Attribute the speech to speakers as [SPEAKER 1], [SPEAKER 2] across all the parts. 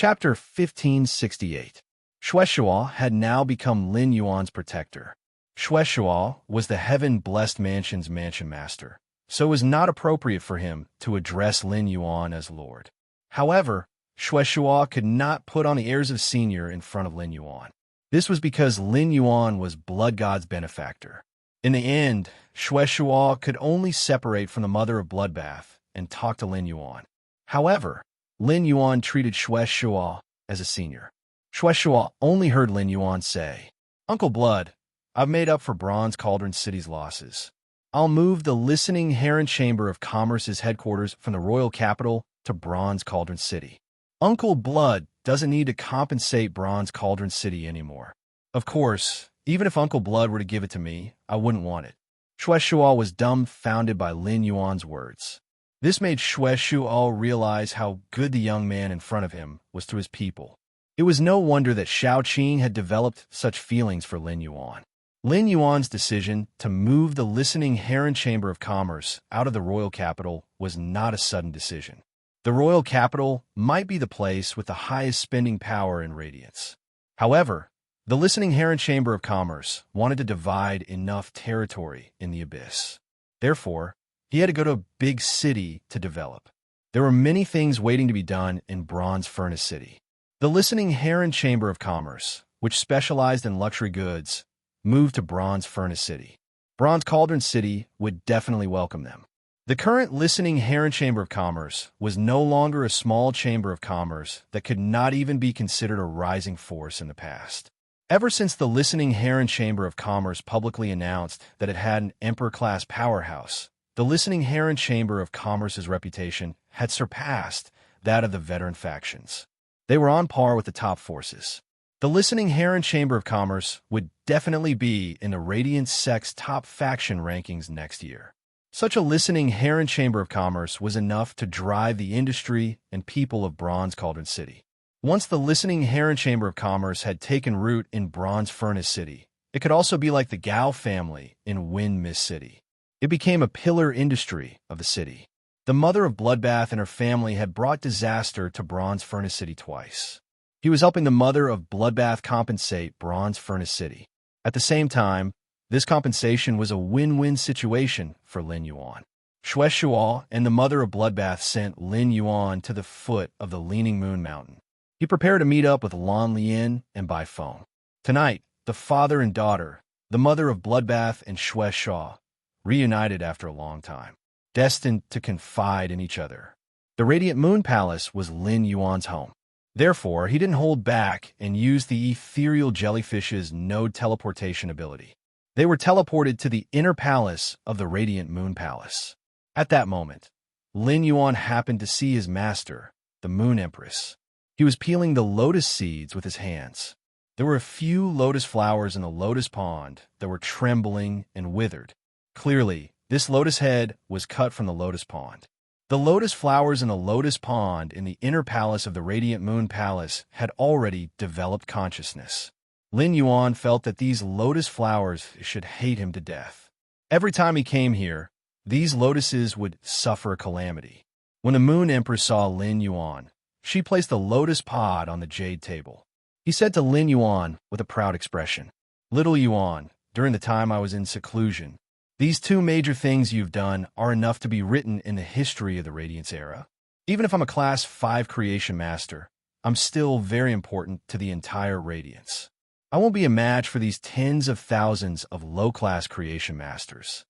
[SPEAKER 1] Chapter 1568. Shueshua had now become Lin Yuan's protector. Shueshua was the heaven-blessed mansion's mansion master, so it was not appropriate for him to address Lin Yuan as Lord. However, Shueshua could not put on the airs of senior in front of Lin Yuan. This was because Lin Yuan was Blood God's benefactor. In the end, Shueshua could only separate from the mother of Bloodbath and talk to Lin Yuan. However, Lin Yuan treated Shueshua as a senior. Shueshua only heard Lin Yuan say, "Uncle Blood, I've made up for Bronze Cauldron City's losses. I'll move the Listening Heron Chamber of Commerce's headquarters from the royal capital to Bronze Cauldron City. Uncle Blood doesn't need to compensate Bronze Cauldron City anymore. Of course, even if Uncle Blood were to give it to me, I wouldn't want it." Shueshua was dumbfounded by Lin Yuan's words. This made Shueshua realize how good the young man in front of him was to his people. It was no wonder that Shaoqing had developed such feelings for Lin Yuan. Lin Yuan's decision to move the Listening Heron Chamber of Commerce out of the royal capital was not a sudden decision. The royal capital might be the place with the highest spending power in Radiance. However, the Listening Heron Chamber of Commerce wanted to divide enough territory in the Abyss. Therefore, he had to go to a big city to develop. There were many things waiting to be done in Bronze Furnace City. The Listening Heron Chamber of Commerce, which specialized in luxury goods, moved to Bronze Furnace City. Bronze Cauldron City would definitely welcome them. The current Listening Heron Chamber of Commerce was no longer a small chamber of commerce that could not even be considered a rising force in the past. Ever since the Listening Heron Chamber of Commerce publicly announced that it had an Emperor-class powerhouse, the Listening Heron Chamber of Commerce's reputation had surpassed that of the veteran factions. They were on par with the top forces. The Listening Heron Chamber of Commerce would definitely be in the Radiant Sect's top faction rankings next year. Such a Listening Heron Chamber of Commerce was enough to drive the industry and people of Bronze Cauldron City. Once the Listening Heron Chamber of Commerce had taken root in Bronze Furnace City, it could also be like the Gao family in Wind Mist City. It became a pillar industry of the city. The mother of Bloodbath and her family had brought disaster to Bronze Furnace City twice. He was helping the mother of Bloodbath compensate Bronze Furnace City. At the same time, this compensation was a win-win situation for Lin Yuan. Shueshua and the mother of Bloodbath sent Lin Yuan to the foot of the Leaning Moon Mountain. He prepared to meet up with Lan Lian and by phone. Tonight, the father and daughter, the mother of Bloodbath and Shueshua, reunited after a long time, destined to confide in each other. The Radiant Moon Palace was Lin Yuan's home. Therefore, he didn't hold back and used the ethereal jellyfish's node teleportation ability. They were teleported to the inner palace of the Radiant Moon Palace. At that moment, Lin Yuan happened to see his master, the Moon Empress. He was peeling the lotus seeds with his hands. There were a few lotus flowers in the lotus pond that were trembling and withered. Clearly, this lotus head was cut from the lotus pond. The lotus flowers in the lotus pond in the inner palace of the Radiant Moon Palace had already developed consciousness. Lin Yuan felt that these lotus flowers should hate him to death. Every time he came here, these lotuses would suffer a calamity. When the Moon Empress saw Lin Yuan, she placed the lotus pod on the jade table. He said to Lin Yuan with a proud expression, "Little Yuan, during the time I was in seclusion, these two major things you've done are enough to be written in the history of the Radiance era. Even if I'm a Class 5 creation master, I'm still very important to the entire Radiance. I won't be a match for these tens of thousands of low-class creation masters."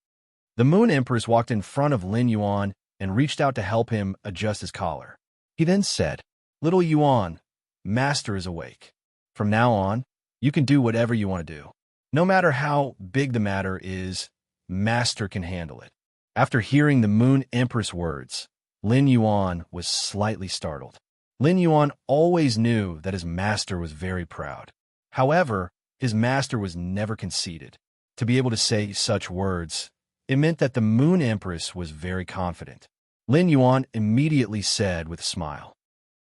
[SPEAKER 1] The Moon Empress walked in front of Lin Yuan and reached out to help him adjust his collar. He then said, "Little Yuan, Master is awake. From now on, you can do whatever you want to do. No matter how big the matter is, Master can handle it." After hearing the Moon Empress words, Lin Yuan was slightly startled. Lin Yuan always knew that his master was very proud. However, his master was never conceited. To be able to say such words, it meant that the Moon Empress was very confident. Lin Yuan immediately said with a smile,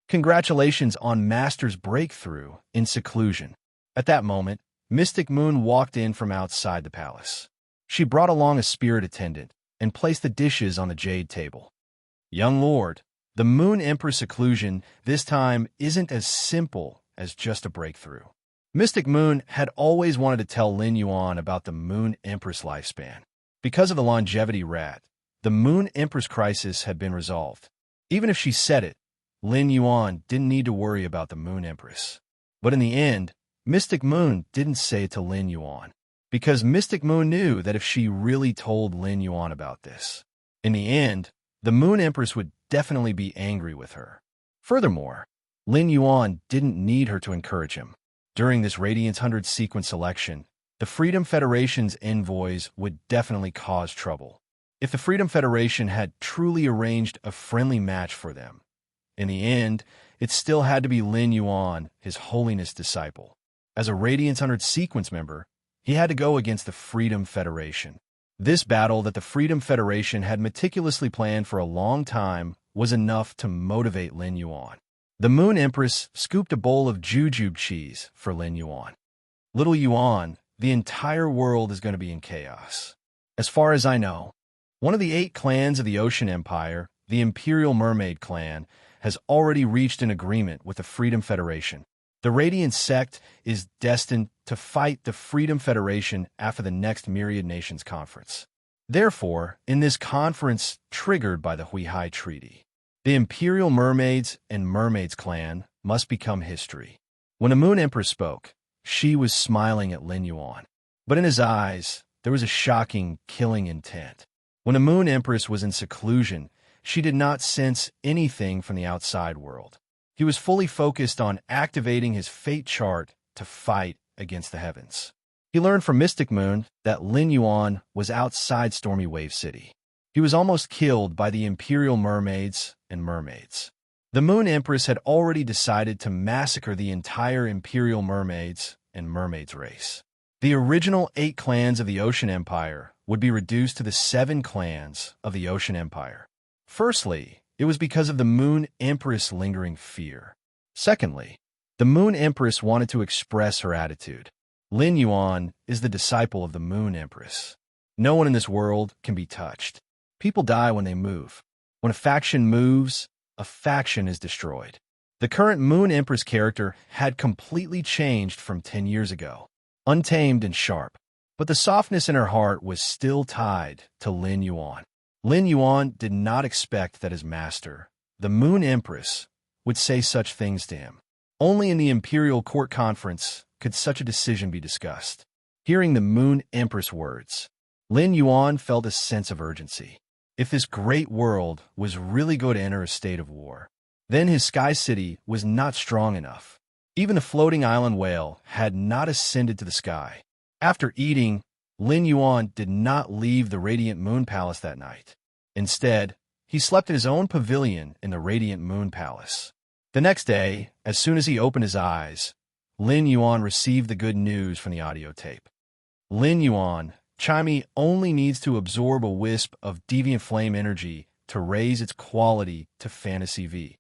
[SPEAKER 1] "Congratulations on Master's breakthrough in seclusion." At that moment, Mystic Moon walked in from outside the palace. She brought along a spirit attendant and placed the dishes on the jade table. "Young Lord, The Moon Empress seclusion this time isn't as simple as just a breakthrough. Mystic Moon had always wanted to tell Lin Yuan about the Moon Empress lifespan. Because of the longevity rat, the Moon Empress crisis had been resolved. Even if she said it, Lin Yuan didn't need to worry about the Moon Empress. But in the end, Mystic Moon didn't say it to Lin Yuan, because Mystic Moon knew that if she really told Lin Yuan about this, in the end, the Moon Empress would definitely be angry with her. Furthermore, Lin Yuan didn't need her to encourage him. During this Radiance 100 sequence selection, the Freedom Federation's envoys would definitely cause trouble. If the Freedom Federation had truly arranged a friendly match for them, in the end, it still had to be Lin Yuan, His Holiness disciple. As a Radiance 100 sequence member, he had to go against the Freedom Federation. This battle that the Freedom Federation had meticulously planned for a long time was enough to motivate Lin Yuan. The Moon Empress scooped a bowl of jujube cheese for Lin Yuan. Little Yuan, the entire world is going to be in chaos. As far as I know, one of the 8 clans of the Ocean Empire, the Imperial Mermaid Clan, has already reached an agreement with the Freedom Federation. The Radiant Sect is destined to fight the Freedom Federation after the next Myriad Nations Conference. Therefore, in this conference triggered by the Huihai Treaty, the Imperial Mermaids and Mermaids Clan must become history. When the Moon Empress spoke, she was smiling at Lin Yuan, but in his eyes, there was a shocking, killing intent. When the Moon Empress was in seclusion, she did not sense anything from the outside world. He was fully focused on activating his fate chart to fight against the heavens. He learned from Mystic Moon that Lin Yuan was outside Stormy Wave City. He was almost killed by the Imperial Mermaids and Mermaids. The Moon Empress had already decided to massacre the entire Imperial Mermaids and Mermaids race. The original 8 clans of the Ocean Empire would be reduced to the 7 clans of the Ocean Empire. Firstly, it was because of the Moon Empress' lingering fear. Secondly, the Moon Empress wanted to express her attitude. Lin Yuan is the disciple of the Moon Empress. No one in this world can be touched. People die when they move. When a faction moves, a faction is destroyed. The current Moon Empress character had completely changed from 10 years ago, untamed and sharp. But the softness in her heart was still tied to Lin Yuan. Lin Yuan did not expect that his master, the Moon Empress, would say such things to him. Only in the Imperial Court Conference could such a decision be discussed. Hearing the Moon Empress words, Lin Yuan felt a sense of urgency. If this great world was really going to enter a state of war, then his Sky City was not strong enough. Even the floating island whale had not ascended to the sky. After eating, Lin Yuan did not leave the Radiant Moon Palace that night. Instead, he slept in his own pavilion in the Radiant Moon Palace. The next day, as soon as he opened his eyes, Lin Yuan received the good news from the audio tape. Lin Yuan, Chimey only needs to absorb a wisp of Deviant Flame energy to raise its quality to Fantasy V.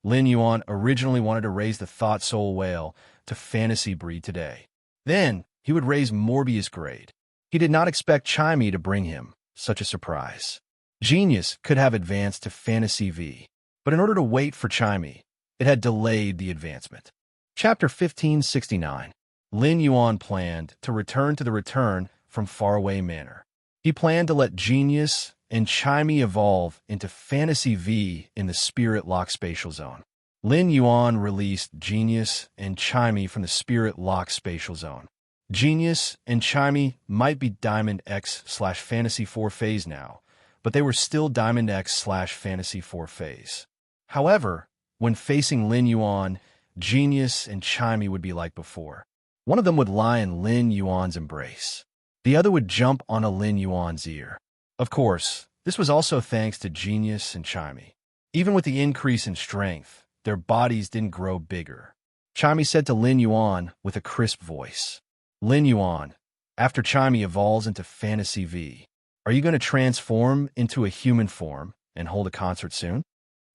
[SPEAKER 1] Lin Yuan originally wanted to raise the Thought Soul Whale to Fantasy Breed today. Then, he would raise Morbius grade. He did not expect Chimey to bring him such a surprise. Genius could have advanced to Fantasy V, but in order to wait for Chimey, it had delayed the advancement. Chapter 1569. Lin Yuan planned to return to the Return from Faraway Manor. He planned to let Genius and Chimey evolve into Fantasy V in the Spirit Lock Spatial Zone. Lin Yuan released Genius and Chimey from the Spirit Lock Spatial Zone. Genius and Chimey might be Diamond X/Fantasy 4 phase now, but they were still Diamond X/Fantasy 4 phase. However, when facing Lin Yuan, Genius and Chimey would be like before. One of them would lie in Lin Yuan's embrace. The other would jump on a Lin Yuan's ear. Of course, this was also thanks to Genius and Chimey. Even with the increase in strength, their bodies didn't grow bigger. Chimey said to Lin Yuan with a crisp voice, Lin Yuan, after Chimey evolves into Fantasy V, are you going to transform into a human form and hold a concert soon?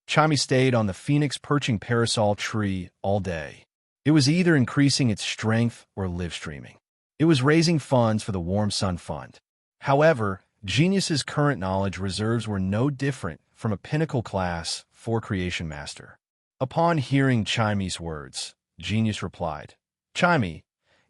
[SPEAKER 1] Chimey stayed on the Phoenix Perching Parasol tree all day. It was either increasing its strength or live streaming. It was raising funds for the Warm Sun Fund. However, Genius's current knowledge reserves were no different from a Pinnacle Class for Creation Master. Upon hearing Chimy's words, Genius replied, Chimy,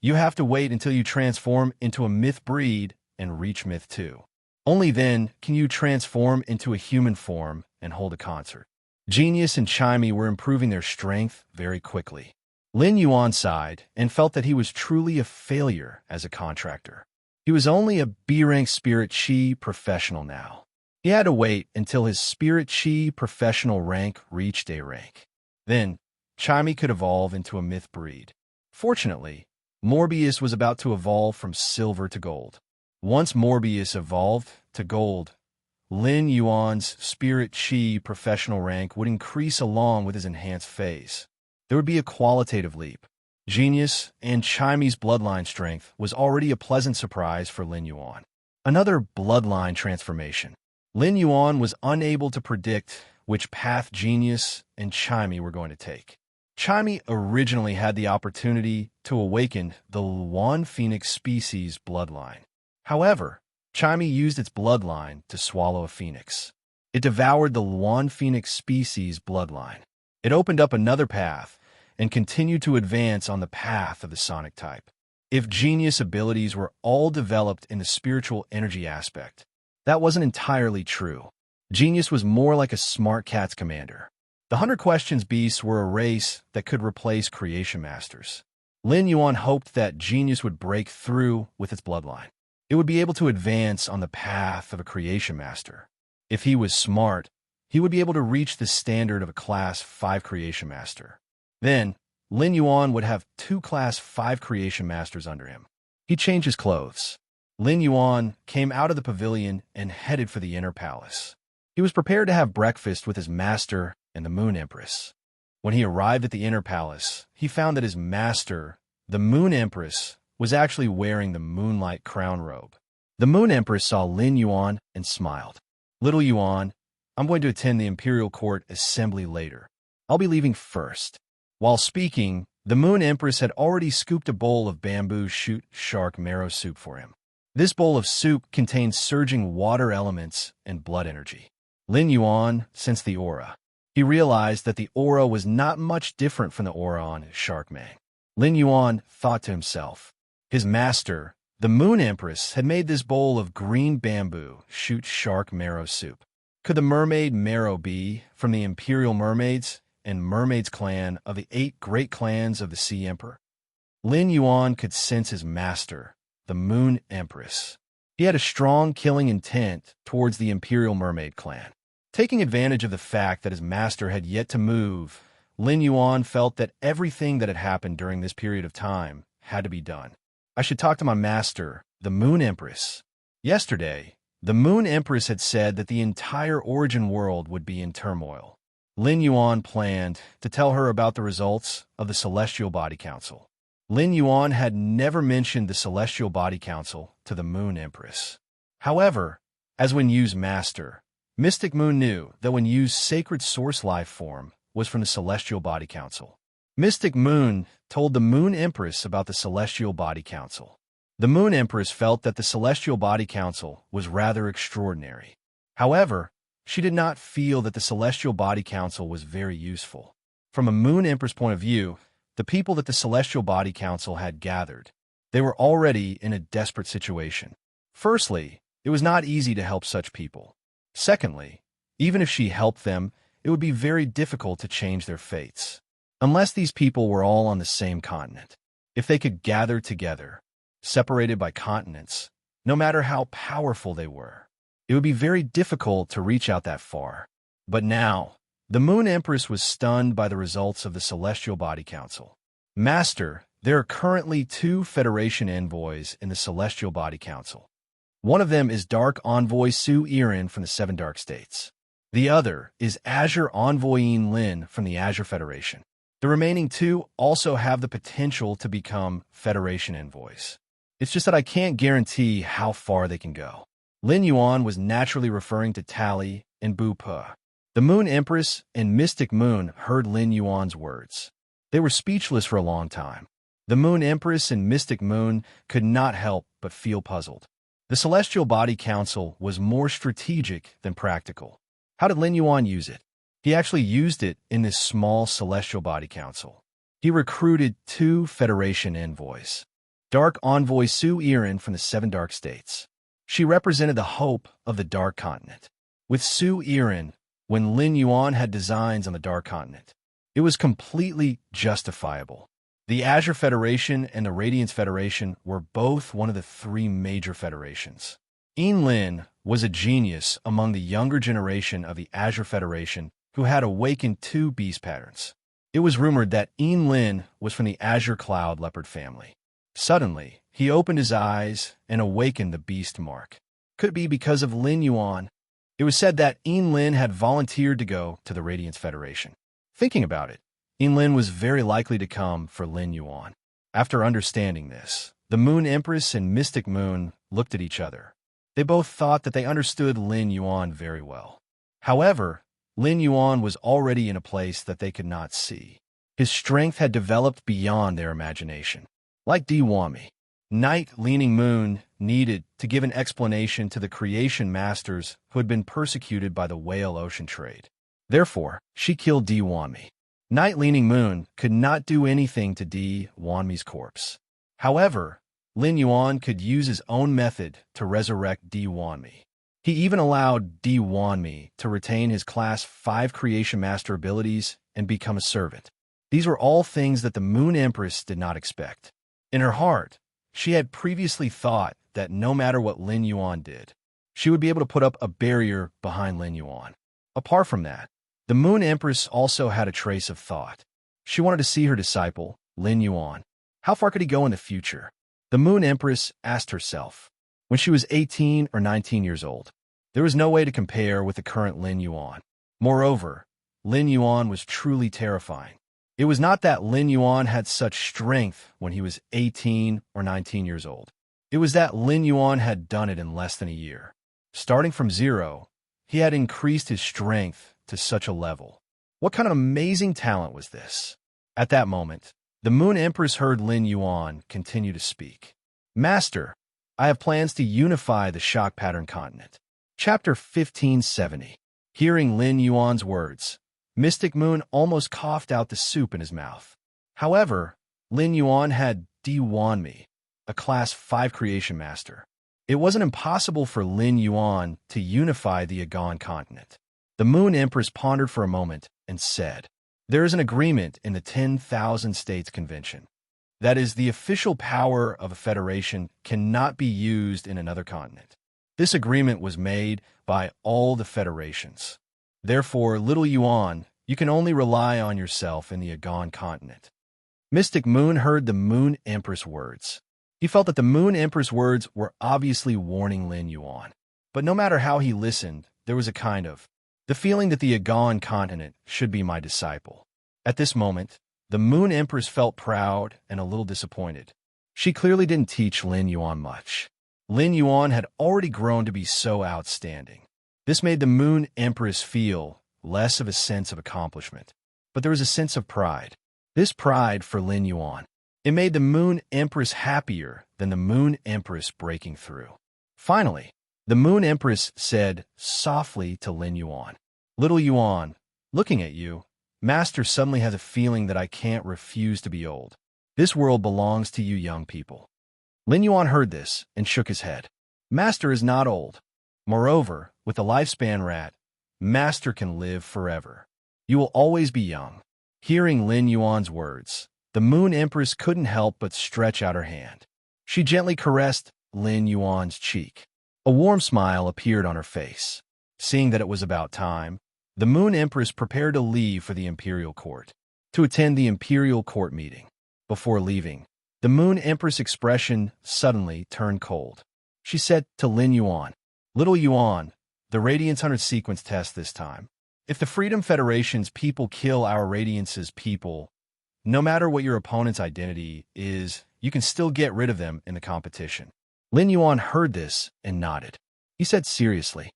[SPEAKER 1] you have to wait until you transform into a myth breed and reach myth 2. Only then can you transform into a human form and hold a concert. Genius and Chimy were improving their strength very quickly. Lin Yuan sighed and felt that he was truly a failure as a contractor. He was only a B-rank Spirit Chi professional now. He had to wait until his Spirit Chi professional rank reached A rank. Then, Chimy could evolve into a myth breed. Fortunately, Morbius was about to evolve from silver to gold. Once Morbius evolved to gold, Lin Yuan's Spirit Chi professional rank would increase along with his enhanced phase. There would be a qualitative leap. Genius and Chimy's bloodline strength was already a pleasant surprise for Lin Yuan. Another bloodline transformation. Lin Yuan was unable to predict which path Genius and Chimy were going to take. Chimy originally had the opportunity to awaken the Luan Phoenix species bloodline. However, Chimy used its bloodline to swallow a phoenix. It devoured the Luan Phoenix species bloodline. It opened up another path and continued to advance on the path of the sonic type. If Genius abilities were all developed in the spiritual energy aspect, that wasn't entirely true. Genius was more like a smart cat's commander. The 100 Questions beasts were a race that could replace Creation Masters. Lin Yuan hoped that Genius would break through with its bloodline. It would be able to advance on the path of a Creation Master. If he was smart, he would be able to reach the standard of a Class 5 Creation Master. Then, Lin Yuan would have 2 Class 5 Creation Masters under him. He changed his clothes. Lin Yuan came out of the pavilion and headed for the inner palace. He was prepared to have breakfast with his master and the Moon Empress. When he arrived at the inner palace, he found that his master, the Moon Empress, was actually wearing the moonlight crown robe. The Moon Empress saw Lin Yuan and smiled. Little Yuan, I'm going to attend the Imperial Court Assembly later. I'll be leaving first. While speaking, the Moon Empress had already scooped a bowl of bamboo shoot shark marrow soup for him. This bowl of soup contained surging water elements and blood energy. Lin Yuan sensed the aura. He realized that the aura was not much different from the aura on Sharkmane. Lin Yuan thought to himself, his master, the Moon Empress, had made this bowl of green bamboo shoot shark marrow soup. Could the mermaid marrow be from the Imperial Mermaids and Mermaids clan of the 8 great clans of the Sea Emperor? Lin Yuan could sense his master, the Moon Empress. He had a strong killing intent towards the Imperial Mermaid clan. Taking advantage of the fact that his master had yet to move, Lin Yuan felt that everything that had happened during this period of time had to be done. I should talk to my master, the Moon Empress. Yesterday, the Moon Empress had said that the entire origin world would be in turmoil. Lin Yuan planned to tell her about the results of the Celestial Body Council. Lin Yuan had never mentioned the Celestial Body Council to the Moon Empress. However, as when Yu's master, Mystic Moon knew that when Yu's sacred source life form was from the Celestial Body Council. Mystic Moon told the Moon Empress about the Celestial Body Council. The Moon Empress felt that the Celestial Body Council was rather extraordinary. However, she did not feel that the Celestial Body Council was very useful. From a Moon Empress point of view, the people that the Celestial Body Council had gathered, they were already in a desperate situation. Firstly, it was not easy to help such people. Secondly, even if she helped them, it would be very difficult to change their fates. Unless these people were all on the same continent. If they could gather together, separated by continents, no matter how powerful they were, it would be very difficult to reach out that far. But now, the Moon Empress was stunned by the results of the Celestial Body Council. Master, there are currently 2 Federation envoys in the Celestial Body Council. One of them is Dark Envoy Su Irin from the 7 Dark States. The other is Azure Envoy Yin Lin from the Azure Federation. The remaining 2 also have the potential to become Federation envoys. It's just that I can't guarantee how far they can go. Lin Yuan was naturally referring to Tally and Bu Pe. The Moon Empress and Mystic Moon heard Lin Yuan's words. They were speechless for a long time. The Moon Empress and Mystic Moon could not help but feel puzzled. The Celestial Body Council was more strategic than practical. How did Lin Yuan use it? He actually used it in this small celestial body council. He recruited 2 Federation envoys. Dark Envoy Su Irin from the 7 Dark States. She represented the hope of the Dark Continent. With Su Irin, when Lin Yuan had designs on the Dark Continent, it was completely justifiable. The Azure Federation and the Radiance Federation were both one of the 3 major federations. Lin was a genius among the younger generation of the Azure Federation who had awakened 2 beast patterns. It was rumored that Lin was from the Azure Cloud Leopard family. Suddenly, he opened his eyes and awakened the beast mark. Could be because of Lin Yuan. It was said that Lin had volunteered to go to the Radiance Federation. Thinking about it, Lin was very likely to come for Lin Yuan. After understanding this, the Moon Empress and Mystic Moon looked at each other. They both thought that they understood Lin Yuan very well. However, Lin Yuan was already in a place that they could not see. His strength had developed beyond their imagination. Like Diwami, Night Leaning Moon needed to give an explanation to the creation masters who had been persecuted by the whale ocean trade. Therefore, she killed Diwami. Night Leaning Moon could not do anything to Diwami's corpse. However, Lin Yuan could use his own method to resurrect Diwami. He even allowed Diwami to retain his Class 5 Creation Master abilities and become a servant. These were all things that the Moon Empress did not expect. In her heart, she had previously thought that no matter what Lin Yuan did, she would be able to put up a barrier behind Lin Yuan. Apart from that, the Moon Empress also had a trace of thought. She wanted to see her disciple, Lin Yuan. How far could he go in the future? The Moon Empress asked herself. When she was 18 or 19 years old, there was no way to compare with the current Lin Yuan. Moreover, Lin Yuan was truly terrifying. It was not that Lin Yuan had such strength when he was 18 or 19 years old. It was that Lin Yuan had done it in less than a year. Starting from 0, he had increased his strength to such a level. What kind of amazing talent was this? At that moment, the Moon Empress heard Lin Yuan continue to speak. Master, I have plans to unify the shock pattern continent. Chapter 1570. Hearing Lin Yuan's words, Mystic Moon almost coughed out the soup in his mouth. However, Lin Yuan had Diwami, a Class 5 Creation Master. It wasn't impossible for Lin Yuan to unify the Agon continent. The Moon Empress pondered for a moment and said, there is an agreement in the 10,000 States Convention. That is, the official power of a federation cannot be used in another continent. This agreement was made by all the federations. Therefore, little Yuan, you can only rely on yourself in the Agon continent. Mystic Moon heard the Moon Empress words. He felt that the Moon Empress words were obviously warning Lin Yuan. But no matter how he listened, there was a kind of the feeling that the Agon continent should be my disciple. At this moment, the Moon Empress felt proud and a little disappointed. She clearly didn't teach Lin Yuan much. Lin Yuan had already grown to be so outstanding. This made the Moon Empress feel less of a sense of accomplishment, but there was a sense of pride. This pride for Lin Yuan, it made the Moon Empress happier than the Moon Empress breaking through. Finally, the Moon Empress said softly to Lin Yuan, little Yuan, looking at you, Master suddenly has a feeling that I can't refuse to be old. This world belongs to you young people. Lin Yuan heard this and shook his head. Master is not old. Moreover, with the lifespan rat, Master can live forever. You will always be young. Hearing Lin Yuan's words, the Moon Empress couldn't help but stretch out her hand. She gently caressed Lin Yuan's cheek. A warm smile appeared on her face. Seeing that it was about time, the Moon Empress prepared to leave for the Imperial Court, to attend the Imperial Court meeting. Before leaving, the Moon Empress' expression suddenly turned cold. She said to Lin Yuan, little Yuan, the Radiance Hunter sequence test this time. If the Freedom Federation's people kill our Radiance's people, no matter what your opponent's identity is, you can still get rid of them in the competition. Lin Yuan heard this and nodded. He said seriously,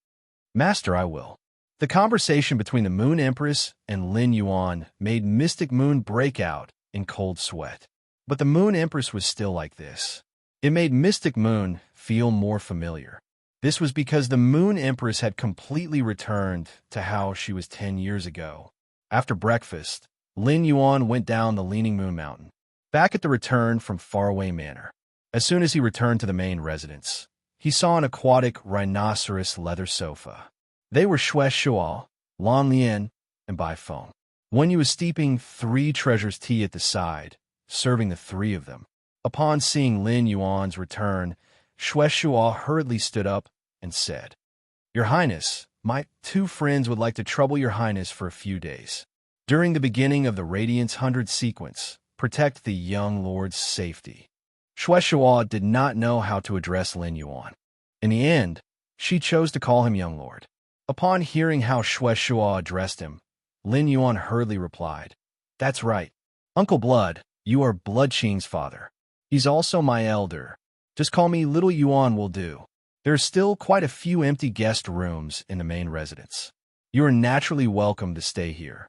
[SPEAKER 1] Master, I will. The conversation between the Moon Empress and Lin Yuan made Mystic Moon break out in cold sweat. But the Moon Empress was still like this. It made Mystic Moon feel more familiar. This was because the Moon Empress had completely returned to how she was 10 years ago. After breakfast, Lin Yuan went down the Leaning Moon Mountain, back at the return from Faraway Manor. As soon as he returned to the main residence, he saw an aquatic rhinoceros leather sofa. They were Xue Shuo, Lan Lian, and Bai Feng. Wen Yu was steeping 3 treasures tea at the side, serving the 3 of them. Upon seeing Lin Yuan's return, Xue Shuo hurriedly stood up and said, "Your Highness, my 2 friends would like to trouble Your Highness for a few days. During the beginning of the Radiance 100 sequence, protect the young lord's safety." Xue Shuo did not know how to address Lin Yuan. In the end, she chose to call him young lord. Upon hearing how Xue Shuo addressed him, Lin Yuan hurriedly replied, "That's right. Uncle Blood, you are Blood Qing's father. He's also my elder. Just call me Little Yuan will do." There are still quite a few empty guest rooms in the main residence. You are naturally welcome to stay here.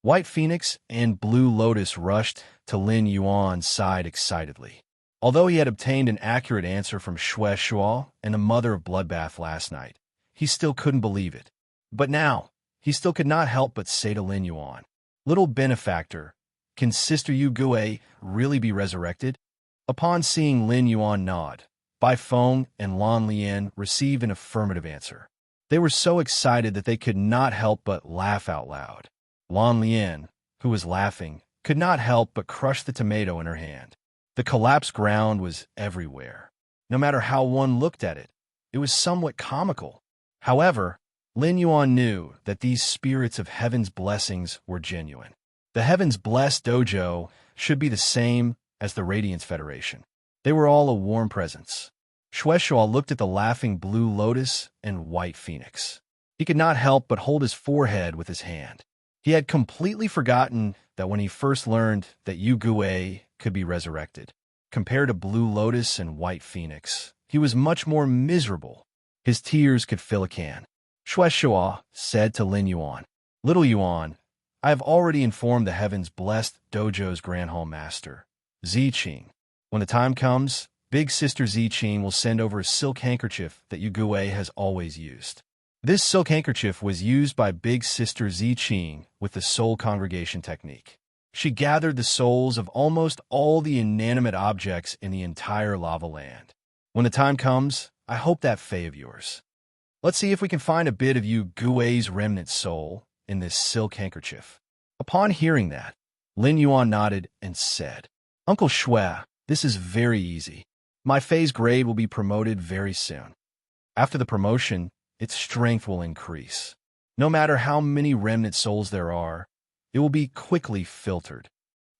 [SPEAKER 1] White Phoenix and Blue Lotus rushed to Lin Yuan's side excitedly. Although he had obtained an accurate answer from Xue Shuo and the mother of Bloodbath last night, he still couldn't believe it. But now, he still could not help but say to Lin Yuan, "Little benefactor, can Sister Yu Gue really be resurrected?" Upon seeing Lin Yuan nod, Bai Feng and Lan Lian received an affirmative answer. They were so excited that they could not help but laugh out loud. Lan Lian, who was laughing, could not help but crush the tomato in her hand. The collapsed ground was everywhere. No matter how one looked at it, it was somewhat comical. However, Lin Yuan knew that these spirits of heaven's blessings were genuine. The Heaven's Blessed Dojo should be the same as the Radiance Federation. They were all a warm presence. Xue Shuo looked at the laughing Blue Lotus and White Phoenix. He could not help but hold his forehead with his hand. He had completely forgotten that when he first learned that Yu Gue could be resurrected. Compared to Blue Lotus and White Phoenix, he was much more miserable. His tears could fill a can. Xue Shuo said to Lin Yuan, "Little Yuan, I have already informed the Heaven's Blessed Dojo's Grand Hall Master, Ziqing. When the time comes, Big Sister Ziqing will send over a silk handkerchief that Yu Gue has always used." This silk handkerchief was used by Big Sister Ziqing with the soul congregation technique. She gathered the souls of almost all the inanimate objects in the entire lava land. When the time comes, I hope that fae of yours. Let's see if we can find a bit of Yu Gue's remnant soul in this silk handkerchief. Upon hearing that, Lin Yuan nodded and said, "Uncle Xue, this is very easy. My fae's grade will be promoted very soon. After the promotion, its strength will increase. No matter how many remnant souls there are, it will be quickly filtered."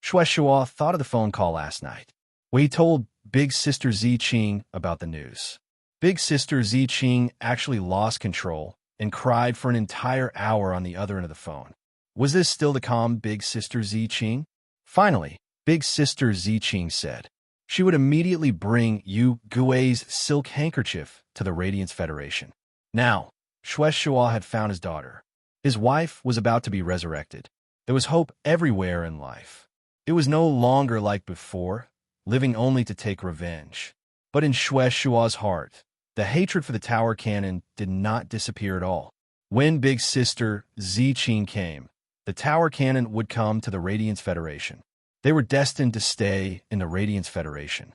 [SPEAKER 1] Xue Shuo thought of the phone call last night, where he told Big Sister Ziqing about the news. Big Sister Ziqing actually lost control and cried for an entire hour on the other end of the phone. Was this still the calm Big Sister Ziqing? Finally, Big Sister Ziqing said she would immediately bring Yu Gue's silk handkerchief to the Radiance Federation. Now, Xue Shuo had found his daughter. His wife was about to be resurrected. There was hope everywhere in life. It was no longer like before, living only to take revenge. But in Xue Shuo's heart, the hatred for the Tower Cannon did not disappear at all. When Big Sister Ziqing came, the Tower Cannon would come to the Radiance Federation. They were destined to stay in the Radiance Federation.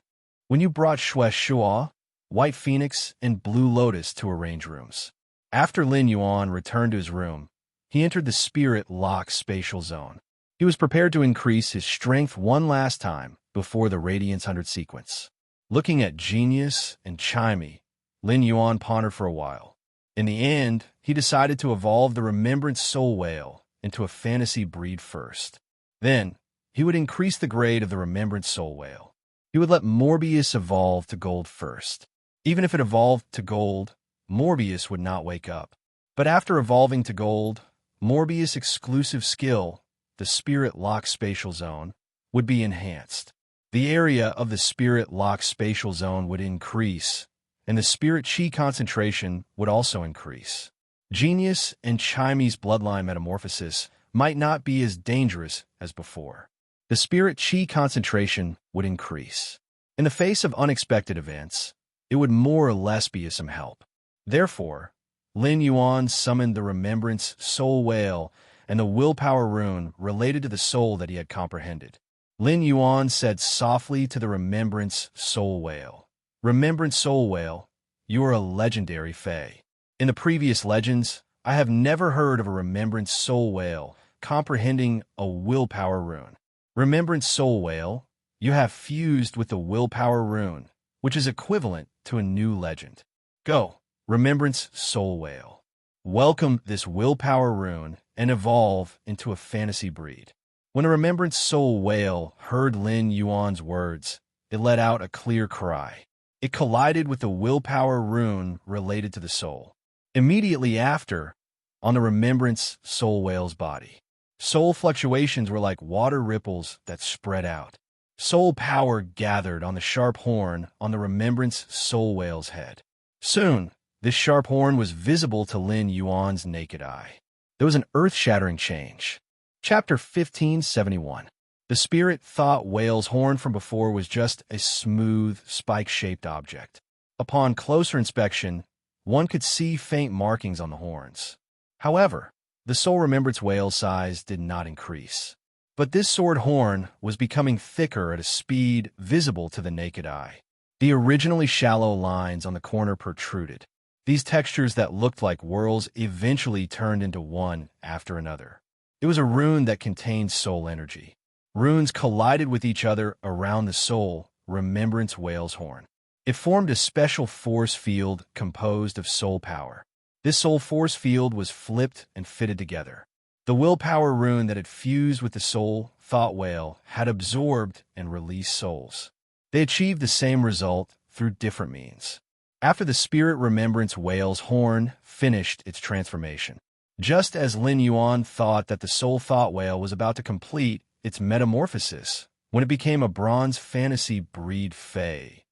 [SPEAKER 1] When you brought Xue Shuo, White Phoenix, and Blue Lotus to arrange rooms. After Lin Yuan returned to his room, he entered the Spirit Lock spatial zone. He was prepared to increase his strength one last time before the Radiance 100 sequence. Looking at Genius and Chimey, Lin Yuan pondered for a while. In the end, he decided to evolve the Remembrance Soul Whale into a fantasy breed first. Then, he would increase the grade of the Remembrance Soul Whale. He would let Morbius evolve to gold first. Even if it evolved to gold, Morbius would not wake up. But after evolving to gold, Morbius' exclusive skill, the Spirit Lock Spatial Zone, would be enhanced. The area of the Spirit Lock Spatial Zone would increase, and the Spirit Chi concentration would also increase. Genius and Chimey's bloodline metamorphosis might not be as dangerous as before. The Spirit Chi concentration would increase. In the face of unexpected events, it would more or less be some help. Therefore, Lin Yuan summoned the Remembrance Soul Whale and the Willpower Rune related to the soul that he had comprehended. Lin Yuan said softly to the Remembrance Soul Whale, "Remembrance Soul Whale, you are a legendary fae. In the previous legends, I have never heard of a Remembrance Soul Whale comprehending a Willpower Rune. Remembrance Soul Whale, you have fused with the Willpower Rune, which is equivalent to a new legend. Go, Remembrance Soul Whale. Welcome this Willpower Rune and evolve into a fantasy breed." When the Remembrance Soul Whale heard Lin Yuan's words, it let out a clear cry. It collided with the Willpower Rune related to the soul. Immediately after, on the Remembrance Soul Whale's body, soul fluctuations were like water ripples that spread out. Soul power gathered on the sharp horn on the Remembrance Soul Whale's head. Soon, this sharp horn was visible to Lin Yuan's naked eye. There was an earth-shattering change. Chapter 1571. The spirit thought whale's horn from before was just a smooth, spike-shaped object. Upon closer inspection, one could see faint markings on the horns. However, the soul remembrance whale's size did not increase. But this sword horn was becoming thicker at a speed visible to the naked eye. The originally shallow lines on the corner protruded. These textures that looked like whorls eventually turned into one after another. It was a rune that contained soul energy. Runes collided with each other around the soul remembrance whale's horn. It formed a special force field composed of soul power. This soul force field was flipped and fitted together. The willpower rune that had fused with the soul thought whale had absorbed and released souls. They achieved the same result through different means. After the spirit remembrance whale's horn finished its transformation, just as Lin Yuan thought that the soul thought whale was about to complete its metamorphosis, when it became a bronze fantasy breed fae,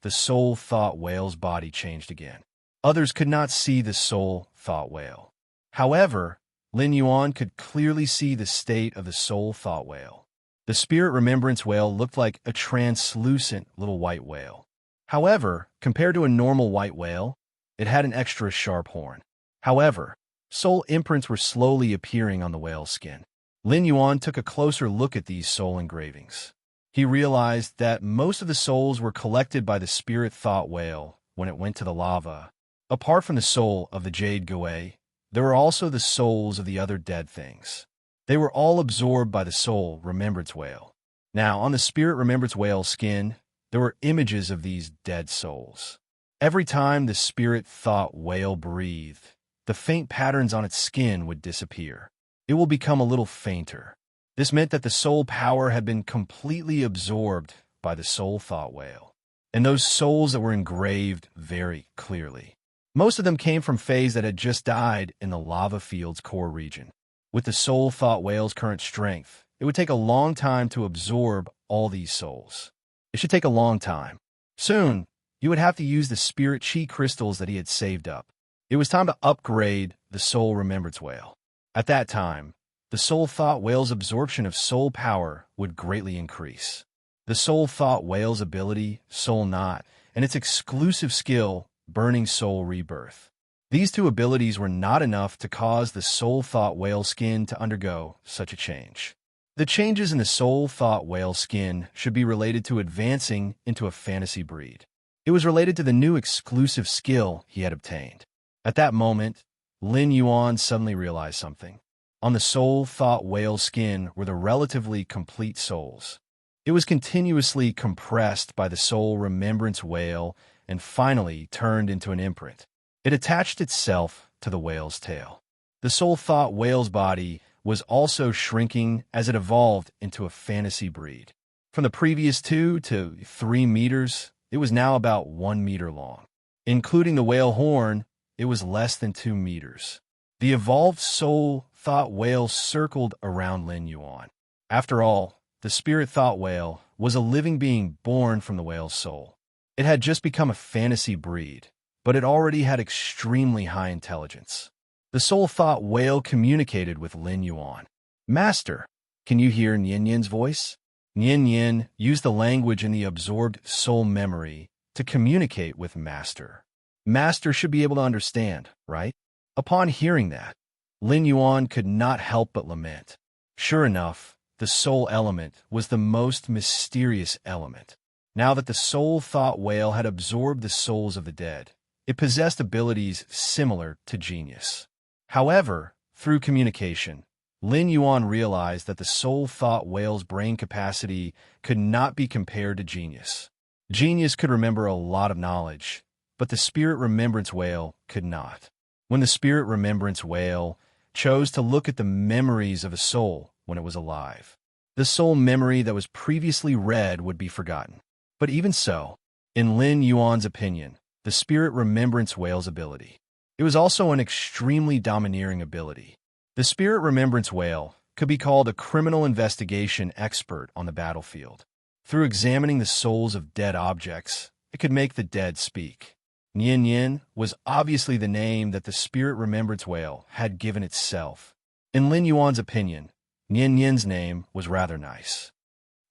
[SPEAKER 1] the soul thought whale's body changed again. Others could not see the soul thought whale. However, Lin Yuan could clearly see the state of the soul thought whale. The spirit remembrance whale looked like a translucent little white whale. However, compared to a normal white whale, it had an extra sharp horn. However, soul imprints were slowly appearing on the whale's skin. Lin Yuan took a closer look at these soul engravings. He realized that most of the souls were collected by the spirit thought whale when it went to the lava. Apart from the soul of the jade Gouet, there were also the souls of the other dead things. They were all absorbed by the soul remembrance whale. Now, on the spirit remembrance whale's skin, there were images of these dead souls. Every time the spirit thought whale breathed, the faint patterns on its skin would disappear. It will become a little fainter. This meant that the soul power had been completely absorbed by the soul thought whale, and those souls that were engraved very clearly. Most of them came from fays that had just died in the lava field's core region. With the soul thought whale's current strength, it would take a long time to absorb all these souls. It should take a long time. Soon, you would have to use the spirit chi crystals that he had saved up. It was time to upgrade the soul remembrance whale. At that time, the soul thought whale's absorption of soul power would greatly increase. The soul thought whale's ability, Soul Knot, and its exclusive skill, Burning Soul Rebirth. These two abilities were not enough to cause the soul thought whale skin to undergo such a change. The changes in the soul thought whale skin should be related to advancing into a fantasy breed. It was related to the new exclusive skill he had obtained. At that moment, Lin Yuan suddenly realized something. On the soul thought whale skin were the relatively complete souls. It was continuously compressed by the soul remembrance whale and finally turned into an imprint. It attached itself to the whale's tail. The soul thought whale's body was also shrinking as it evolved into a fantasy breed. From the previous 2 to 3 meters, it was now about 1 meter long. Including the whale horn, it was less than 2 meters. The evolved soul thought whale circled around Lin Yuan. After all, the spirit thought whale was a living being born from the whale's soul. It had just become a fantasy breed, but it already had extremely high intelligence. The soul thought whale communicated with Lin Yuan. "Master, can you hear Nian Yin's voice?" Nian Yin used the language in the absorbed soul memory to communicate with Master. Master should be able to understand, right? Upon hearing that, Lin Yuan could not help but lament. Sure enough, the soul element was the most mysterious element. Now that the soul thought whale had absorbed the souls of the dead, it possessed abilities similar to genius. However, through communication, Lin Yuan realized that the soul thought whale's brain capacity could not be compared to genius. Genius could remember a lot of knowledge, but the spirit remembrance whale could not. When the spirit remembrance whale chose to look at the memories of a soul when it was alive, the soul memory that was previously read would be forgotten. But even so, in Lin Yuan's opinion, the spirit remembrance whale's ability, it was also an extremely domineering ability. The spirit remembrance whale could be called a criminal investigation expert on the battlefield. Through examining the souls of dead objects, it could make the dead speak. Nian Yin was obviously the name that the spirit remembrance whale had given itself. In Lin Yuan's opinion, Nian Yin's name was rather nice.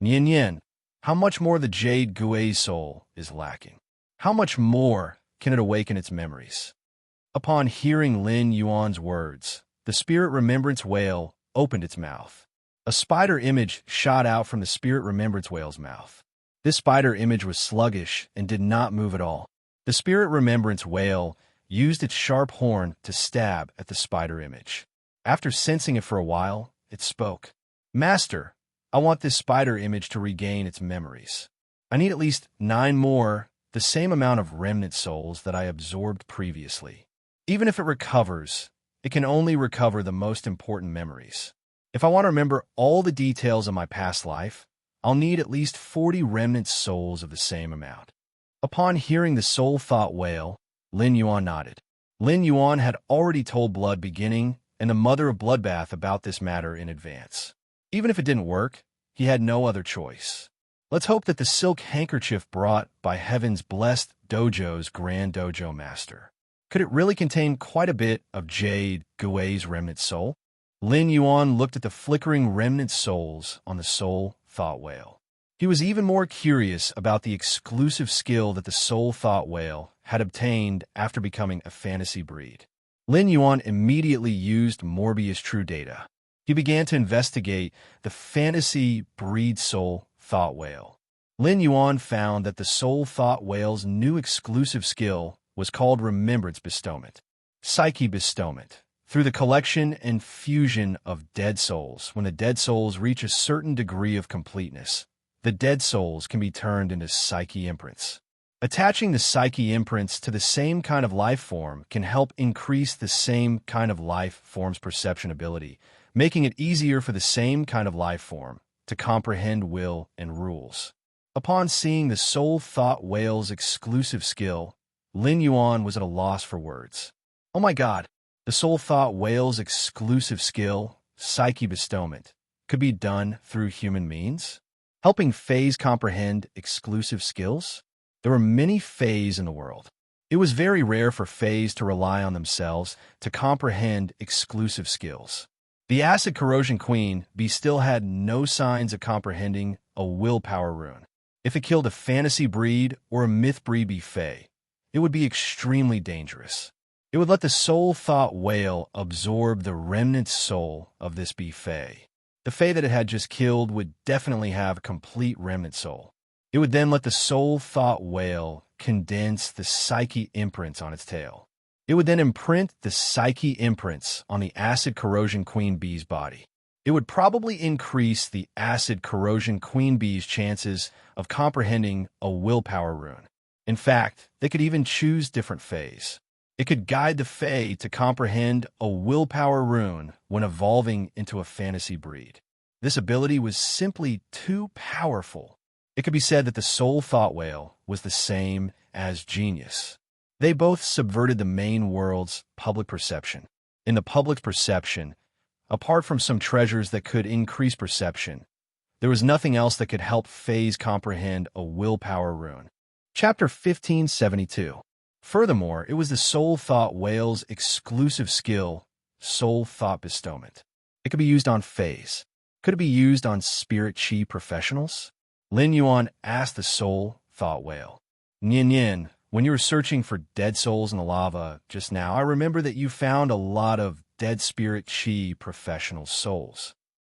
[SPEAKER 1] Nian Yin, how much more the Jade Gui's soul is lacking? How much more can it awaken its memories? Upon hearing Lin Yuan's words, the spirit remembrance whale opened its mouth. A spider image shot out from the spirit remembrance whale's mouth. This spider image was sluggish and did not move at all. The spirit remembrance whale used its sharp horn to stab at the spider image. After sensing it for a while, it spoke. Master, I want this spider image to regain its memories. I need at least 9 more, the same amount of remnant souls that I absorbed previously. Even if it recovers, it can only recover the most important memories. If I want to remember all the details of my past life, I'll need at least 40 remnant souls of the same amount. Upon hearing the soul thought whale, Lin Yuan nodded. Lin Yuan had already told Blood Beginning and the Mother of Bloodbath about this matter in advance. Even if it didn't work, he had no other choice. Let's hope that the silk handkerchief brought by Heaven's blessed dojo's grand dojo master, could it really contain quite a bit of Jade Gui's remnant soul? Lin Yuan looked at the flickering remnant souls on the soul thought whale. He was even more curious about the exclusive skill that the soul thought whale had obtained after becoming a fantasy breed. Lin Yuan immediately used Morbius True Data. He began to investigate the fantasy breed soul thought whale. Lin Yuan found that the soul thought whale's new exclusive skill was called Remembrance Bestowment, Psyche Bestowment. Through the collection and fusion of dead souls, when the dead souls reach a certain degree of completeness, the dead souls can be turned into psyche imprints. Attaching the psyche imprints to the same kind of life form can help increase the same kind of life form's perception ability, making it easier for the same kind of life form to comprehend will and rules. Upon seeing the soul thought whale's exclusive skill, Lin Yuan was at a loss for words. Oh my god, the soul thought whale's exclusive skill, Psyche Bestowment, could be done through human means? Helping Fays comprehend exclusive skills? There were many Fays in the world. It was very rare for Fays to rely on themselves to comprehend exclusive skills. The Acid Corrosion Queen Bee still had no signs of comprehending a willpower rune. If it killed a fantasy breed or a myth breed Bee Fey, it would be extremely dangerous. It would let the soul thought whale absorb the remnant soul of this Bee Fey. The Fey that it had just killed would definitely have a complete remnant soul. It would then let the soul thought whale condense the psyche imprints on its tail. It would then imprint the psyche imprints on the Acid Corrosion Queen Bee's body. It would probably increase the Acid Corrosion Queen Bee's chances of comprehending a willpower rune. In fact, they could even choose different Fays. It could guide the Fae to comprehend a willpower rune when evolving into a fantasy breed. This ability was simply too powerful. It could be said that the soul thought whale was the same as genius. They both subverted the main world's public perception. In the public perception, apart from some treasures that could increase perception, there was nothing else that could help Fays comprehend a willpower rune. Chapter 1572. Furthermore, it was the soul thought whale's exclusive skill, soul thought bestowment. It could be used on Fays. Could it be used on spirit chi professionals? Lin Yuan asked the soul thought whale. Nian Yin, when you were searching for dead souls in the lava just now, I remember that you found a lot of dead spirit chi professional souls.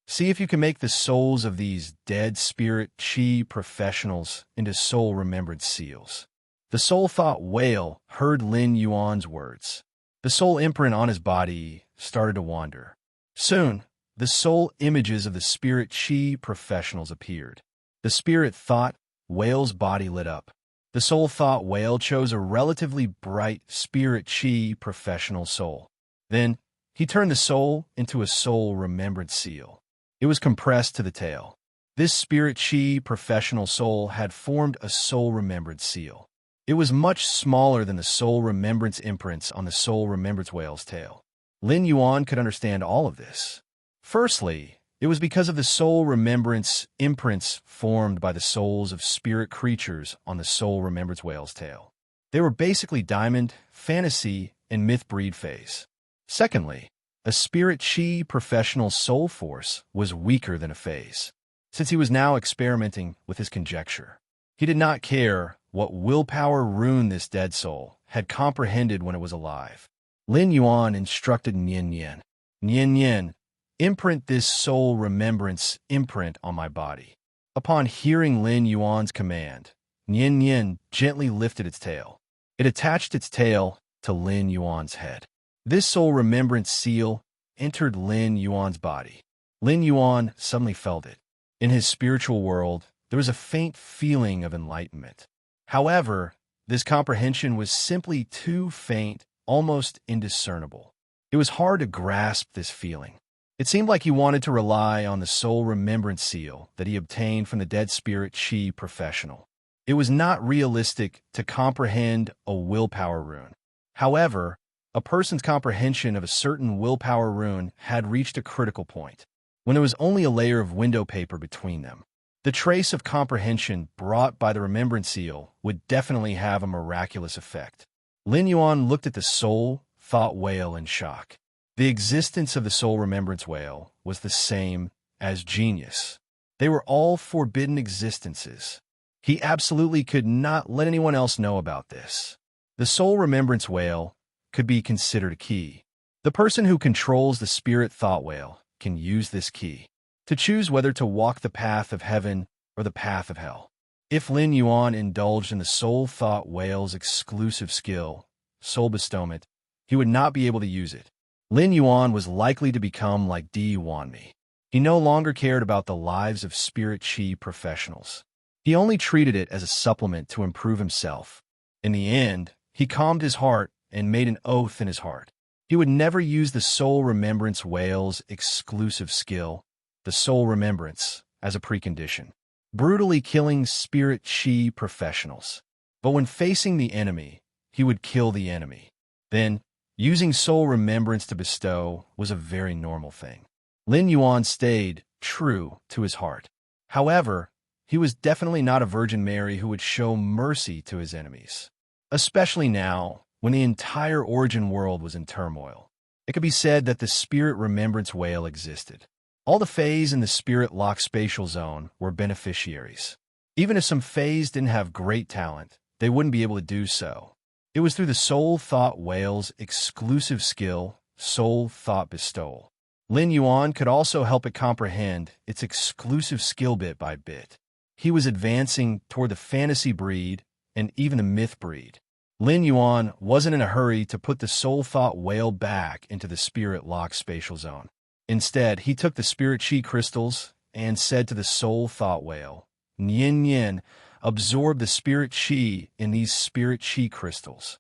[SPEAKER 1] See if you can make the souls of these dead spirit chi professionals into soul remembrance seals. The soul thought whale heard Lin Yuan's words. The soul imprint on his body started to wander. Soon, the soul images of the spirit chi professionals appeared. The spirit thought whale's body lit up. The soul thought whale chose a relatively bright spirit chi professional soul. Then, he turned the soul into a soul remembrance seal. It was compressed to the tail. This spirit chi professional soul had formed a soul remembrance seal. It was much smaller than the soul remembrance imprints on the soul remembrance whale's tail. Lin Yuan could understand all of this. Firstly, it was because of the soul remembrance imprints formed by the souls of spirit creatures on the soul remembrance whale's tail. They were basically diamond, fantasy, and myth breed phase. Secondly, a spirit chi professional soul force was weaker than a phase. Since he was now experimenting with his conjecture, he did not care what willpower rune this dead soul had comprehended when it was alive. Lin Yuan instructed Nian Nian. Nian Nian, imprint this soul remembrance imprint on my body. Upon hearing Lin Yuan's command, Nian Nian gently lifted its tail. It attached its tail to Lin Yuan's head. This soul remembrance seal entered Lin Yuan's body. Lin Yuan suddenly felt it. In his spiritual world, there was a faint feeling of enlightenment. However, this comprehension was simply too faint, almost indiscernible. It was hard to grasp this feeling. It seemed like he wanted to rely on the soul remembrance seal that he obtained from the dead spirit chi professional. It was not realistic to comprehend a willpower rune. However, a person's comprehension of a certain willpower rune had reached a critical point, when there was only a layer of window paper between them. The trace of comprehension brought by the remembrance seal would definitely have a miraculous effect. Lin Yuan looked at the soul thought whale in shock. The existence of the soul remembrance whale was the same as genius. They were all forbidden existences. He absolutely could not let anyone else know about this. The soul remembrance whale could be considered a key. The person who controls the spirit thought whale can use this key to choose whether to walk the path of heaven or the path of hell. If Lin Yuan indulged in the soul thought whale's exclusive skill, soul bestowment, he would not be able to use it. Lin Yuan was likely to become like Di Yuanmi. He no longer cared about the lives of spirit chi professionals. He only treated it as a supplement to improve himself. In the end, he calmed his heart and made an oath in his heart. He would never use the soul remembrance whale's exclusive skill, the soul remembrance, as a precondition, brutally killing spirit chi professionals. But when facing the enemy, he would kill the enemy. Then, using soul remembrance to bestow was a very normal thing. Lin Yuan stayed true to his heart. However, he was definitely not a Virgin Mary who would show mercy to his enemies, especially now when the entire origin world was in turmoil. It could be said that the spirit remembrance whale existed. All the Fays in the spirit lock spatial zone were beneficiaries. Even if some Fays didn't have great talent, they wouldn't be able to do so. It was through the soul thought whale's exclusive skill, soul thought bestowal. Lin Yuan could also help it comprehend its exclusive skill bit by bit. He was advancing toward the fantasy breed and even the myth breed. Lin Yuan wasn't in a hurry to put the soul thought whale back into the spirit lock spatial zone. Instead, he took the spirit chi crystals and said to the soul thought whale, Nian Nian, absorb the spirit chi in these spirit chi crystals.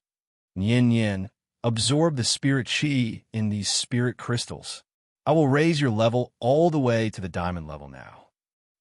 [SPEAKER 1] Nian Nian, absorb the spirit chi in these spirit crystals. I will raise your level all the way to the diamond level now.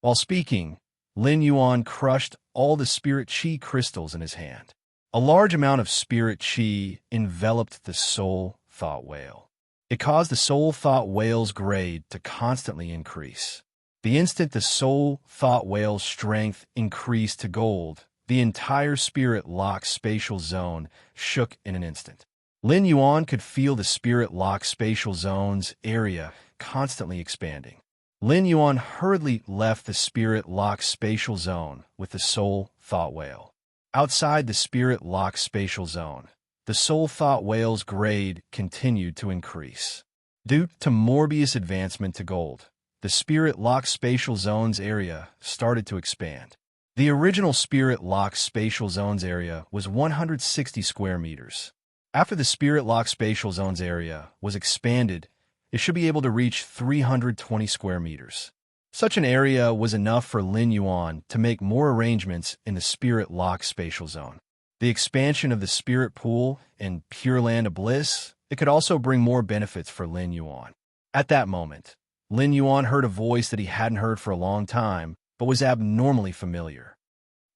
[SPEAKER 1] While speaking, Lin Yuan crushed all the spirit chi crystals in his hand. A large amount of spirit chi enveloped the soul thought whale. It caused the soul thought whale's grade to constantly increase. The instant the soul thought whale's strength increased to gold, the entire spirit lock spatial zone shook in an instant. Lin Yuan could feel the spirit lock spatial zone's area constantly expanding. Lin Yuan hurriedly left the spirit lock spatial zone with the soul thought whale. Outside the spirit-locked spatial zone, the soul thought whale's grade continued to increase. Due to Morbius' advancement to gold, the spirit-locked spatial zones area started to expand. The original spirit-locked spatial zones area was 160 square meters. After the spirit-locked spatial zones area was expanded, it should be able to reach 320 square meters. Such an area was enough for Lin Yuan to make more arrangements in the spirit-locked spatial zone. The expansion of the spirit pool and Pure Land of Bliss, it could also bring more benefits for Lin Yuan. At that moment, Lin Yuan heard a voice that he hadn't heard for a long time, but was abnormally familiar.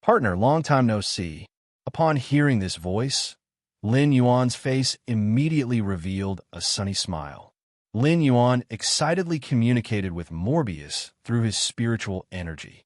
[SPEAKER 1] "Partner, long time no see." Upon hearing this voice, Lin Yuan's face immediately revealed a sunny smile. Lin Yuan excitedly communicated with Morbius through his spiritual energy.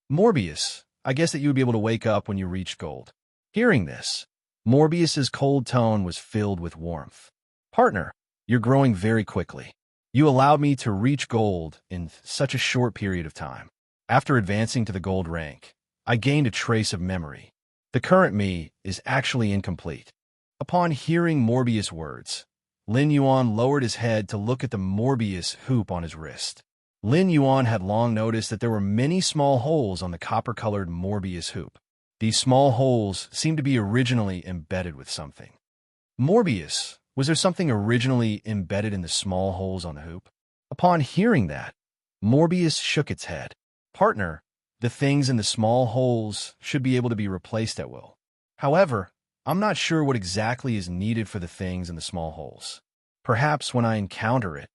[SPEAKER 1] "Morbius, I guess that you would be able to wake up when you reach gold." Hearing this, Morbius's cold tone was filled with warmth. "Partner, you're growing very quickly. You allowed me to reach gold in such a short period of time. After advancing to the gold rank, I gained a trace of memory. The current me is actually incomplete." Upon hearing Morbius' words, Lin Yuan lowered his head to look at the Morbius hoop on his wrist. Lin Yuan had long noticed that there were many small holes on the copper-colored Morbius hoop. These small holes seemed to be originally embedded with something. "Morbius, was there something originally embedded in the small holes on the hoop?" Upon hearing that, Morbius shook its head. "Partner, the things in the small holes should be able to be replaced at will. However, I'm not sure what exactly is needed for the things in the small holes. Perhaps when I encounter it,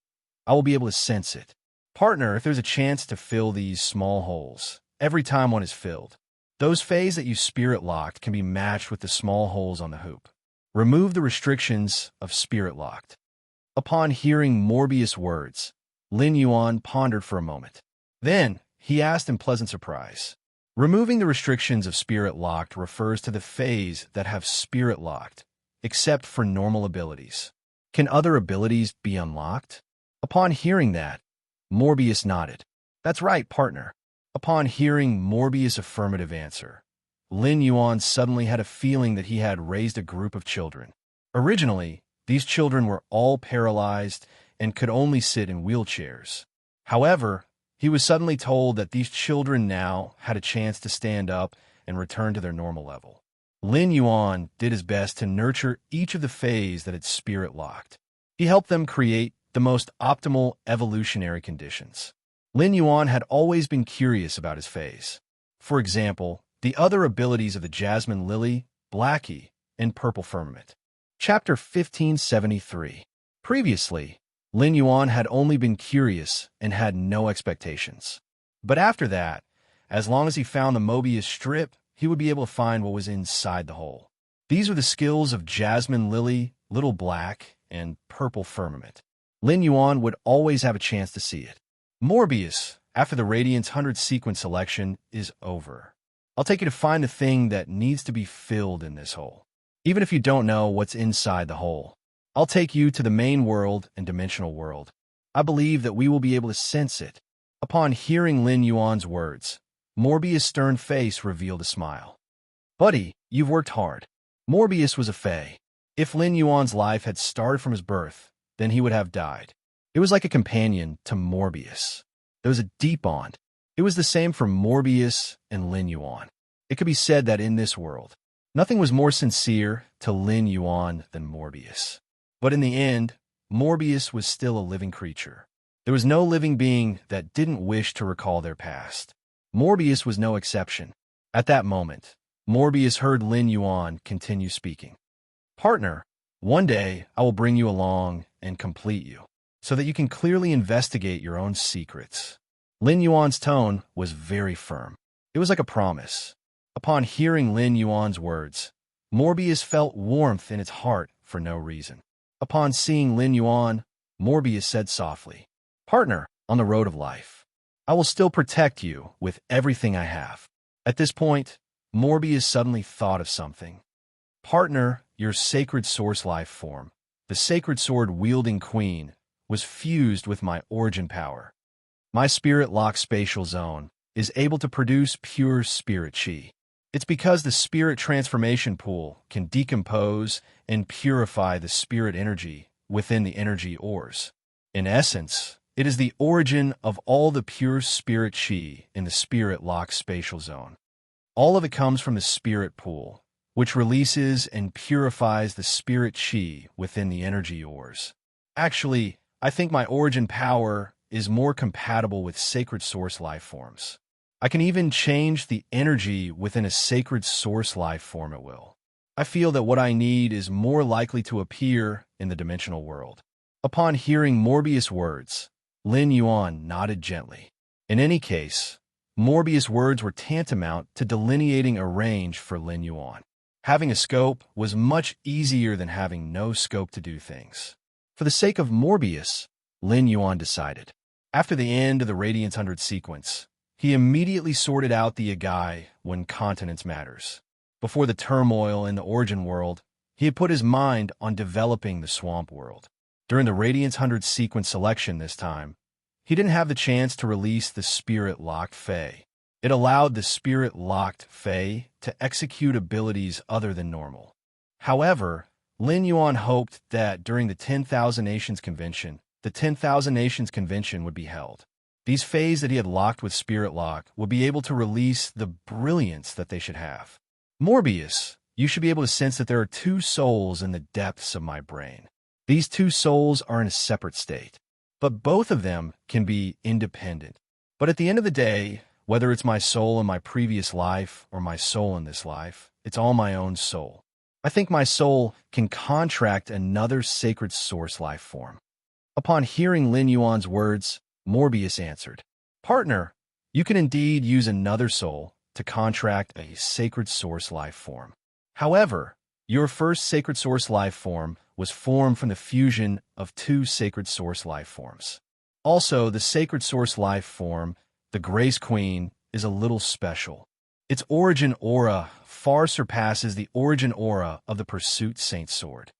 [SPEAKER 1] I will be able to sense it. Partner, if there's a chance to fill these small holes, every time one is filled, those phase that you spirit-locked can be matched with the small holes on the hoop. Remove the restrictions of spirit-locked." Upon hearing Morbius' words, Lin Yuan pondered for a moment. Then, he asked in pleasant surprise, "Removing the restrictions of spirit-locked refers to the phase that have spirit-locked, except for normal abilities. Can other abilities be unlocked?" Upon hearing that, Morbius nodded. "That's right, partner." Upon hearing Morbius' affirmative answer, Lin Yuan suddenly had a feeling that he had raised a group of children. Originally, these children were all paralyzed and could only sit in wheelchairs. However, he was suddenly told that these children now had a chance to stand up and return to their normal level. Lin Yuan did his best to nurture each of the phase that had spirit-locked. He helped them create the most optimal evolutionary conditions. Lin Yuan had always been curious about his phase. For example, the other abilities of the Jasmine Lily, Blackie, and Purple Firmament. Chapter 1573. Previously, Lin Yuan had only been curious and had no expectations. But after that, as long as he found the Mobius strip, he would be able to find what was inside the hole. These were the skills of Jasmine Lily, Little Black, and Purple Firmament. Lin Yuan would always have a chance to see it. "Morbius, after the Radiance 100 sequence selection is over, I'll take you to find the thing that needs to be filled in this hole. Even if you don't know what's inside the hole, I'll take you to the main world and dimensional world. I believe that we will be able to sense it." Upon hearing Lin Yuan's words, Morbius' stern face revealed a smile. "Buddy, you've worked hard." Morbius was a Fae. If Lin Yuan's life had started from his birth, then he would have died. It was like a companion to Morbius. There was a deep bond. It was the same for Morbius and Lin Yuan. It could be said that in this world, nothing was more sincere to Lin Yuan than Morbius. But in the end, Morbius was still a living creature. There was no living being that didn't wish to recall their past. Morbius was no exception. At that moment, Morbius heard Lin Yuan continue speaking. "Partner, one day I will bring you along and complete you, so that you can clearly investigate your own secrets." Lin Yuan's tone was very firm. It was like a promise. Upon hearing Lin Yuan's words, Morbius felt warmth in its heart for no reason. Upon seeing Lin Yuan, Morbius said softly, "Partner, on the road of life, I will still protect you with everything I have." At this point, Morbius suddenly thought of something. "Partner, your sacred source life form, the sacred sword-wielding queen, was fused with my origin power. My spirit-locked spatial zone is able to produce pure spirit chi. It's because the spirit transformation pool can decompose and purify the spirit energy within the energy ores. In essence, it is the origin of all the pure spirit chi in the spirit lock spatial zone. All of it comes from the spirit pool, which releases and purifies the spirit chi within the energy ores. Actually, I think my origin power is more compatible with sacred source life forms. I can even change the energy within a sacred source life form at will. I feel that what I need is more likely to appear in the dimensional world. Upon hearing Morbius' words, Lin Yuan nodded gently. In any case, Morbius' words were tantamount to delineating a range for Lin Yuan. Having a scope was much easier than having no scope to do things. For the sake of Morbius, Lin Yuan decided. After the end of the Radiance 100 sequence, he immediately sorted out the Agai when continence matters. Before the turmoil in the origin world, he had put his mind on developing the swamp world. During the Radiance 100 sequence selection this time, he didn't have the chance to release the spirit-locked Fae. It allowed the spirit-locked Fae to execute abilities other than normal. However, Lin Yuan hoped that during the 10,000 Nations Convention, the 10,000 Nations Convention would be held. These Faes that he had locked with Spirit Lock would be able to release the brilliance that they should have. Morbius, you should be able to sense that there are two souls in the depths of my brain. These two souls are in a separate state, but both of them can be independent. But at the end of the day, whether it's my soul in my previous life or my soul in this life, it's all my own soul. I think my soul can contract another sacred source life form. Upon hearing Lin Yuan's words, Morbius answered, "Partner, you can indeed use another soul to contract a sacred source life form. However, your first sacred source life form was formed from the fusion of two sacred source life forms. Also, the sacred source life form, the Grace Queen, is a little special. Its origin aura far surpasses the origin aura of the Pursuit Saint Sword.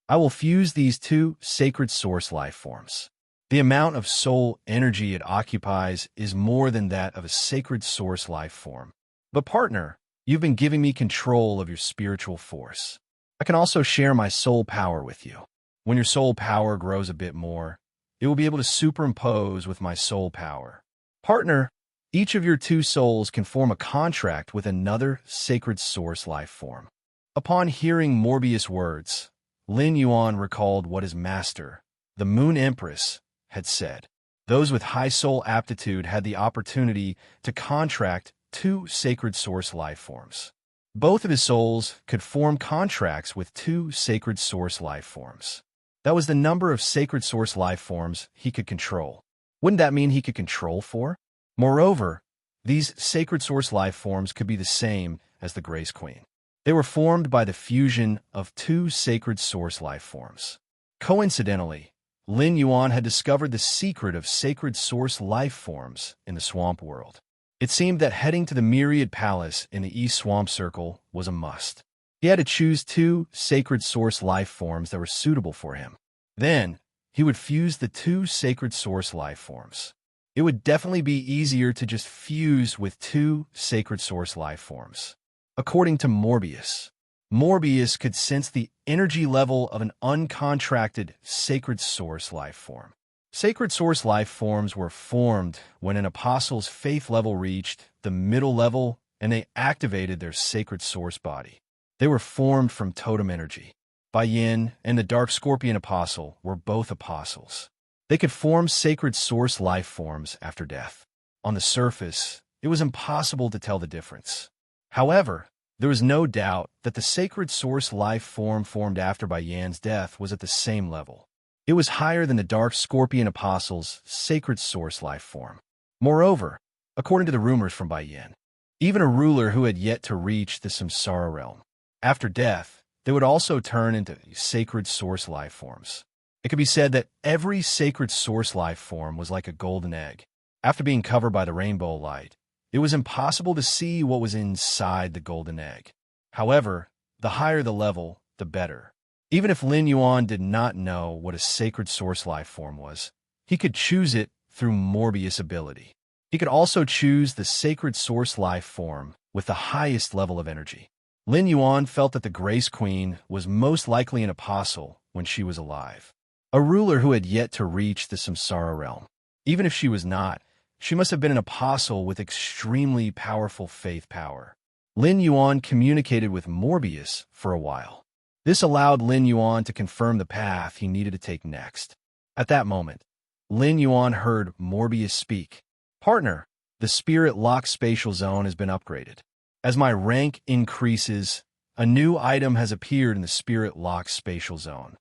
[SPEAKER 1] I will fuse these two sacred source life forms. The amount of soul energy it occupies is more than that of a sacred source life form. But partner, you've been giving me control of your spiritual force. I can also share my soul power with you. When your soul power grows a bit more, it will be able to superimpose with my soul power. Partner, each of your two souls can form a contract with another sacred source life form." Upon hearing Morbius' words, Lin Yuan recalled what his master, the Moon Empress, had said. Those with high soul aptitude had the opportunity to contract two sacred source life forms. Both of his souls could form contracts with two sacred source life forms. That was the number of sacred source life forms he could control. Wouldn't that mean he could control four? Moreover, these sacred source life forms could be the same as the Grace Queen. They were formed by the fusion of two sacred source life forms. Coincidentally, Lin Yuan had discovered the secret of sacred source life forms in the swamp world. It seemed that heading to the Myriad Palace in the East Swamp Circle was a must. He had to choose two sacred source life forms that were suitable for him. Then, he would fuse the two sacred source life forms. It would definitely be easier to just fuse with two sacred source life forms. According to Morbius, Morbius could sense the energy level of an uncontracted sacred source life form. Sacred source life forms were formed when an apostle's faith level reached the middle level and they activated their sacred source body. They were formed from totem energy. Bai Yin and the Dark Scorpion Apostle were both apostles. They could form sacred source life forms after death. On the surface, it was impossible to tell the difference. However, there was no doubt that the sacred source life form formed after Bai Yan's death was at the same level. It was higher than the Dark Scorpion Apostle's sacred source life form. Moreover, according to the rumors from Bai Yan, even a ruler who had yet to reach the Samsara realm, after death, they would also turn into sacred source life forms. It could be said that every sacred source life form was like a golden egg. After being covered by the rainbow light, it was impossible to see what was inside the golden egg. However, the higher the level, the better. Even if Lin Yuan did not know what a sacred source life form was, he could choose it through Morbius' ability. He could also choose the sacred source life form with the highest level of energy. Lin Yuan felt that the Grace Queen was most likely an apostle when she was alive, a ruler who had yet to reach the samsara realm. Even if she was not, she must have been an apostle with extremely powerful faith power. Lin Yuan communicated with Morbius for a while. This allowed Lin Yuan to confirm the path he needed to take next. At that moment, Lin Yuan heard Morbius speak. "Partner, the spirit lock spatial zone has been upgraded. As my rank increases, a new item has appeared in the spirit lock spatial zone.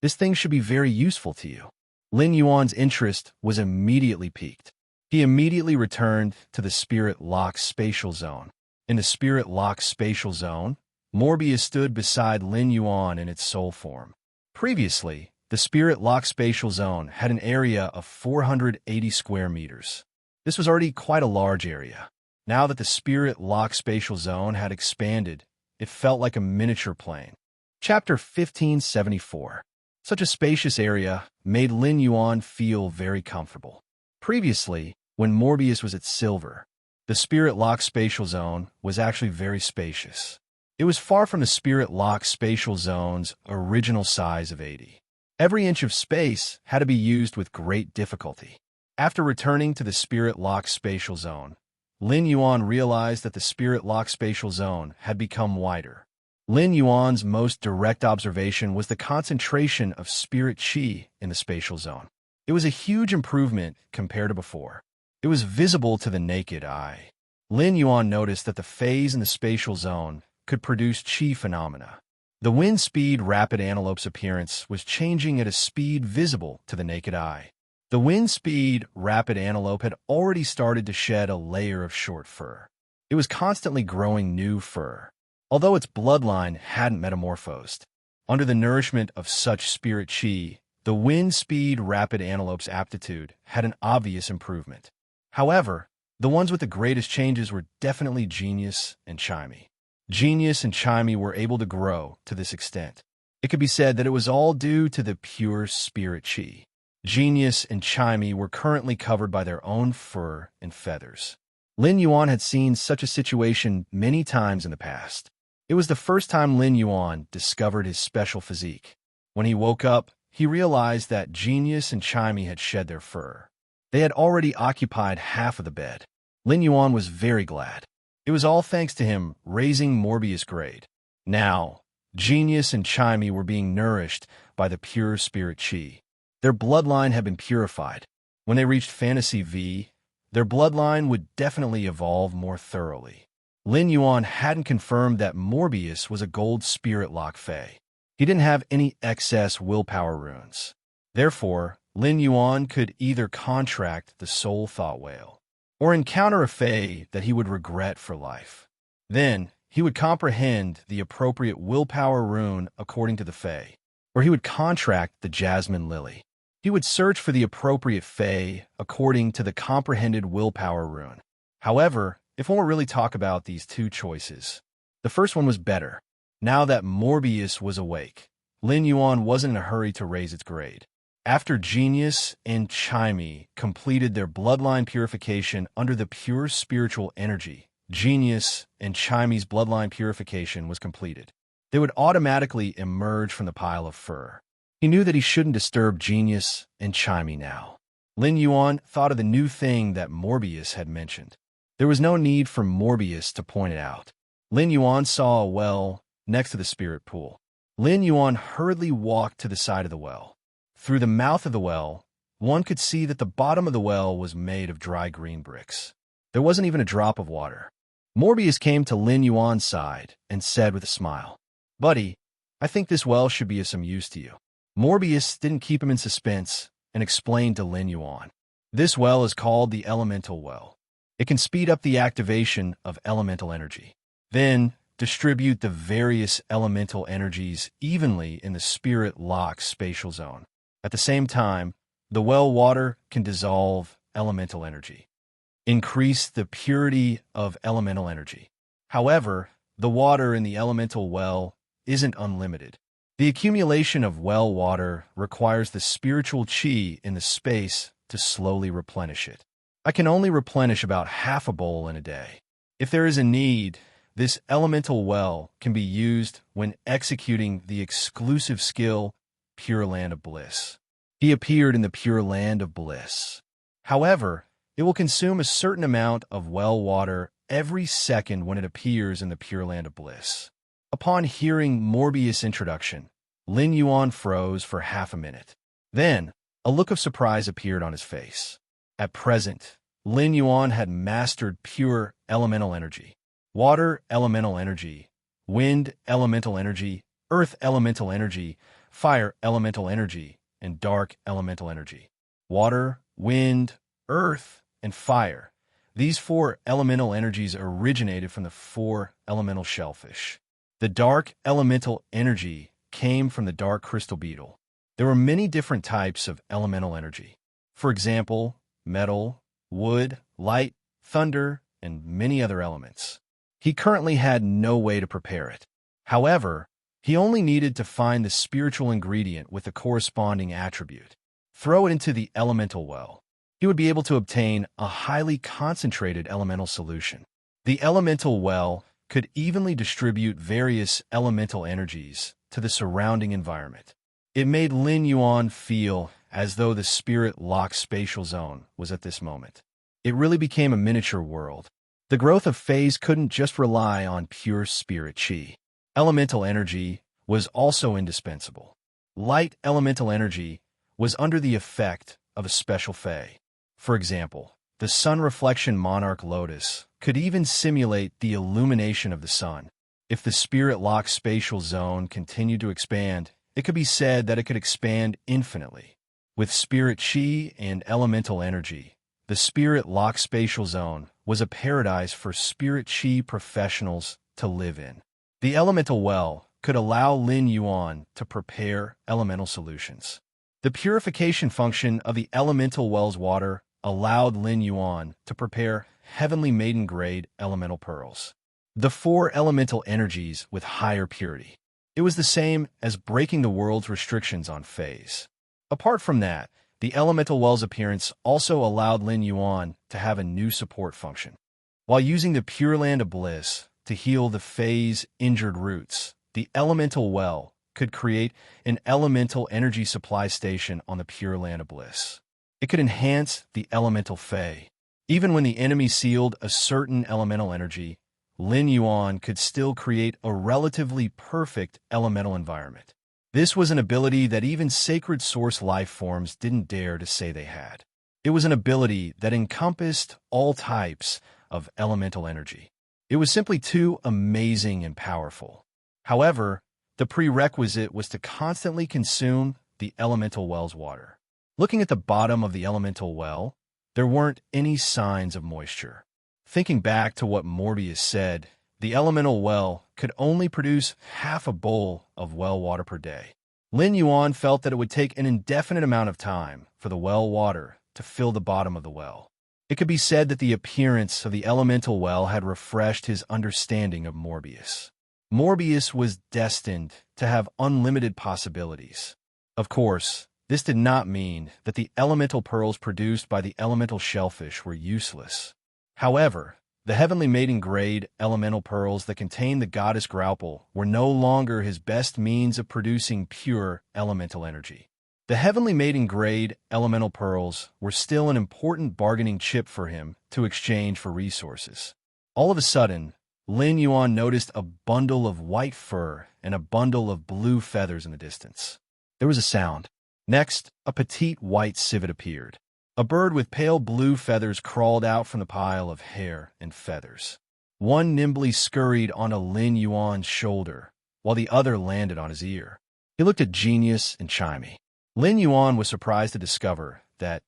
[SPEAKER 1] This thing should be very useful to you." Lin Yuan's interest was immediately piqued. He immediately returned to the spirit lock spatial zone. In the spirit lock spatial zone, Morbius stood beside Lin Yuan in its soul form. Previously, the spirit lock spatial zone had an area of 480 square meters. This was already quite a large area. Now that the spirit lock spatial zone had expanded, it felt like a miniature plane. Chapter 1574. Such a spacious area made Lin Yuan feel very comfortable. Previously, when Morbius was at Silver, the spirit lock spatial zone was actually very spacious. It was far from the spirit lock spatial zone's original size of 80. Every inch of space had to be used with great difficulty. After returning to the spirit lock spatial zone, Lin Yuan realized that the spirit lock spatial zone had become wider. Lin Yuan's most direct observation was the concentration of spirit qi in the spatial zone. It was a huge improvement compared to before. It was visible to the naked eye. Lin Yuan noticed that the phase in the spatial zone could produce qi phenomena. The wind speed rapid antelope's appearance was changing at a speed visible to the naked eye. The wind speed rapid antelope had already started to shed a layer of short fur. It was constantly growing new fur, although its bloodline hadn't metamorphosed. Under the nourishment of such spirit qi, the wind speed rapid antelope's aptitude had an obvious improvement. However, the ones with the greatest changes were definitely Genius and Chimey. Genius and Chimey were able to grow to this extent. It could be said that it was all due to the pure spirit qi. Genius and Chimey were currently covered by their own fur and feathers. Lin Yuan had seen such a situation many times in the past. It was the first time Lin Yuan discovered his special physique. When he woke up, he realized that Genius and Chimey had shed their fur. They had already occupied half of the bed. Lin Yuan was very glad. It was all thanks to him raising Morbius' grade. Now, Genius and Chimey were being nourished by the pure spirit qi. Their bloodline had been purified. When they reached Fantasy V, their bloodline would definitely evolve more thoroughly. Lin Yuan hadn't confirmed that Morbius was a gold spirit lock fae. He didn't have any excess willpower runes. Therefore, Lin Yuan could either contract the soul thought whale or encounter a fae that he would regret for life. Then, he would comprehend the appropriate willpower rune according to the fae, or he would contract the jasmine lily. He would search for the appropriate fae according to the comprehended willpower rune. However, if one were really talk about these two choices, the first one was better. Now that Morbius was awake, Lin Yuan wasn't in a hurry to raise its grade. After Genius and Chimey completed their bloodline purification under the pure spiritual energy, Genius and Chimey's bloodline purification was completed. They would automatically emerge from the pile of fur. He knew that he shouldn't disturb Genius and Chimey now. Lin Yuan thought of the new thing that Morbius had mentioned. There was no need for Morbius to point it out. Lin Yuan saw a well next to the spirit pool. Lin Yuan hurriedly walked to the side of the well. Through the mouth of the well, one could see that the bottom of the well was made of dry green bricks. There wasn't even a drop of water. Morbius came to Lin Yuan's side and said with a smile, "Buddy, I think this well should be of some use to you." Morbius didn't keep him in suspense and explained to Lin Yuan. This well is called the Elemental Well. It can speed up the activation of elemental energy. Then, distribute the various elemental energies evenly in the spirit lock spatial zone. At the same time, the well water can dissolve elemental energy, increase the purity of elemental energy. However, the water in the elemental well isn't unlimited. The accumulation of well water requires the spiritual qi in the space to slowly replenish it. I can only replenish about half a bowl in a day. If there is a need, this elemental well can be used when executing the exclusive skill, Pure Land of Bliss. He appeared in the Pure Land of Bliss. However, it will consume a certain amount of well water every second when it appears in the Pure Land of Bliss. Upon hearing Morbius' introduction, Lin Yuan froze for half a minute. Then, a look of surprise appeared on his face. At present, Lin Yuan had mastered pure elemental energy. Water elemental energy, wind elemental energy, earth elemental energy, fire elemental energy, and dark elemental energy. Water, wind, earth, and fire. These four elemental energies originated from the four elemental shellfish. The dark elemental energy came from the dark crystal beetle. There were many different types of elemental energy. For example, metal, wood, light, thunder, and many other elements. He currently had no way to prepare it. However, he only needed to find the spiritual ingredient with the corresponding attribute. Throw it into the elemental well. He would be able to obtain a highly concentrated elemental solution. The elemental well could evenly distribute various elemental energies to the surrounding environment. It made Lin Yuan feel as though the spirit-locked spatial zone was at this moment. It really became a miniature world. The growth of phase couldn't just rely on pure spirit chi. Elemental energy was also indispensable. Light elemental energy was under the effect of a special fae. For example, the sun reflection monarch lotus could even simulate the illumination of the sun. If the spirit-locked spatial zone continued to expand, it could be said that it could expand infinitely. With spirit chi and elemental energy, the spirit-locked spatial zone was a paradise for spirit chi professionals to live in. The elemental well could allow Lin Yuan to prepare elemental solutions. The purification function of the elemental well's water allowed Lin Yuan to prepare heavenly maiden-grade elemental pearls. The four elemental energies with higher purity. It was the same as breaking the world's restrictions on phase. Apart from that, the elemental well's appearance also allowed Lin Yuan to have a new support function. While using the Pure Land of Bliss to heal the phase injured roots, the elemental well could create an elemental energy supply station on the Pure Land of Bliss. It could enhance the elemental fae. Even when the enemy sealed a certain elemental energy, Lin Yuan could still create a relatively perfect elemental environment. This was an ability that even sacred source life forms didn't dare to say they had. It was an ability that encompassed all types of elemental energy. It was simply too amazing and powerful. However, the prerequisite was to constantly consume the elemental well's water. Looking at the bottom of the elemental well, there weren't any signs of moisture. Thinking back to what Morbius said, the elemental well could only produce half a bowl of well water per day. Lin Yuan felt that it would take an indefinite amount of time for the well water to fill the bottom of the well. It could be said that the appearance of the elemental well had refreshed his understanding of Morbius. Morbius was destined to have unlimited possibilities. Of course, this did not mean that the elemental pearls produced by the elemental shellfish were useless. However, the heavenly maiden-grade elemental pearls that contained the goddess Graupel were no longer his best means of producing pure elemental energy. The heavenly maiden-grade elemental pearls were still an important bargaining chip for him to exchange for resources. All of a sudden, Lin Yuan noticed a bundle of white fur and a bundle of blue feathers in the distance. There was a sound. Next, a petite white civet appeared. A bird with pale blue feathers crawled out from the pile of hair and feathers. One nimbly scurried onto Lin Yuan's shoulder, while the other landed on his ear. He looked at Genius and Chimey. Lin Yuan was surprised to discover that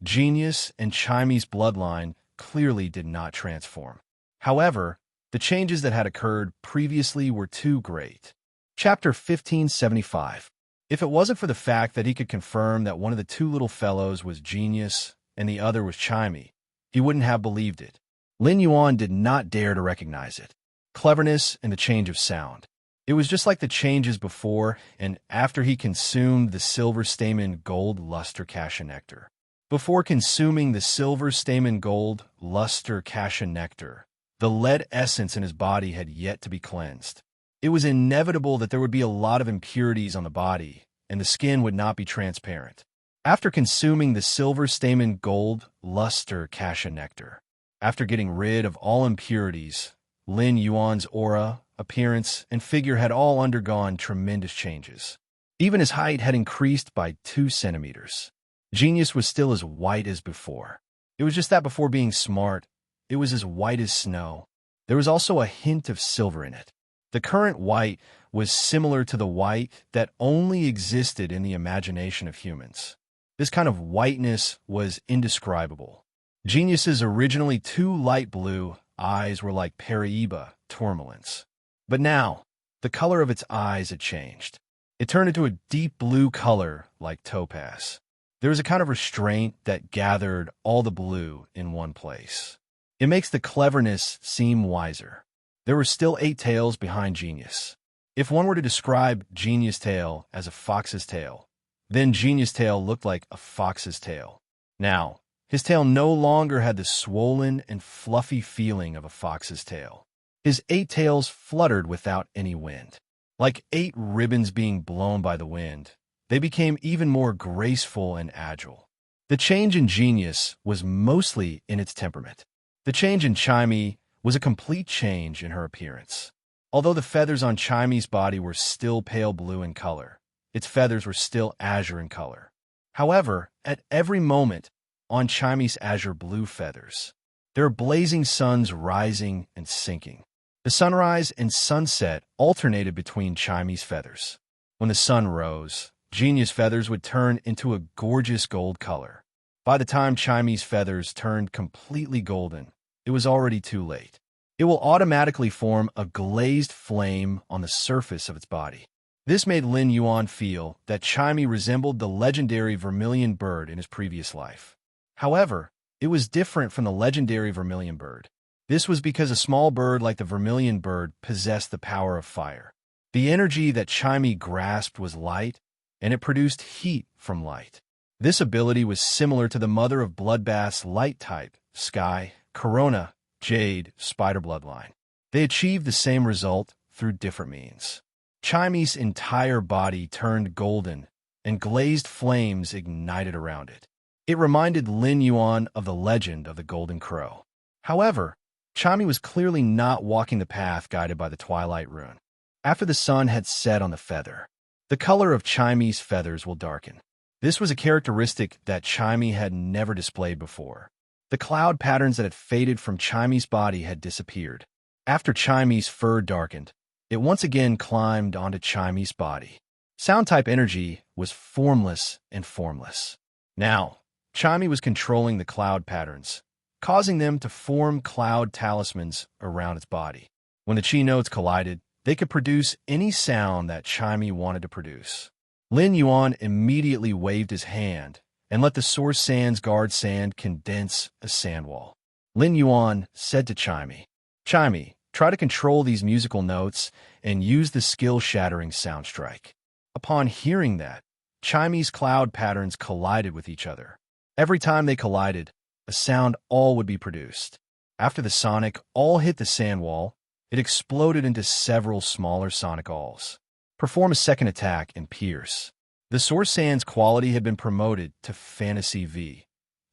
[SPEAKER 1] Genius and Chimey's bloodline clearly did not transform. However, the changes that had occurred previously were too great. Chapter 1575. If it wasn't for the fact that he could confirm that one of the two little fellows was Genius and the other was Chimey, he wouldn't have believed it. Lin Yuan did not dare to recognize it. Cleverness and the change of sound. It was just like the changes before and after he consumed the silver stamen gold luster cassia nectar. Before consuming the silver stamen gold luster cassia nectar, The lead essence in his body had yet to be cleansed. It was inevitable that there would be a lot of impurities on the body, and the skin would not be transparent. After consuming the silver stamen gold luster cassia nectar, after getting rid of all impurities, Lin Yuan's aura, appearance, and figure had all undergone tremendous changes. Even his height had increased by 2 centimeters. Genius was still as white as before. It was just that before being smart, it was as white as snow. There was also a hint of silver in it. The current white was similar to the white that only existed in the imagination of humans. This kind of whiteness was indescribable. Genius's originally 2 light blue eyes were like Paraiba tourmalines. But now, the color of its eyes had changed. It turned into a deep blue color like topaz. There was a kind of restraint that gathered all the blue in one place. It makes the cleverness seem wiser. There were still 8 tails behind Genius. If one were to describe Genius' tail as a fox's tail, then Genius' tail looked like a fox's tail. Now, his tail no longer had the swollen and fluffy feeling of a fox's tail. His 8 tails fluttered without any wind. Like 8 ribbons being blown by the wind, they became even more graceful and agile. The change in Genius was mostly in its temperament. The change in Chimey was a complete change in her appearance. Although the feathers on Chimey's body were still pale blue in color, its feathers were still azure in color. However, at every moment, on Chimey's azure blue feathers, there are blazing suns rising and sinking. The sunrise and sunset alternated between Chimey's feathers. When the sun rose, Genius' feathers would turn into a gorgeous gold color. By the time Chimey's feathers turned completely golden, it was already too late. It will automatically form a glazed flame on the surface of its body. This made Lin Yuan feel that Chimey resembled the legendary vermilion bird in his previous life. However, it was different from the legendary vermilion bird. This was because a small bird like the vermilion bird possessed the power of fire. The energy that Chimey grasped was light, and it produced heat from light. This ability was similar to the mother of bloodbath's light type, Sky, Corona, Jade, Spider bloodline. They achieved the same result through different means. Chimey's entire body turned golden, and glazed flames ignited around it. It reminded Lin Yuan of the legend of the Golden Crow. However, Chimey was clearly not walking the path guided by the Twilight Rune. After the sun had set on the feather, the color of Chimey's feathers will darken. This was a characteristic that Chimey had never displayed before. The cloud patterns that had faded from Chimey's body had disappeared. After Chimey's fur darkened, it once again climbed onto Chimey's body. Sound-type energy was formless and formless. Now, Chimey was controlling the cloud patterns, causing them to form cloud talismans around its body. When the chi notes collided, they could produce any sound that Chimey wanted to produce. Lin Yuan immediately waved his hand and let the source sand's guard sand condense a sand wall. Lin Yuan said to Chimey, "Chimey, try to control these musical notes and use the skill-shattering sound strike." Upon hearing that, Chimey's cloud patterns collided with each other. Every time they collided, a sound all would be produced. After the sonic all hit the sand wall, it exploded into several smaller sonic alls. Perform a second attack and pierce. The source sand's quality had been promoted to Fantasy V.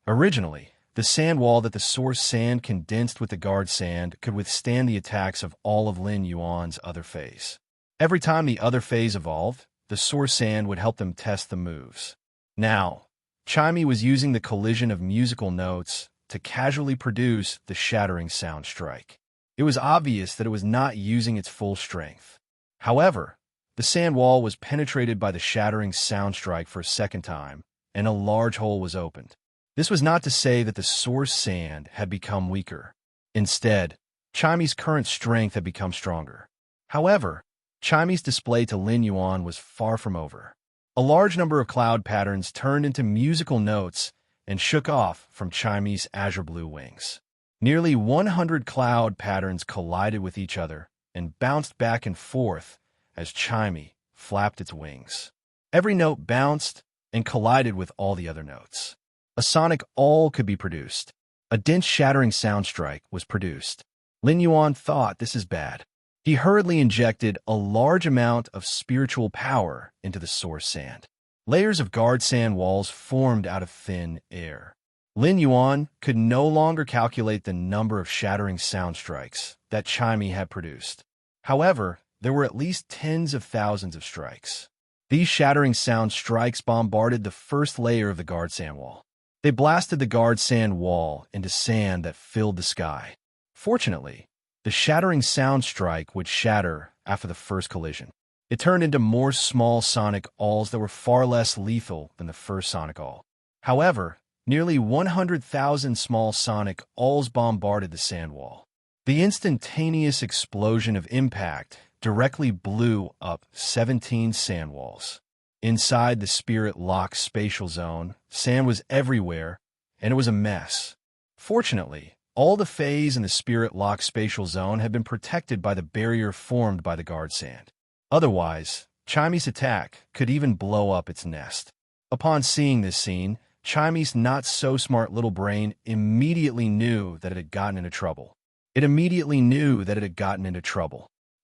[SPEAKER 1] Originally, the sand wall that the source sand condensed with the guard sand could withstand the attacks of all of Lin Yuan's other phase. Every time the other phase evolved, the source sand would help them test the moves. Now, Chimey was using the collision of musical notes to casually produce the shattering sound strike. It was obvious that it was not using its full strength. However, the sand wall was penetrated by the shattering sound strike for a second time, and a large hole was opened. This was not to say that the source sand had become weaker. Instead, Chimey's current strength had become stronger. However, Chimey's display to Lin Yuan was far from over. A large number of cloud patterns turned into musical notes and shook off from Chimey's azure blue wings. Nearly 100 cloud patterns collided with each other and bounced back and forth as Chimey flapped its wings. Every note bounced and collided with all the other notes. A sonic all could be produced. A dense shattering sound strike was produced. Lin Yuan thought this is bad. He hurriedly injected a large amount of spiritual power into the source sand. Layers of guard sand walls formed out of thin air. Lin Yuan could no longer calculate the number of shattering sound strikes that Chimey had produced. However, there were at least tens of thousands of strikes. These shattering sound strikes bombarded the first layer of the guard sand wall. They blasted the guard sand wall into sand that filled the sky. Fortunately, the shattering sound strike would shatter after the first collision. It turned into more small sonic awls that were far less lethal than the first sonic awl. However, nearly 100,000 small sonic awls bombarded the sand wall. The instantaneous explosion of impact directly blew up 17 sand walls. Inside the spirit lock spatial zone, sand was everywhere, and it was a mess. Fortunately, all the phase in the spirit lock spatial zone had been protected by the barrier formed by the guard sand. Otherwise, Chimey's attack could even blow up its nest. Upon seeing this scene, Chimey's not-so-smart little brain immediately knew that it had gotten into trouble.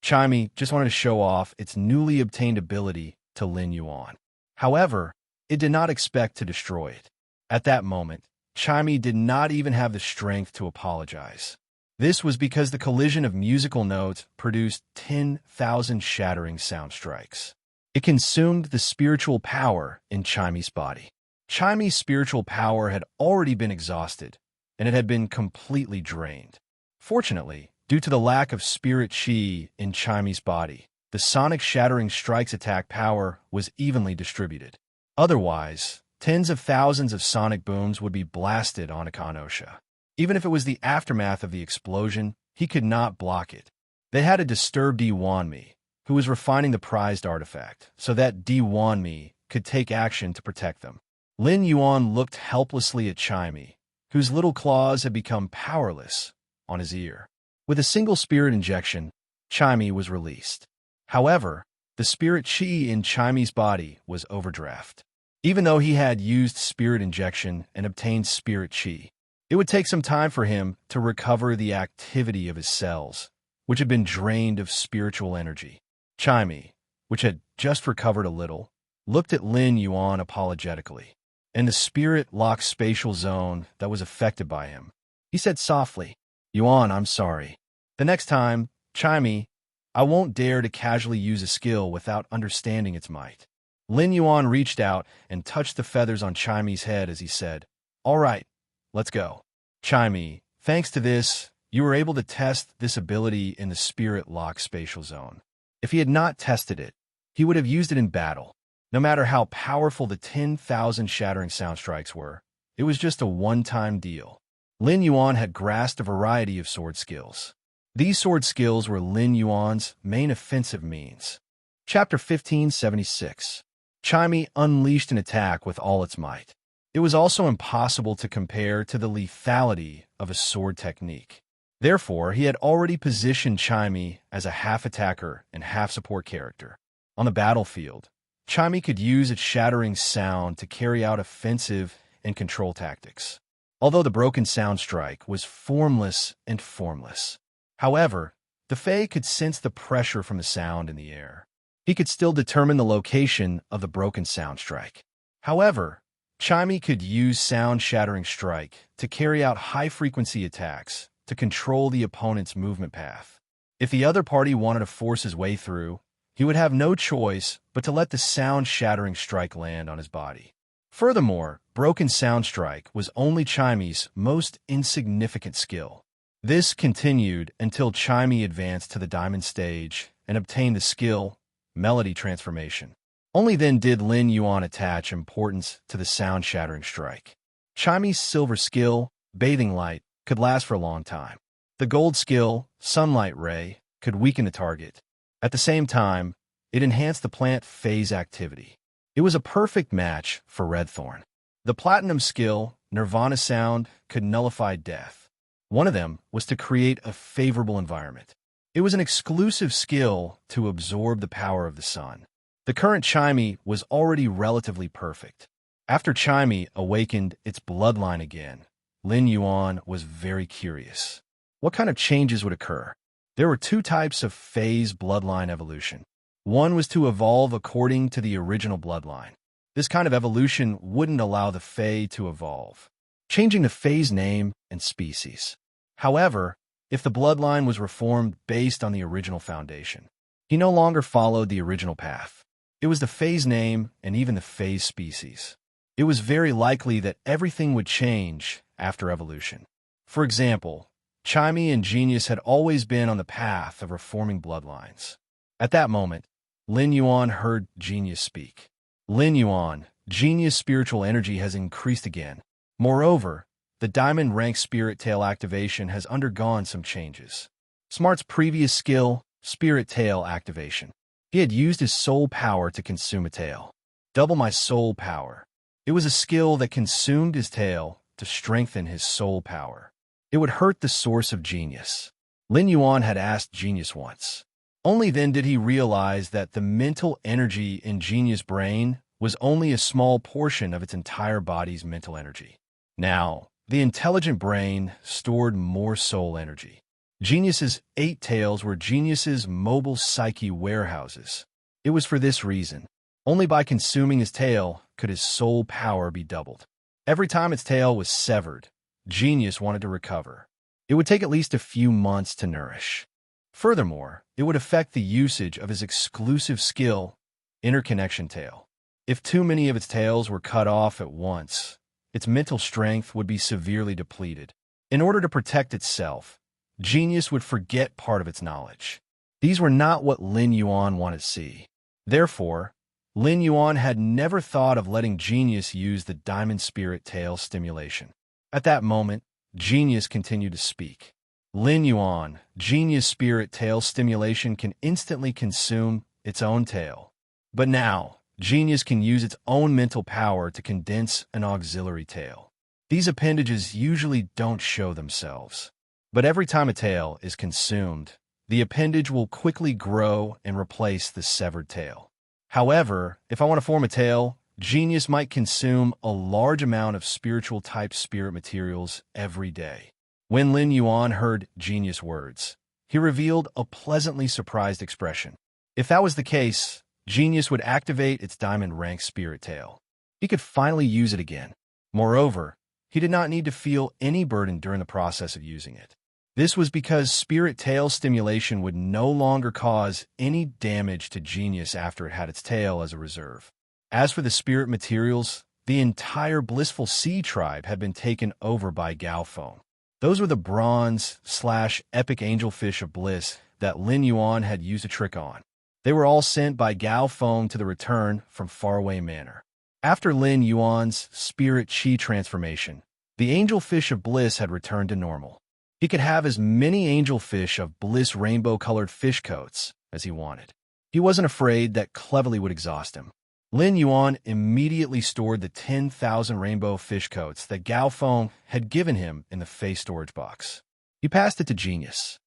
[SPEAKER 1] Chimey just wanted to show off its newly obtained ability to Lin Yuan. However, it did not expect to destroy it. At that moment, Chimey did not even have the strength to apologize. This was because the collision of musical notes produced 10,000 shattering sound strikes. It consumed the spiritual power in Chimey's body. Chimey's spiritual power had already been exhausted, and it had been completely drained. Fortunately, due to the lack of spirit chi in Chimey's body, the sonic shattering strikes attack power was evenly distributed. Otherwise, tens of thousands of sonic booms would be blasted on Akanosha. Even if it was the aftermath of the explosion, he could not block it. They had to disturb Di Wanmi, who was refining the prized artifact, so that Di Wanmi could take action to protect them. Lin Yuan looked helplessly at Chimey, whose little claws had become powerless, on his ear. With a single spirit injection, Chimey was released. However, the spirit chi in Chimey's body was overdraft. Even though he had used spirit injection and obtained spirit chi, it would take some time for him to recover the activity of his cells, which had been drained of spiritual energy. Chimey, which had just recovered a little, looked at Lin Yuan apologetically. In the spirit lock spatial zone that was affected by him, he said softly, "Yuan, I'm sorry. The next time, Chimey, I won't dare to casually use a skill without understanding its might." Lin Yuan reached out and touched the feathers on Chimey's head as he said, "All right, let's go." Chimey, thanks to this, you were able to test this ability in the spirit lock spatial zone. If he had not tested it, he would have used it in battle. No matter how powerful the 10,000 shattering sound strikes were, it was just a one-time deal. Lin Yuan had grasped a variety of sword skills. These sword skills were Lin Yuan's main offensive means. Chapter 1576. Chimey unleashed an attack with all its might. It was also impossible to compare to the lethality of a sword technique. Therefore, he had already positioned Chimey as a half-attacker and half-support character. On the battlefield, Chimey could use its shattering sound to carry out offensive and control tactics. Although the broken sound strike was formless and formless. However, the Fae could sense the pressure from the sound in the air. He could still determine the location of the broken sound strike. However, Chimey could use sound-shattering strike to carry out high-frequency attacks to control the opponent's movement path. If the other party wanted to force his way through, he would have no choice but to let the sound-shattering strike land on his body. Furthermore, broken sound strike was only Chimey's most insignificant skill. This continued until Chimey advanced to the diamond stage and obtained the skill, melody transformation. Only then did Lin Yuan attach importance to the sound-shattering strike. Chimey's silver skill, bathing light, could last for a long time. The gold skill, sunlight ray, could weaken the target. At the same time, it enhanced the plant phase activity. It was a perfect match for Redthorn. The platinum skill, nirvana sound, could nullify death. One of them was to create a favorable environment. It was an exclusive skill to absorb the power of the sun. The current Chimey was already relatively perfect. After Chimey awakened its bloodline again, Lin Yuan was very curious. What kind of changes would occur? There were two types of phase bloodline evolution. One was to evolve according to the original bloodline. This kind of evolution wouldn't allow the Fae to evolve, changing the Fae's name and species. However, if the bloodline was reformed based on the original foundation, he no longer followed the original path. It was the Fae's name and even the Fae's species. It was very likely that everything would change after evolution. For example, Chimey and Genius had always been on the path of reforming bloodlines. At that moment, Lin Yuan heard Genius speak. Lin Yuan, Genius' spiritual energy has increased again. Moreover, the Diamond Rank Spirit Tail activation has undergone some changes. Smart's previous skill, Spirit Tail activation. He had used his soul power to consume a tail. Double my soul power. It was a skill that consumed his tail to strengthen his soul power. It would hurt the source of Genius. Lin Yuan had asked Genius once. Only then did he realize that the mental energy in Genius' brain was only a small portion of its entire body's mental energy. Now, the intelligent brain stored more soul energy. Genius's 8 tails were Genius's mobile psyche warehouses. It was for this reason. Only by consuming his tail could his soul power be doubled. Every time its tail was severed, Genius wanted to recover. It would take at least a few months to nourish. Furthermore, it would affect the usage of his exclusive skill, Interconnection Tail. If too many of its tails were cut off at once, its mental strength would be severely depleted. In order to protect itself, Genius would forget part of its knowledge. These were not what Lin Yuan wanted to see. Therefore, Lin Yuan had never thought of letting Genius use the Diamond Spirit Tail stimulation. At that moment, Genius continued to speak. Lin Yuan, Genius Spirit Tail stimulation can instantly consume its own tail. But now, Genius can use its own mental power to condense an auxiliary tail. These appendages usually don't show themselves. But every time a tail is consumed, the appendage will quickly grow and replace the severed tail. However, if I want to form a tail, Genius might consume a large amount of spiritual-type spirit materials every day. When Lin Yuan heard Genius' words, he revealed a pleasantly surprised expression. If that was the case, Genius would activate its Diamond Rank Spirit Tail. He could finally use it again. Moreover, he did not need to feel any burden during the process of using it. This was because Spirit Tail stimulation would no longer cause any damage to Genius after it had its tail as a reserve. As for the spirit materials, the entire Blissful Sea tribe had been taken over by Gaofeng. Those were the bronze/epic angelfish of bliss that Lin Yuan had used a trick on. They were all sent by Gaofeng to the return from Faraway Manor. After Lin Yuan's spirit chi transformation, the angelfish of bliss had returned to normal. He could have as many angelfish of bliss rainbow-colored fish coats as he wanted. He wasn't afraid that Cleverly would exhaust him. Lin Yuan immediately stored the 10,000 rainbow fish coats that Gaofeng had given him in the face storage box. He passed it to Genius.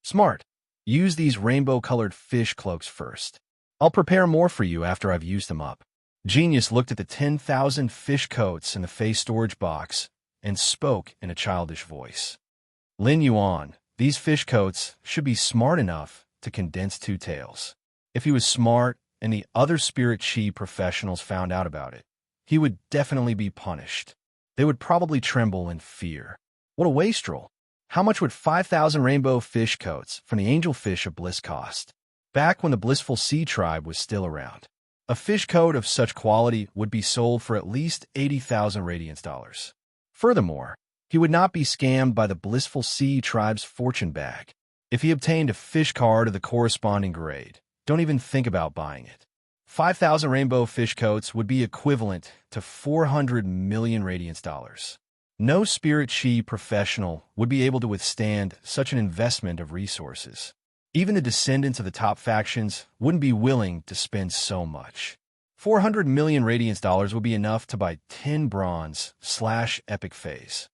[SPEAKER 1] Smart, use these rainbow-colored fish cloaks first. I'll prepare more for you after I've used them up. Genius looked at the 10,000 fish coats in the face storage box and spoke in a childish voice. Lin Yuan, these fish coats should be smart enough to condense 2 tails. If he was smart and the other spirit chi professionals found out about it, he would definitely be punished. They would probably tremble in fear. What a wastrel! How much would 5,000 rainbow fish coats from the angelfish of bliss cost? Back when the Blissful Sea tribe was still around, a fish coat of such quality would be sold for at least 80,000 radiance dollars. Furthermore, he would not be scammed by the Blissful Sea tribe's fortune bag. If he obtained a fish card of the corresponding grade, don't even think about buying it. 5,000 rainbow fish coats would be equivalent to 400 million radiance dollars. No spirit chi professional would be able to withstand such an investment of resources. Even the descendants of the top factions wouldn't be willing to spend so much. 400 million radiance dollars would be enough to buy 10 bronze/epic phase.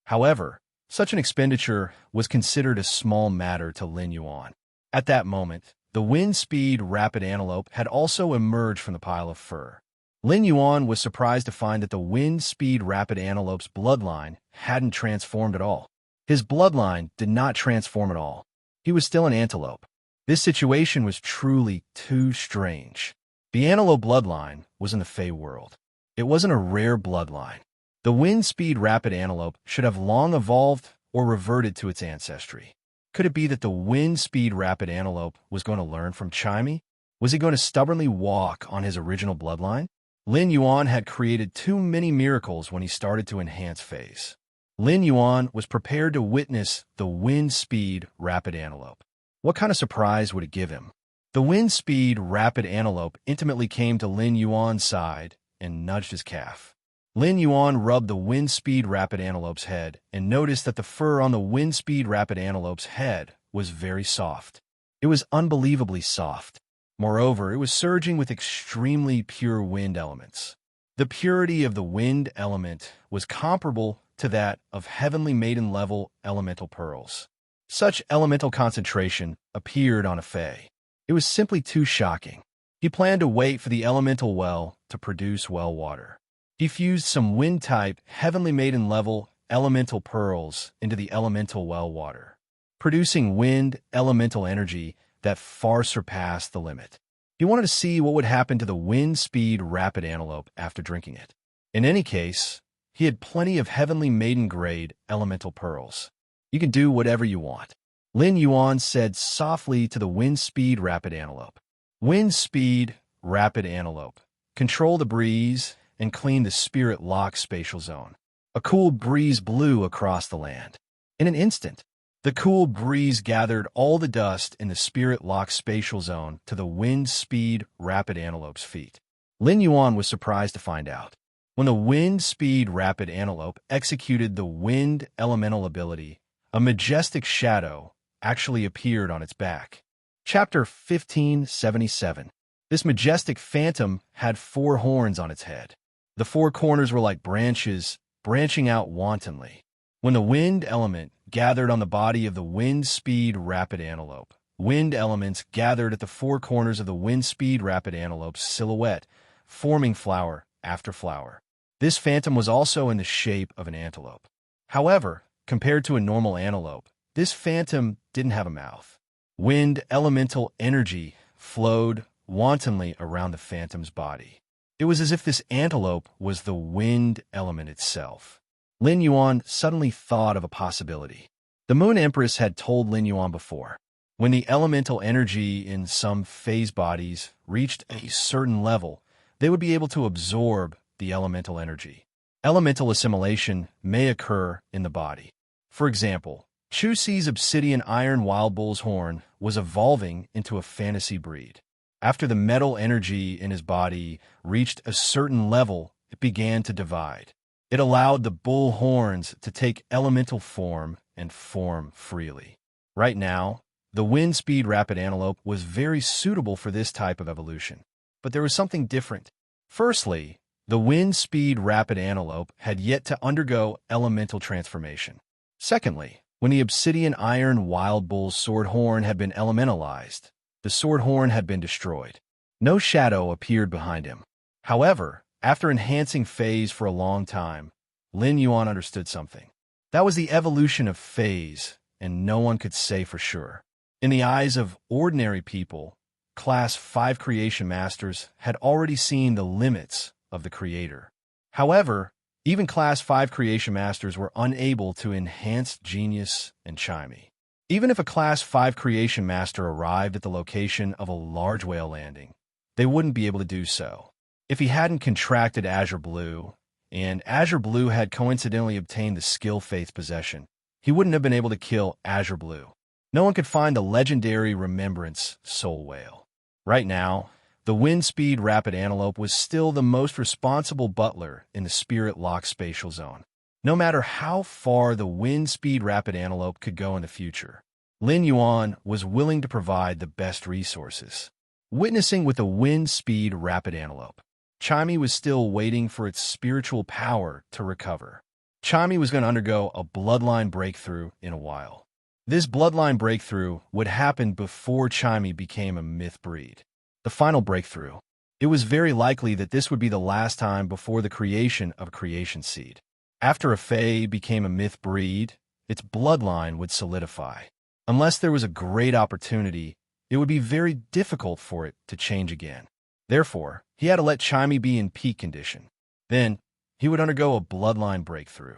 [SPEAKER 1] However, such an expenditure was considered a small matter to Lin Yuan. At that moment, the wind speed rapid antelope had also emerged from the pile of fur. Lin Yuan was surprised to find that the wind speed rapid antelope's bloodline hadn't transformed at all. His bloodline did not transform at all. He was still an antelope. This situation was truly too strange. The antelope bloodline was in the Fey world. It wasn't a rare bloodline. The wind-speed rapid antelope should have long evolved or reverted to its ancestry. Could it be that the wind-speed rapid antelope was going to learn from Chimey? Was he going to stubbornly walk on his original bloodline? Lin Yuan had created too many miracles when he started to enhance phase. Lin Yuan was prepared to witness the wind-speed rapid antelope. What kind of surprise would it give him? The wind-speed rapid antelope intimately came to Lin Yuan's side and nudged his calf. Lin Yuan rubbed the wind-speed rapid antelope's head and noticed that the fur on the wind-speed rapid antelope's head was very soft. It was unbelievably soft. Moreover, it was surging with extremely pure wind elements. The purity of the wind element was comparable to that of heavenly maiden-level elemental pearls. Such elemental concentration appeared on a Fae. It was simply too shocking. He planned to wait for the elemental well to produce well water. He fused some wind-type, heavenly maiden-level elemental pearls into the elemental well water, producing wind elemental energy that far surpassed the limit. He wanted to see what would happen to the wind-speed rapid antelope after drinking it. In any case, he had plenty of heavenly maiden-grade elemental pearls. You can do whatever you want. Lin Yuan said softly to the wind-speed rapid antelope. Wind-speed rapid antelope, control the breeze and clean the spirit-locked spatial zone. A cool breeze blew across the land. In an instant, the cool breeze gathered all the dust in the spirit-locked spatial zone to the wind-speed rapid antelope's feet. Lin Yuan was surprised to find out. When the wind-speed rapid antelope executed the wind elemental ability, a majestic shadow actually appeared on its back. Chapter 1577. This majestic phantom had 4 horns on its head. The 4 corners were like branches branching out wantonly. When the wind element gathered on the body of the wind-speed rapid antelope, wind elements gathered at the 4 corners of the wind-speed rapid antelope's silhouette, forming flower after flower. This phantom was also in the shape of an antelope. However, compared to a normal antelope, this phantom didn't have a mouth. Wind elemental energy flowed wantonly around the phantom's body. It was as if this antelope was the wind element itself. Lin Yuan suddenly thought of a possibility. The Moon Empress had told Lin Yuan before. When the elemental energy in some phase bodies reached a certain level, they would be able to absorb the elemental energy. Elemental assimilation may occur in the body. For example, Chu Si's obsidian iron wild bull's horn was evolving into a fantasy breed. After the metal energy in his body reached a certain level, it began to divide. It allowed the bull horns to take elemental form and form freely. Right now, the wind-speed rapid antelope was very suitable for this type of evolution. But there was something different. Firstly, the wind-speed rapid antelope had yet to undergo elemental transformation. Secondly, when the obsidian iron wild bull's sword horn had been elementalized, the sword horn had been destroyed. No shadow appeared behind him. However, after enhancing phase for a long time, Lin Yuan understood something. That was the evolution of phase, and no one could say for sure. In the eyes of ordinary people, Class 5 creation masters had already seen the limits of the creator. However, even Class 5 creation masters were unable to enhance genius and Chimey. Even if a Class 5 creation master arrived at the location of a large whale landing, they wouldn't be able to do so. If he hadn't contracted Azure Blue, and Azure Blue had coincidentally obtained the skill Faith possession, he wouldn't have been able to kill Azure Blue. No one could find the legendary Remembrance Soul Whale. Right now, the wind-speed rapid antelope was still the most responsible butler in the spirit-locked spatial zone. No matter how far the wind-speed rapid antelope could go in the future, Lin Yuan was willing to provide the best resources. Witnessing with the wind-speed rapid antelope, Chimey was still waiting for its spiritual power to recover. Chimey was going to undergo a bloodline breakthrough in a while. This bloodline breakthrough would happen before Chimey became a myth breed. The final breakthrough. It was very likely that this would be the last time before the creation of a creation seed. After a Fae became a myth breed, its bloodline would solidify. Unless there was a great opportunity, it would be very difficult for it to change again. Therefore, he had to let Chimey be in peak condition. Then, he would undergo a bloodline breakthrough.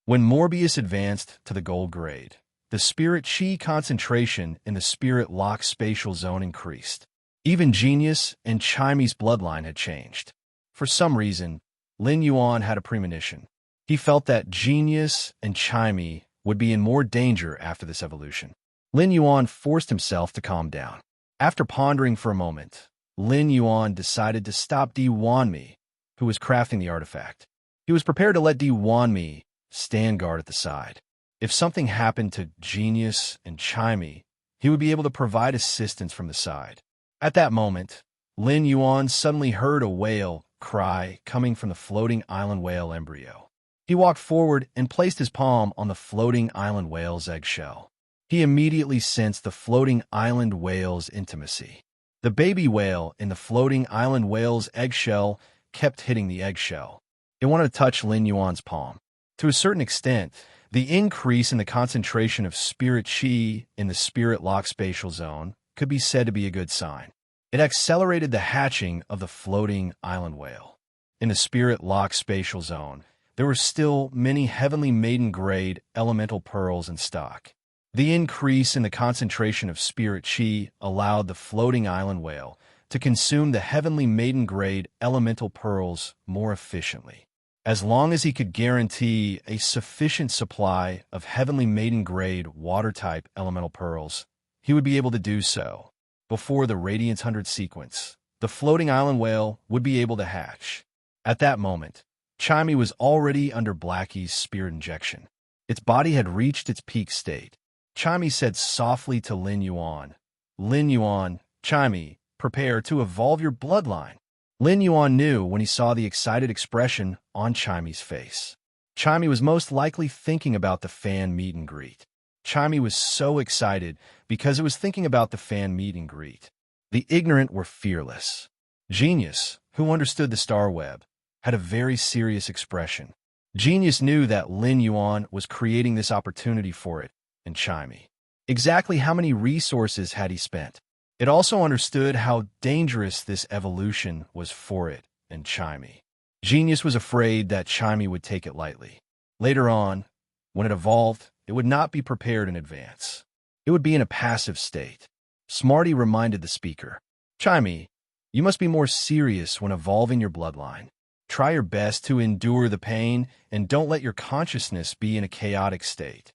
[SPEAKER 1] When Morbius advanced to the gold grade, the spirit chi concentration in the spirit lock spatial zone increased. Even Genius and Chimey's bloodline had changed. For some reason, Lin Yuan had a premonition. He felt that Genius and Chimey would be in more danger after this evolution. Lin Yuan forced himself to calm down. After pondering for a moment, Lin Yuan decided to stop Di Wanmi, who was crafting the artifact. He was prepared to let Di Wanmi stand guard at the side. If something happened to Genius and Chimey, he would be able to provide assistance from the side. At that moment, Lin Yuan suddenly heard a wail cry coming from the floating island whale embryo. He walked forward and placed his palm on the floating island whale's eggshell. He immediately sensed the floating island whale's intimacy. The baby whale in the floating island whale's eggshell kept hitting the eggshell. It wanted to touch Lin Yuan's palm. To a certain extent, the increase in the concentration of spirit chi in the spirit lock spatial zone could be said to be a good sign. It accelerated the hatching of the floating island whale. In the spirit lock spatial zone, there were still many heavenly maiden grade elemental pearls in stock. The increase in the concentration of spirit chi allowed the floating island whale to consume the heavenly maiden grade elemental pearls more efficiently. As long as he could guarantee a sufficient supply of heavenly maiden grade water-type elemental pearls, he would be able to do so. Before the Radiance 100 sequence, the floating island whale would be able to hatch. At that moment, Chimey was already under Blackie's spirit injection. Its body had reached its peak state. Chimey said softly to Lin Yuan, "Lin Yuan, Chimey, prepare to evolve your bloodline." Lin Yuan knew when he saw the excited expression on Chimey's face. Chimey was most likely thinking about the fan meet and greet. Chimey was so excited because it was thinking about the fan meet and greet. The ignorant were fearless. Genius, who understood the star web, had a very serious expression. Genius knew that Lin Yuan was creating this opportunity for it and Chimey. Exactly how many resources had he spent? It also understood how dangerous this evolution was for it and Chimey. Genius was afraid that Chimey would take it lightly. Later on, when it evolved, it would not be prepared in advance. It would be in a passive state. Smarty reminded the speaker, "Chimey, you must be more serious when evolving your bloodline. Try your best to endure the pain and don't let your consciousness be in a chaotic state."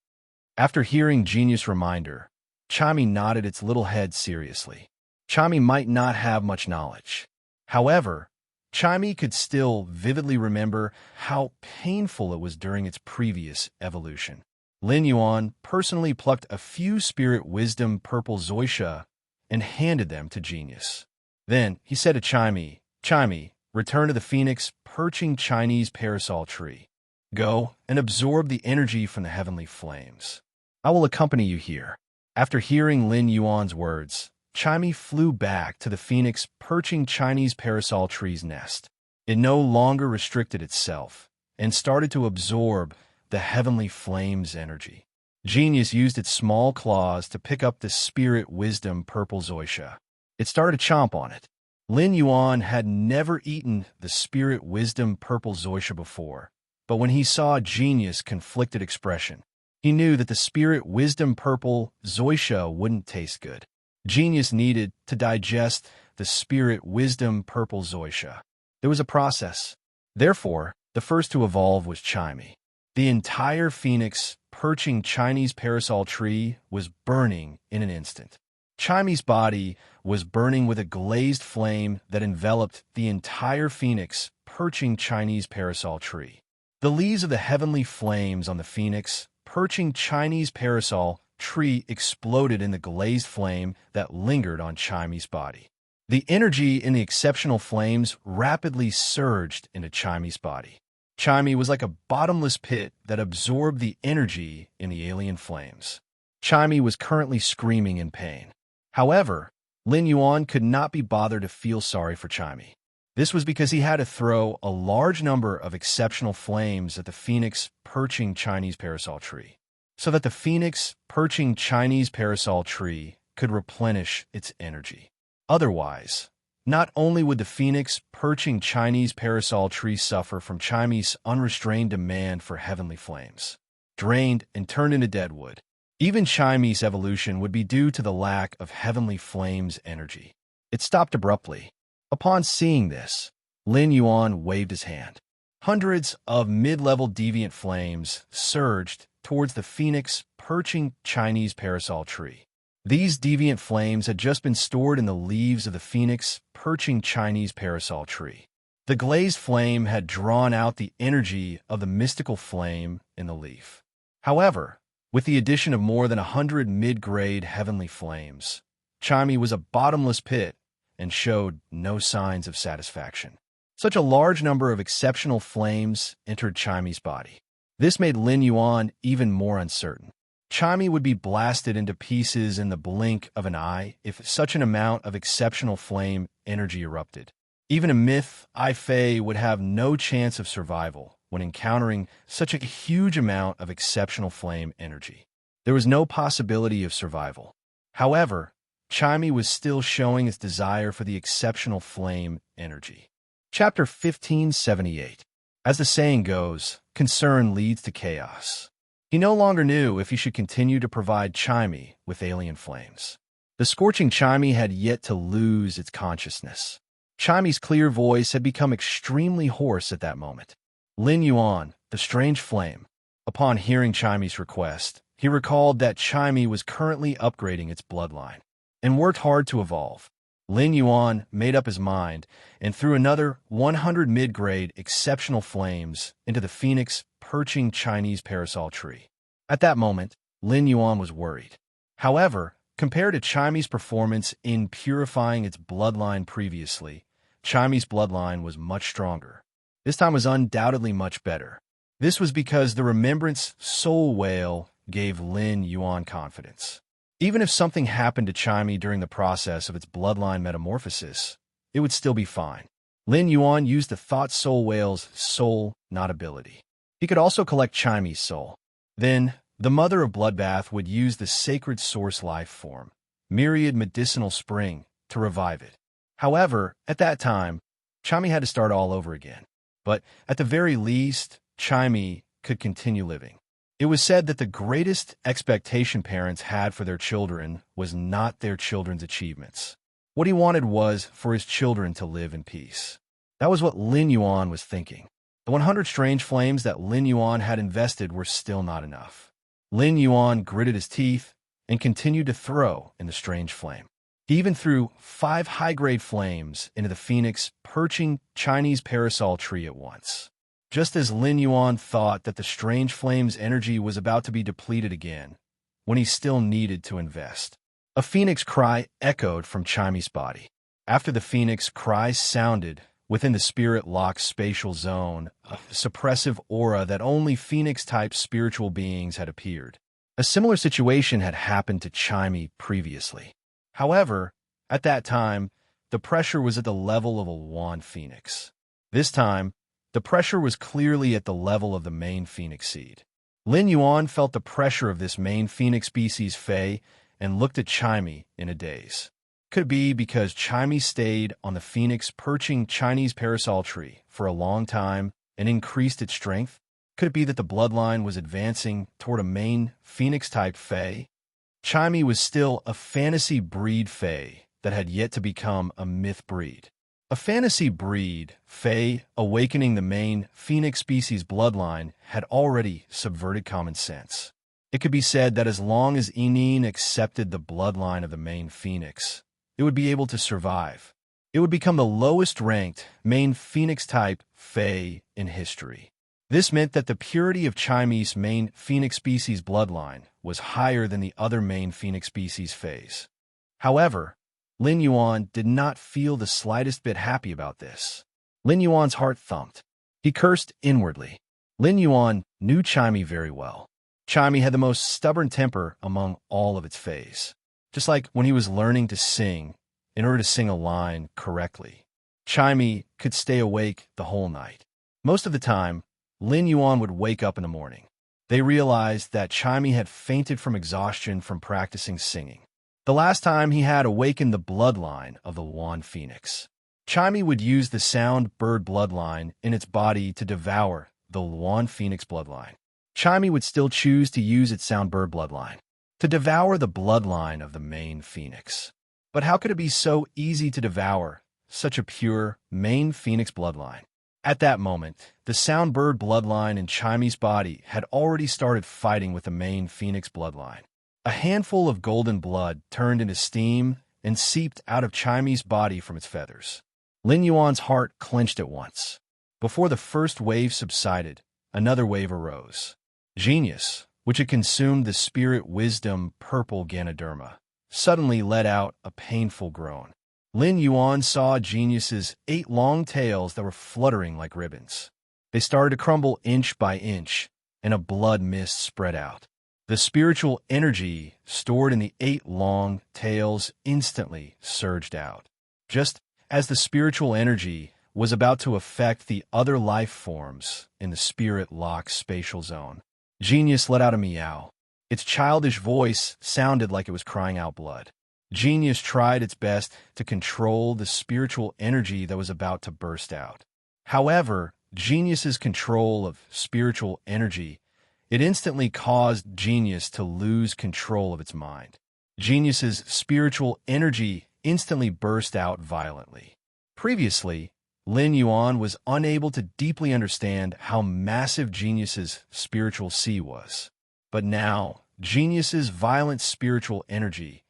[SPEAKER 1] After hearing Genius' reminder, Chimey nodded its little head seriously. Chimey might not have much knowledge. However, Chimey could still vividly remember how painful it was during its previous evolution. Lin Yuan personally plucked a few spirit wisdom purple zoysia and handed them to Genius. Then he said to Chimey, "Chimey, return to the phoenix perching Chinese parasol tree. Go and absorb the energy from the heavenly flames. I will accompany you here." After hearing Lin Yuan's words, Chimey flew back to the phoenix perching Chinese parasol tree's nest. It no longer restricted itself and started to absorb the heavenly flames energy. Genius used its small claws to pick up the spirit wisdom purple zoysia. It started to chomp on it. Lin Yuan had never eaten the spirit wisdom purple zoysia before, but when he saw Genius' conflicted expression, he knew that the spirit wisdom purple zoysia wouldn't taste good. Genius needed to digest the spirit wisdom purple zoysia. There was a process. Therefore, the first to evolve was Chimey. The entire phoenix perching Chinese parasol tree was burning in an instant. Chimey's body was burning with a glazed flame that enveloped the entire phoenix perching Chinese parasol tree. The leaves of the heavenly flames on the phoenix perching Chinese parasol tree exploded in the glazed flame that lingered on Chimey's body. The energy in the exceptional flames rapidly surged into Chimey's body. Chimey was like a bottomless pit that absorbed the energy in the alien flames. Chimey was currently screaming in pain. However, Lin Yuan could not be bothered to feel sorry for Chimey. This was because he had to throw a large number of exceptional flames at the phoenix perching Chinese parasol tree. so that the phoenix perching Chinese parasol tree could replenish its energy. Otherwise, not only would the phoenix perching Chinese parasol tree suffer from Chinese unrestrained demand for heavenly flames, drained and turned into dead wood, even Chinese evolution would be due to the lack of heavenly flames energy. It stopped abruptly. Upon seeing this, Lin Yuan waved his hand. Hundreds of mid-level deviant flames surged towards the phoenix perching Chinese parasol tree. These deviant flames had just been stored in the leaves of the phoenix perching Chinese parasol tree. The glazed flame had drawn out the energy of the mystical flame in the leaf. However, with the addition of more than 100 mid-grade heavenly flames, Chimey was a bottomless pit and showed no signs of satisfaction. Such a large number of exceptional flames entered Chimey's body. This made Lin Yuan even more uncertain. Chimey would be blasted into pieces in the blink of an eye if such an amount of exceptional flame energy erupted. Even a myth I Fei would have no chance of survival when encountering such a huge amount of exceptional flame energy. There was no possibility of survival. However, Chimey was still showing its desire for the exceptional flame energy. Chapter 1578. As the saying goes, concern leads to chaos. He no longer knew if he should continue to provide Chimey with alien flames. The scorching Chimey had yet to lose its consciousness. Chimey's clear voice had become extremely hoarse at that moment. Lin Yuan, the strange flame. Upon hearing Chimey's request, he recalled that Chimey was currently upgrading its bloodline and worked hard to evolve. Lin Yuan made up his mind and threw another 100 mid-grade exceptional flames into the phoenix perching Chinese parasol tree. At that moment, Lin Yuan was worried. However, compared to Chimey's performance in purifying its bloodline previously, Chimey's bloodline was much stronger. This time was undoubtedly much better. This was because the Remembrance Soul Whale gave Lin Yuan confidence. Even if something happened to Chimey during the process of its bloodline metamorphosis, it would still be fine. Lin Yuan used the Thought Soul Whale's soul, not ability. He could also collect Chimey's soul. Then, the Mother of Bloodbath would use the sacred source life form, Myriad Medicinal Spring, to revive it. However, at that time, Chimey had to start all over again. But at the very least, Chimey could continue living. It was said that the greatest expectation parents had for their children was not their children's achievements. What he wanted was for his children to live in peace. That was what Lin Yuan was thinking. The 100 strange flames that Lin Yuan had invested were still not enough. Lin Yuan gritted his teeth and continued to throw in the strange flame. He even threw 5 high-grade flames into the phoenix perching Chinese parasol tree at once. Just as Lin Yuan thought that the strange flame's energy was about to be depleted again, when he still needed to invest, a phoenix cry echoed from Chimey's body. After the phoenix cry sounded, within the spirit-locked spatial zone, a suppressive aura that only phoenix-type spiritual beings had appeared. A similar situation had happened to Chimey previously. However, at that time, the pressure was at the level of a wand phoenix. This time, the pressure was clearly at the level of the main phoenix seed. Lin Yuan felt the pressure of this main phoenix species Fei and looked at Chimey in a daze. Could it be because Chimey stayed on the phoenix perching Chinese parasol tree for a long time and increased its strength? Could it be that the bloodline was advancing toward a main phoenix-type Fei? Chimey was still a fantasy breed Fei that had yet to become a myth breed. A fantasy breed, Fei, awakening the main phoenix species bloodline, had already subverted common sense. It could be said that as long as Enin accepted the bloodline of the main phoenix, it would be able to survive. It would become the lowest-ranked main phoenix-type Fei in history. This meant that the purity of Chimey's main phoenix species bloodline was higher than the other main phoenix species Feis. However, Lin Yuan did not feel the slightest bit happy about this. Lin Yuan's heart thumped. He cursed inwardly. Lin Yuan knew Chimey very well. Chimey had the most stubborn temper among all of its Feis. Just like when he was learning to sing, in order to sing a line correctly, Chimey could stay awake the whole night. Most of the time, Lin Yuan would wake up in the morning. They realized that Chimey had fainted from exhaustion from practicing singing. The last time he had awakened the bloodline of the Yuan Phoenix. Chimey would use the sound bird bloodline in its body to devour the Yuan Phoenix bloodline. Chimey would still choose to use its sound bird bloodline to devour the bloodline of the main phoenix. But how could it be so easy to devour such a pure main phoenix bloodline? At that moment, the sound bird bloodline in Chimey's body had already started fighting with the main phoenix bloodline. A handful of golden blood turned into steam and seeped out of Chimey's body from its feathers. Lin Yuan's heart clenched at once. Before the first wave subsided, another wave arose. Genius, which had consumed the spirit wisdom purple Ganoderma, suddenly let out a painful groan. Lin Yuan saw Genius's 8 long tails that were fluttering like ribbons. They started to crumble inch by inch, and a blood mist spread out. The spiritual energy stored in the 8 long tails instantly surged out. Just as the spiritual energy was about to affect the other life forms in the spirit lock spatial zone, Genius let out a meow. Its childish voice sounded like it was crying out blood. Genius tried its best to control the spiritual energy that was about to burst out. However, Genius's control of spiritual energy, it instantly caused Genius to lose control of its mind. Genius's spiritual energy instantly burst out violently. Previously, Lin Yuan was unable to deeply understand how massive Genius's spiritual sea was. But now, Genius's violent spiritual energy,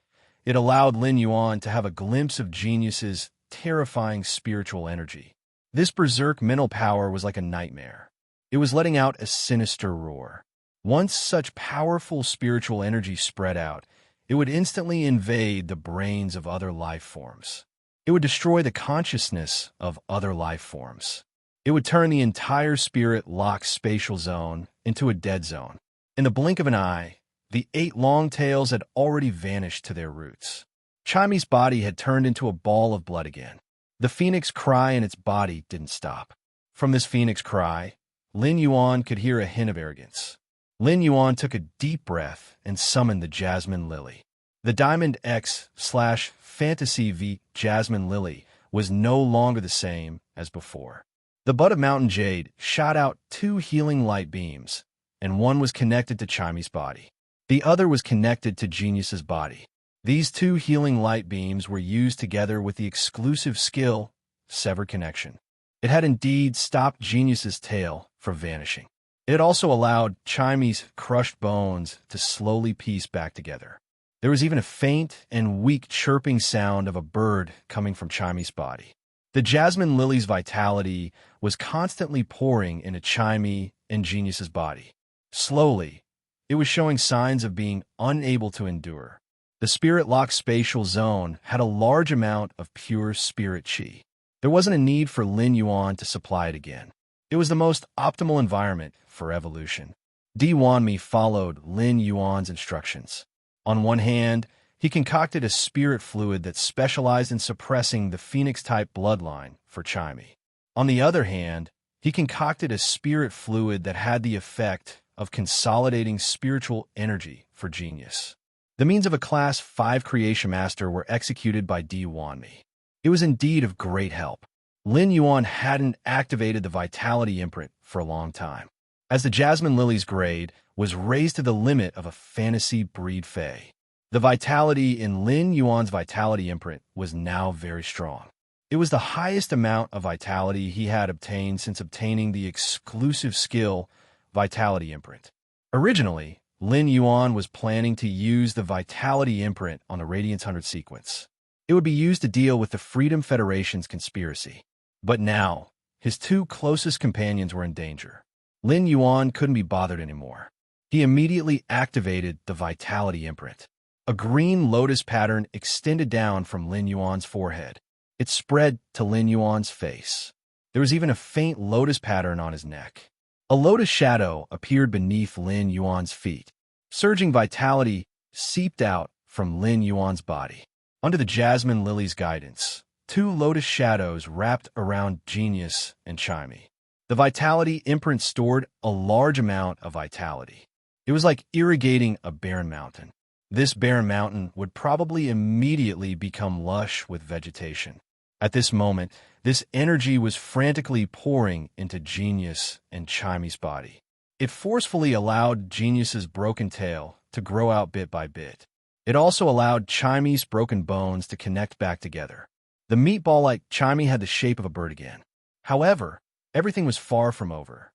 [SPEAKER 1] it allowed Lin Yuan to have a glimpse of Genius's terrifying spiritual energy. This berserk mental power was like a nightmare. It was letting out a sinister roar. Once such powerful spiritual energy spread out, it would instantly invade the brains of other life forms. It would destroy the consciousness of other life forms. It would turn the entire spirit lock spatial zone into a dead zone. In the blink of an eye, the 8 long tails had already vanished to their roots. Chimey's body had turned into a ball of blood again. The phoenix cry in its body didn't stop. From this phoenix cry, Lin Yuan could hear a hint of arrogance. Lin Yuan took a deep breath and summoned the Jasmine Lily. The Diamond X/Fantasy V Jasmine Lily was no longer the same as before. The bud of Mountain Jade shot out 2 healing light beams, and one was connected to Chimey's body. The other was connected to Genius's body. These 2 healing light beams were used together with the exclusive skill, Sever Connection. It had indeed stopped Genius's tail from vanishing. It also allowed Chimey's crushed bones to slowly piece back together. There was even a faint and weak chirping sound of a bird coming from Chimey's body. The Jasmine Lily's vitality was constantly pouring into Chimey and Genius's body. Slowly, it was showing signs of being unable to endure. The spirit lock spatial zone had a large amount of pure spirit chi. There wasn't a need for Lin Yuan to supply it again. It was the most optimal environment for evolution. Di Wanmi followed Lin Yuan's instructions. On one hand, he concocted a spirit fluid that specialized in suppressing the phoenix-type bloodline for Chimey. On the other hand, he concocted a spirit fluid that had the effect of consolidating spiritual energy for Genius. The means of a Class 5 Creation Master were executed by Di Wanmi. It was indeed of great help. Lin Yuan hadn't activated the Vitality Imprint for a long time, as the Jasmine Lily's grade was raised to the limit of a fantasy breed Fae. The vitality in Lin Yuan's Vitality Imprint was now very strong. It was the highest amount of vitality he had obtained since obtaining the exclusive skill Vitality Imprint. Originally, Lin Yuan was planning to use the Vitality Imprint on the Radiance 100 sequence. It would be used to deal with the Freedom Federation's conspiracy. But now, his 2 closest companions were in danger. Lin Yuan couldn't be bothered anymore. He immediately activated the Vitality Imprint. A green lotus pattern extended down from Lin Yuan's forehead. It spread to Lin Yuan's face. There was even a faint lotus pattern on his neck. A lotus shadow appeared beneath Lin Yuan's feet. Surging vitality seeped out from Lin Yuan's body. Under the Jasmine Lily's guidance, 2 lotus shadows wrapped around Genius and Chimey. The vitality imprint stored a large amount of vitality. It was like irrigating a barren mountain. This barren mountain would probably immediately become lush with vegetation. At this moment, this energy was frantically pouring into Genius and Chimy's body. It forcefully allowed Genius's broken tail to grow out bit by bit. It also allowed Chimy's broken bones to connect back together. The meatball-like Chimy had the shape of a bird again. However, everything was far from over.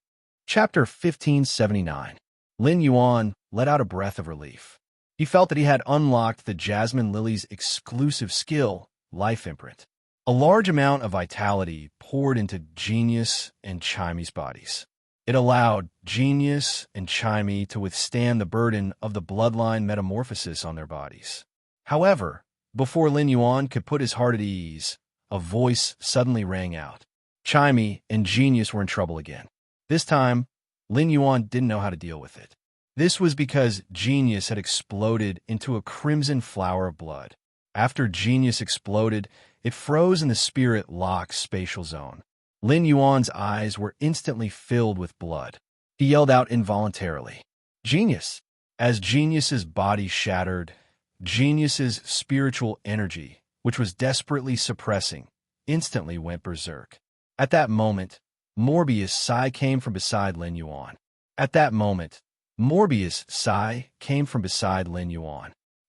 [SPEAKER 1] Chapter 1579. Lin Yuan let out a breath of relief. He felt that he had unlocked the Jasmine Lily's exclusive skill, Life Imprint. A large amount of vitality poured into Genius and Chimy's bodies. It allowed Genius and Chimy to withstand the burden of the bloodline metamorphosis on their bodies. However, before Lin Yuan could put his heart at ease, a voice suddenly rang out. Chimy and Genius were in trouble again. This time, Lin Yuan didn't know how to deal with it. This was because Genius had exploded into a crimson flower of blood. After Genius exploded, it froze in the spirit lock spatial zone. Lin Yuan's eyes were instantly filled with blood. He yelled out involuntarily, "Genius!" As Genius's body shattered, Genius's spiritual energy, which was desperately suppressing, instantly went berserk. At that moment, Morbius' sigh came from beside Lin Yuan.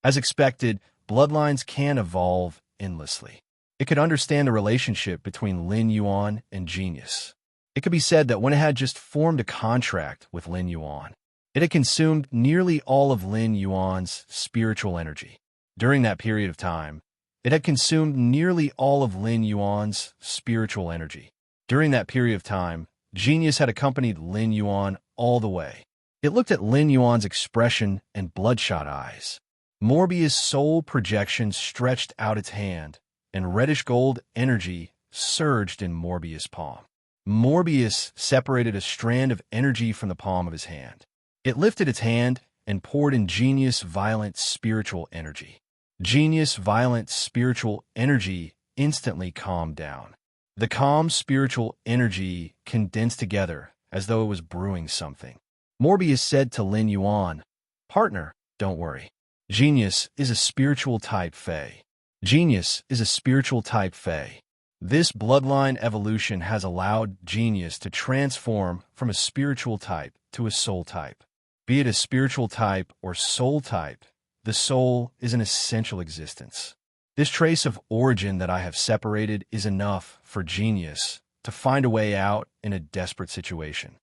[SPEAKER 1] As expected, bloodlines can evolve endlessly. It could understand the relationship between Lin Yuan and Genius. It could be said that when it had just formed a contract with Lin Yuan, it had consumed nearly all of Lin Yuan's spiritual energy. During that period of time, Genius had accompanied Lin Yuan all the way. It looked at Lin Yuan's expression and bloodshot eyes. Morbius' soul projection stretched out its hand, and reddish-gold energy surged in Morbius' palm. Morbius separated a strand of energy from the palm of his hand. It lifted its hand and poured in Genius' violent spiritual energy. Genius' violent spiritual energy instantly calmed down. The calm spiritual energy condensed together as though it was brewing something. Morbius said to Lin Yuan, "Partner, don't worry. Genius is a spiritual type Fae. This bloodline evolution has allowed Genius to transform from a spiritual type to a soul type. Be it a spiritual type or soul type, the soul is an essential existence. This trace of origin that I have separated is enough for Genius to find a way out in a desperate situation."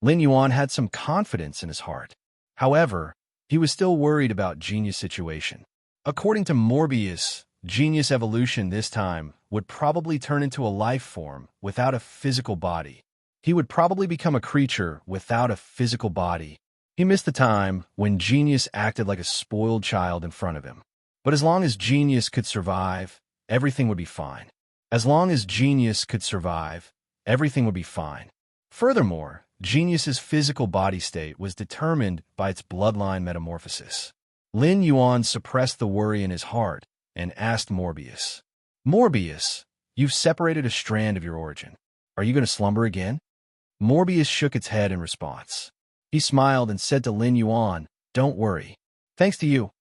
[SPEAKER 1] Lin Yuan had some confidence in his heart. However, he was still worried about Genius' situation. According to Morbius, Genius evolution this time would probably turn into a life form without a physical body. He would probably become a creature without a physical body. He missed the time when Genius acted like a spoiled child in front of him. But as long as Genius could survive, everything would be fine. Furthermore, Genius's physical body state was determined by its bloodline metamorphosis. Lin Yuan suppressed the worry in his heart and asked Morbius, "Morbius, you've separated a strand of your origin. Are you going to slumber again?" Morbius shook its head in response. He smiled and said to Lin Yuan, "Don't worry. Thanks to you,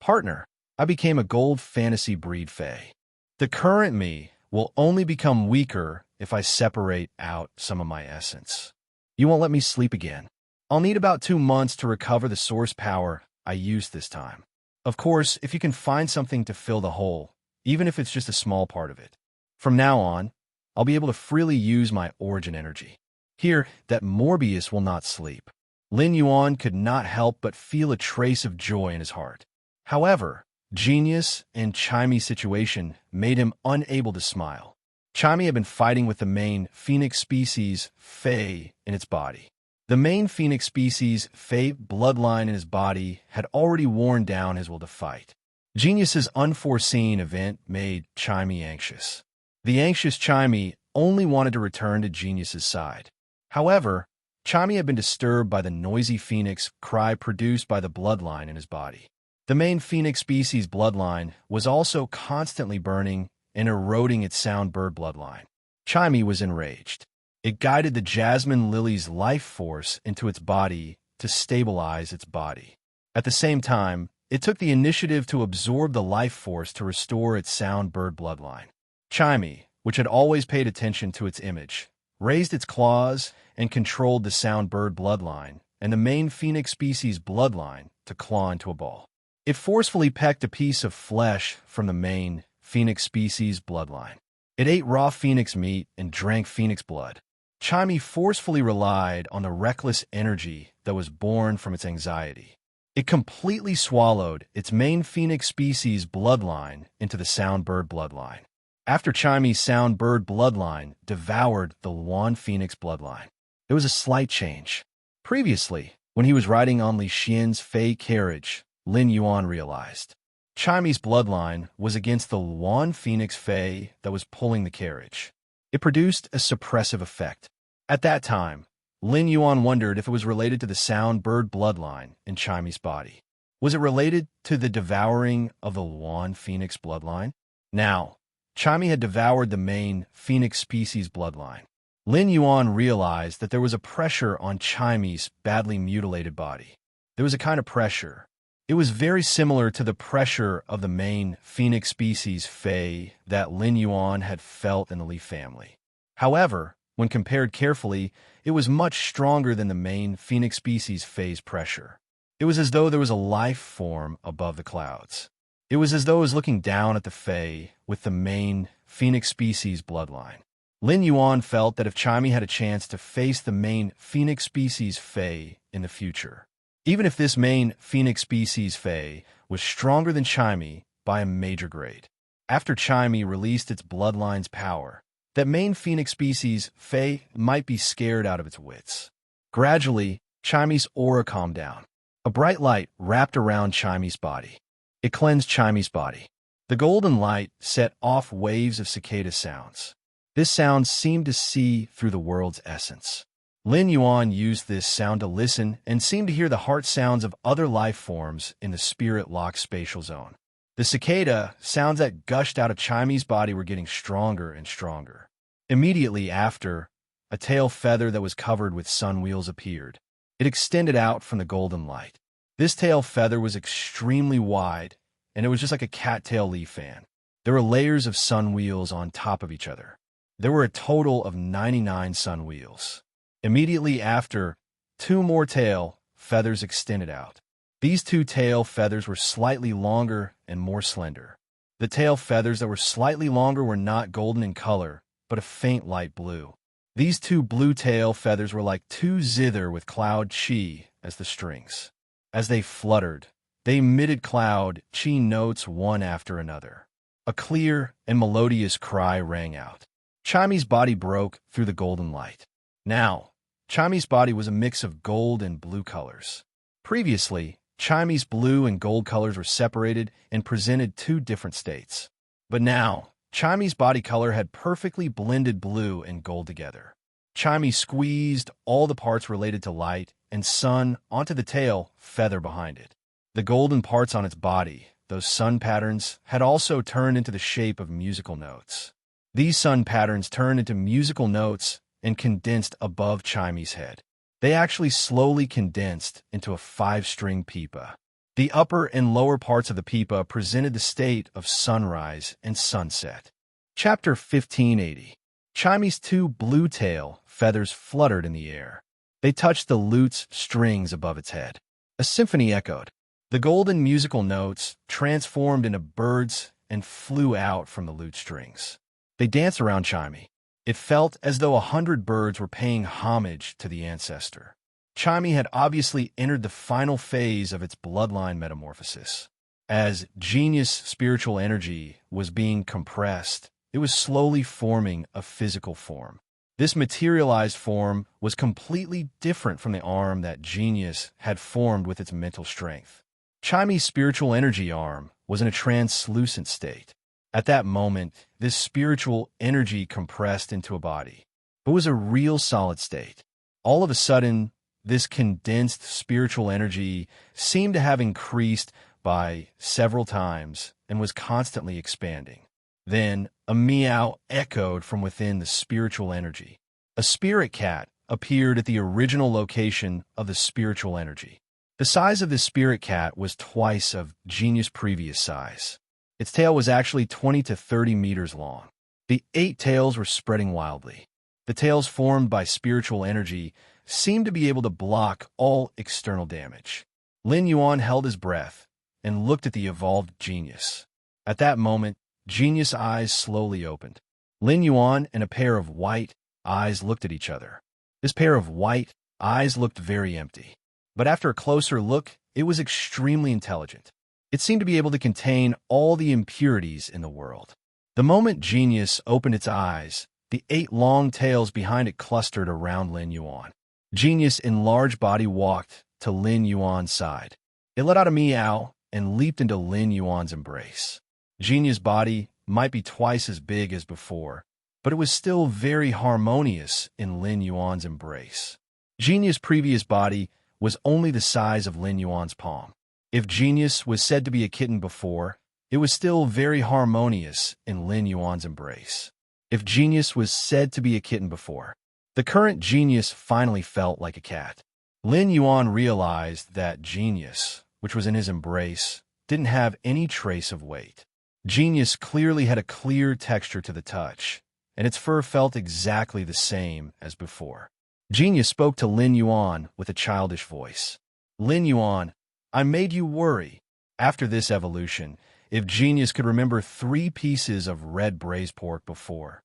[SPEAKER 1] partner, I became a gold fantasy breed Fae. The current me will only become weaker if I separate out some of my essence. You won't let me sleep again. I'll need about 2 months to recover the source power I used this time. Of course, if you can find something to fill the hole, even if it's just a small part of it. From now on, I'll be able to freely use my origin energy." Hear that Morbius will not sleep. Lin Yuan could not help but feel a trace of joy in his heart. However, Genius and Chimy's situation made him unable to smile. Chimy had been fighting with the main phoenix species Fae in its body. The main phoenix species Fae bloodline in his body had already worn down his will to fight. Genius's unforeseen event made Chimy anxious. The anxious Chimy only wanted to return to Genius's side. However, Chimy had been disturbed by the noisy phoenix cry produced by the bloodline in his body. The main phoenix species bloodline was also constantly burning and eroding its sound bird bloodline. Chimy was enraged. It guided the jasmine lily's life force into its body to stabilize its body. At the same time, it took the initiative to absorb the life force to restore its sound bird bloodline. Chimey, which had always paid attention to its image, raised its claws and controlled the sound bird bloodline and the main phoenix species bloodline to claw into a ball. It forcefully pecked a piece of flesh from the main phoenix species bloodline. It ate raw phoenix meat and drank phoenix blood. Chimey forcefully relied on the reckless energy that was born from its anxiety. It completely swallowed its main phoenix species bloodline into the sound bird bloodline. After Chimey's sound bird bloodline devoured the Luan phoenix bloodline, there was a slight change. Previously, when he was riding on Li Xian's Fei carriage, Lin Yuan realized Chimey's bloodline was against the Luan phoenix Fei that was pulling the carriage. It produced a suppressive effect. At that time, Lin Yuan wondered if it was related to the sound bird bloodline in Chimey's body. Was it related to the devouring of the Luan phoenix bloodline? Now, Chimey had devoured the main phoenix species bloodline. Lin Yuan realized that there was a pressure on Chimey's badly mutilated body. There was a kind of pressure. It was very similar to the pressure of the main phoenix species Fei that Lin Yuan had felt in the Li family. However, when compared carefully, it was much stronger than the main phoenix species Fei's pressure. It was as though there was a life form above the clouds. It was as though it was looking down at the Fei with the main phoenix species bloodline. Lin Yuan felt that if Chimey had a chance to face the main phoenix species Fei in the future, even if this main phoenix species Fei was stronger than Chimey by a major grade, after Chimey released its bloodline's power, that main phoenix species Fei might be scared out of its wits. Gradually, Chimey's aura calmed down. A bright light wrapped around Chimey's body. It cleansed Chimey's body. The golden light set off waves of cicada sounds. This sound seemed to see through the world's essence. Lin Yuan used this sound to listen and seemed to hear the heart sounds of other life forms in the spirit-locked spatial zone. The cicada sounds that gushed out of Chimey's body were getting stronger and stronger. Immediately after, a tail feather that was covered with sun wheels appeared. It extended out from the golden light. This tail feather was extremely wide, and it was just like a cattail leaf fan. There were layers of sun wheels on top of each other. There were a total of 99 sun wheels. Immediately after, 2 more tail feathers extended out. These 2 tail feathers were slightly longer and more slender. The tail feathers that were slightly longer were not golden in color, but a faint light blue. These 2 blue tail feathers were like 2 zither with cloud chi as the strings. As they fluttered, they emitted cloud chi notes one after another. A clear and melodious cry rang out. Chimey's body broke through the golden light. Now, Chimey's body was a mix of gold and blue colors. Previously, Chimey's blue and gold colors were separated and presented 2 different states. But now, Chimey's body color had perfectly blended blue and gold together. Chimey squeezed all the parts related to light and sun onto the tail feather behind it. The golden parts on its body, those sun patterns, had also turned into the shape of musical notes. These sun patterns turned into musical notes and condensed above Chimey's head. They actually slowly condensed into a 5-string pipa. The upper and lower parts of the pipa presented the state of sunrise and sunset. Chapter 1580. Chimey's 2 blue tail feathers fluttered in the air. They touched the lute's strings above its head. A symphony echoed. The golden musical notes transformed into birds and flew out from the lute strings. They danced around Chimey. It felt as though 100 birds were paying homage to the ancestor. Chimey had obviously entered the final phase of its bloodline metamorphosis. As genius spiritual energy was being compressed, it was slowly forming a physical form. This materialized form was completely different from the arm that genius had formed with its mental strength. Chimey's spiritual energy arm was in a translucent state. At that moment, this spiritual energy compressed into a body. It was a real solid state. All of a sudden, this condensed spiritual energy seemed to have increased by several times and was constantly expanding. Then, a meow echoed from within the spiritual energy. A spirit cat appeared at the original location of the spiritual energy. The size of this spirit cat was twice of Genius' previous size. Its tail was actually 20 to 30 meters long. The 8 tails were spreading wildly. The tails formed by spiritual energy seemed to be able to block all external damage. Lin Yuan held his breath and looked at the evolved Genius. At that moment, Genius' eyes slowly opened. Lin Yuan and a pair of white eyes looked at each other. This pair of white eyes looked very empty. But after a closer look, it was extremely intelligent. It seemed to be able to contain all the impurities in the world. The moment Genius opened its eyes, the 8 long tails behind it clustered around Lin Yuan. Genius in large body walked to Lin Yuan's side. It let out a meow and leaped into Lin Yuan's embrace. Genius' body might be twice as big as before, but it was still very harmonious in Lin Yuan's embrace. Genius' previous body was only the size of Lin Yuan's palm. If Genius was said to be a kitten before, it was still very harmonious in Lin Yuan's embrace. If Genius was said to be a kitten before, the current Genius finally felt like a cat. Lin Yuan realized that Genius, which was in his embrace, didn't have any trace of weight. Genius clearly had a clear texture to the touch, and its fur felt exactly the same as before. Genius spoke to Lin Yuan with a childish voice. Lin Yuan, I made you worry. After this evolution, if Genius could remember 3 pieces of red braised pork before,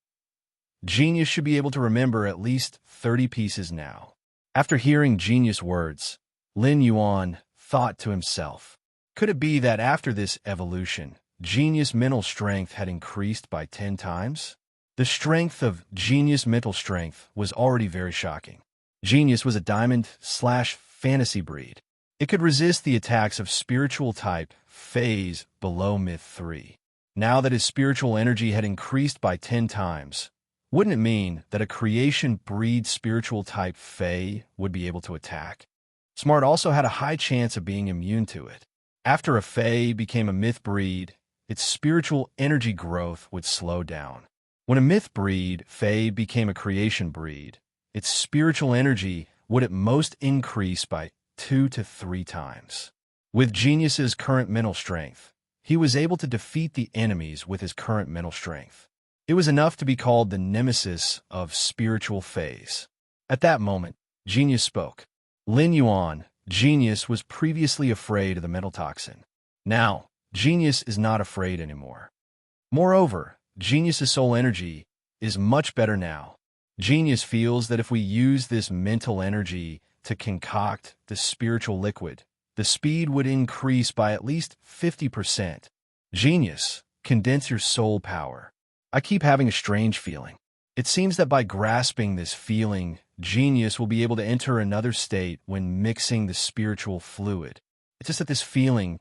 [SPEAKER 1] Genius should be able to remember at least 30 pieces now. After hearing Genius' words, Lin Yuan thought to himself, could it be that after this evolution, Genius' mental strength had increased by 10 times? The strength of Genius' mental strength was already very shocking. Genius was a diamond/fantasy breed. It could resist the attacks of spiritual type phase below myth 3. Now that his spiritual energy had increased by 10 times, wouldn't it mean that a creation breed spiritual type Fae would be able to attack? Smart also had a high chance of being immune to it. After a Fae became a myth breed, its spiritual energy growth would slow down. When a myth breed Fae became a creation breed, its spiritual energy would at most increase by 2 to 3 times. With Genius's current mental strength, he was able to defeat the enemies with his current mental strength. It was enough to be called the nemesis of spiritual phase. At that moment, Genius spoke. Lin Yuan, Genius was previously afraid of the mental toxin. Now, Genius is not afraid anymore. Moreover, Genius's soul energy is much better now. Genius feels that if we use this mental energy to concoct the spiritual liquid, the speed would increase by at least 50%. Genius, condense your soul power. I keep having a strange feeling. It seems that by grasping this feeling, Genius will be able to enter another state when mixing the spiritual fluid. It's just that this feeling,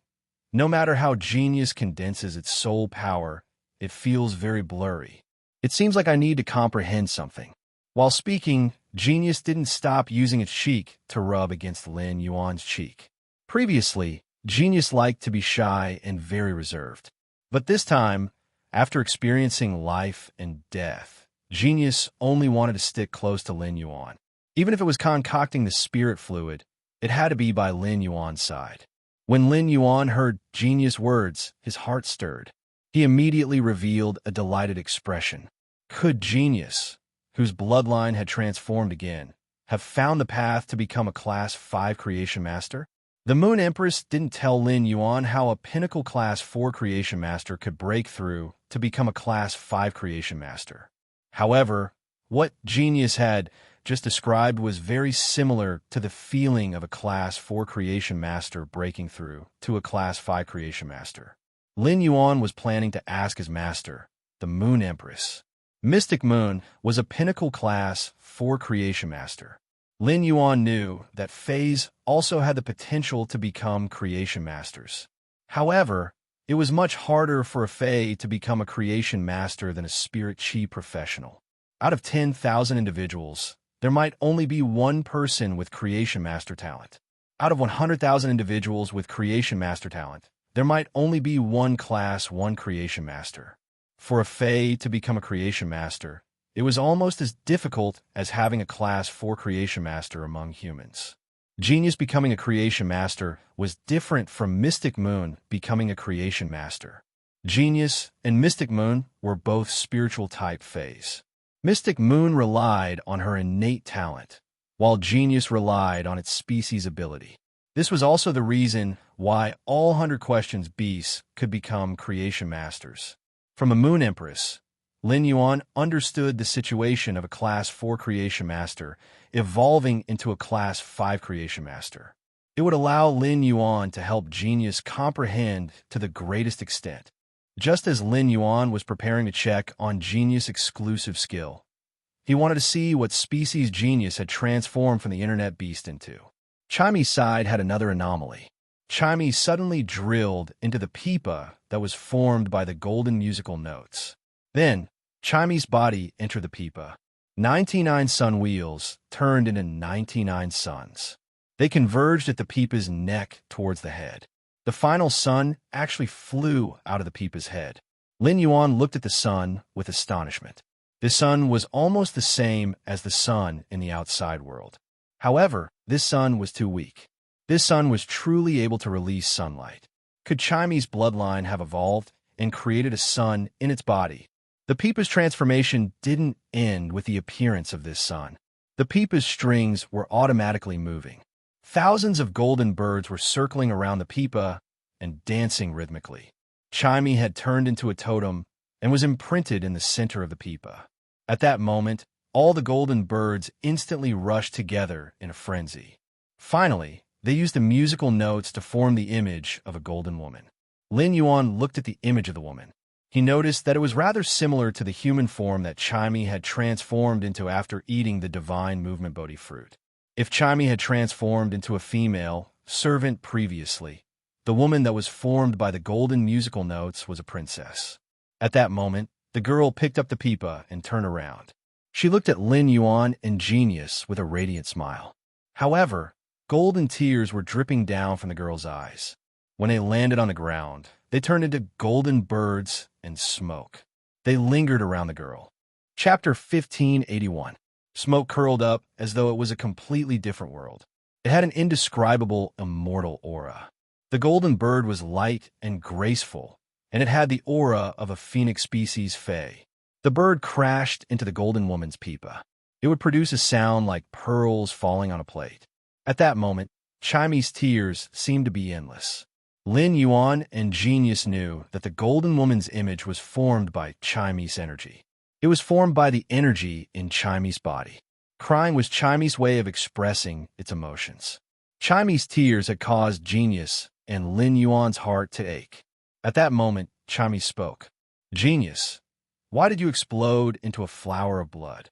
[SPEAKER 1] no matter how Genius condenses its soul power, it feels very blurry. It seems like I need to comprehend something. While speaking, Genius didn't stop using its cheek to rub against Lin Yuan's cheek. Previously, Genius liked to be shy and very reserved. But this time, after experiencing life and death, Genius only wanted to stick close to Lin Yuan. Even if it was concocting the spirit fluid, it had to be by Lin Yuan's side. When Lin Yuan heard Genius' words, his heart stirred. He immediately revealed a delighted expression. Could Genius, whose bloodline had transformed again, have found the path to become a Class 5 Creation Master? The Moon Empress didn't tell Lin Yuan how a Pinnacle Class 4 Creation Master could break through to become a Class 5 Creation Master. However, what Genius had just described was very similar to the feeling of a Class 4 Creation Master breaking through to a Class 5 Creation Master. Lin Yuan was planning to ask his master, the Moon Empress. Mystic Moon was a Pinnacle Class 4 Creation Master. Lin Yuan knew that Fays also had the potential to become Creation Masters. However, it was much harder for a Fae to become a Creation Master than a Spirit Chi professional. Out of 10,000 individuals, there might only be one person with Creation Master talent. Out of 100,000 individuals with Creation Master talent, there might only be one Class 1 Creation Master. For a Fae to become a Creation Master, It was almost as difficult as having a Class 4 Creation Master among humans. Genius becoming a Creation Master was different from Mystic Moon becoming a Creation Master. Genius and Mystic Moon were both spiritual type phase. Mystic Moon relied on her innate talent, while Genius relied on its species ability. This was also the reason why all 100 Questions beasts could become Creation Masters. From a Moon Empress, Lin Yuan understood the situation of a Class 4 Creation Master evolving into a Class 5 Creation Master. It would allow Lin Yuan to help Genius comprehend to the greatest extent. Just as Lin Yuan was preparing to check on Genius' exclusive skill, he wanted to see what species Genius had transformed from the Internet Beast into. Chimy's side had another anomaly. Chimy suddenly drilled into the pipa that was formed by the golden musical notes. Then, Chimy's body entered the pipa. 99 sun wheels turned into 99 suns. They converged at the pipa's neck towards the head. The final sun actually flew out of the pipa's head. Lin Yuan looked at the sun with astonishment. The sun was almost the same as the sun in the outside world. However, this sun was too weak. This sun was truly able to release sunlight. Could Chimy's bloodline have evolved and created a sun in its body? The pipa's transformation didn't end with the appearance of this sun. The pipa's strings were automatically moving. Thousands of golden birds were circling around the pipa and dancing rhythmically. Chimy had turned into a totem and was imprinted in the center of the pipa. At that moment, all the golden birds instantly rushed together in a frenzy. Finally, they used the musical notes to form the image of a golden woman. Lin Yuan looked at the image of the woman. He noticed that it was rather similar to the human form that Chimy had transformed into after eating the divine movement Bodhi fruit. If Chimy had transformed into a female servant previously, the woman that was formed by the golden musical notes was a princess. At that moment, the girl picked up the pipa and turned around. She looked at Lin Yuan and Genius with a radiant smile. However, golden tears were dripping down from the girl's eyes. When they landed on the ground, they turned into golden birds and smoke. They lingered around the girl. Chapter 1581. Smoke curled up as though it was a completely different world. It had an indescribable, immortal aura. The golden bird was light and graceful, and it had the aura of a phoenix species fae. The bird crashed into the golden woman's pipa. It would produce a sound like pearls falling on a plate. At that moment, Chimy's tears seemed to be endless. Lin Yuan and Genius knew that the golden woman's image was formed by Chimy's energy. It was formed by the energy in Chimy's body. Crying was Chimy's way of expressing its emotions. Chimy's tears had caused Genius and Lin Yuan's heart to ache. At that moment, Chimy spoke. "Genius, why did you explode into a flower of blood?"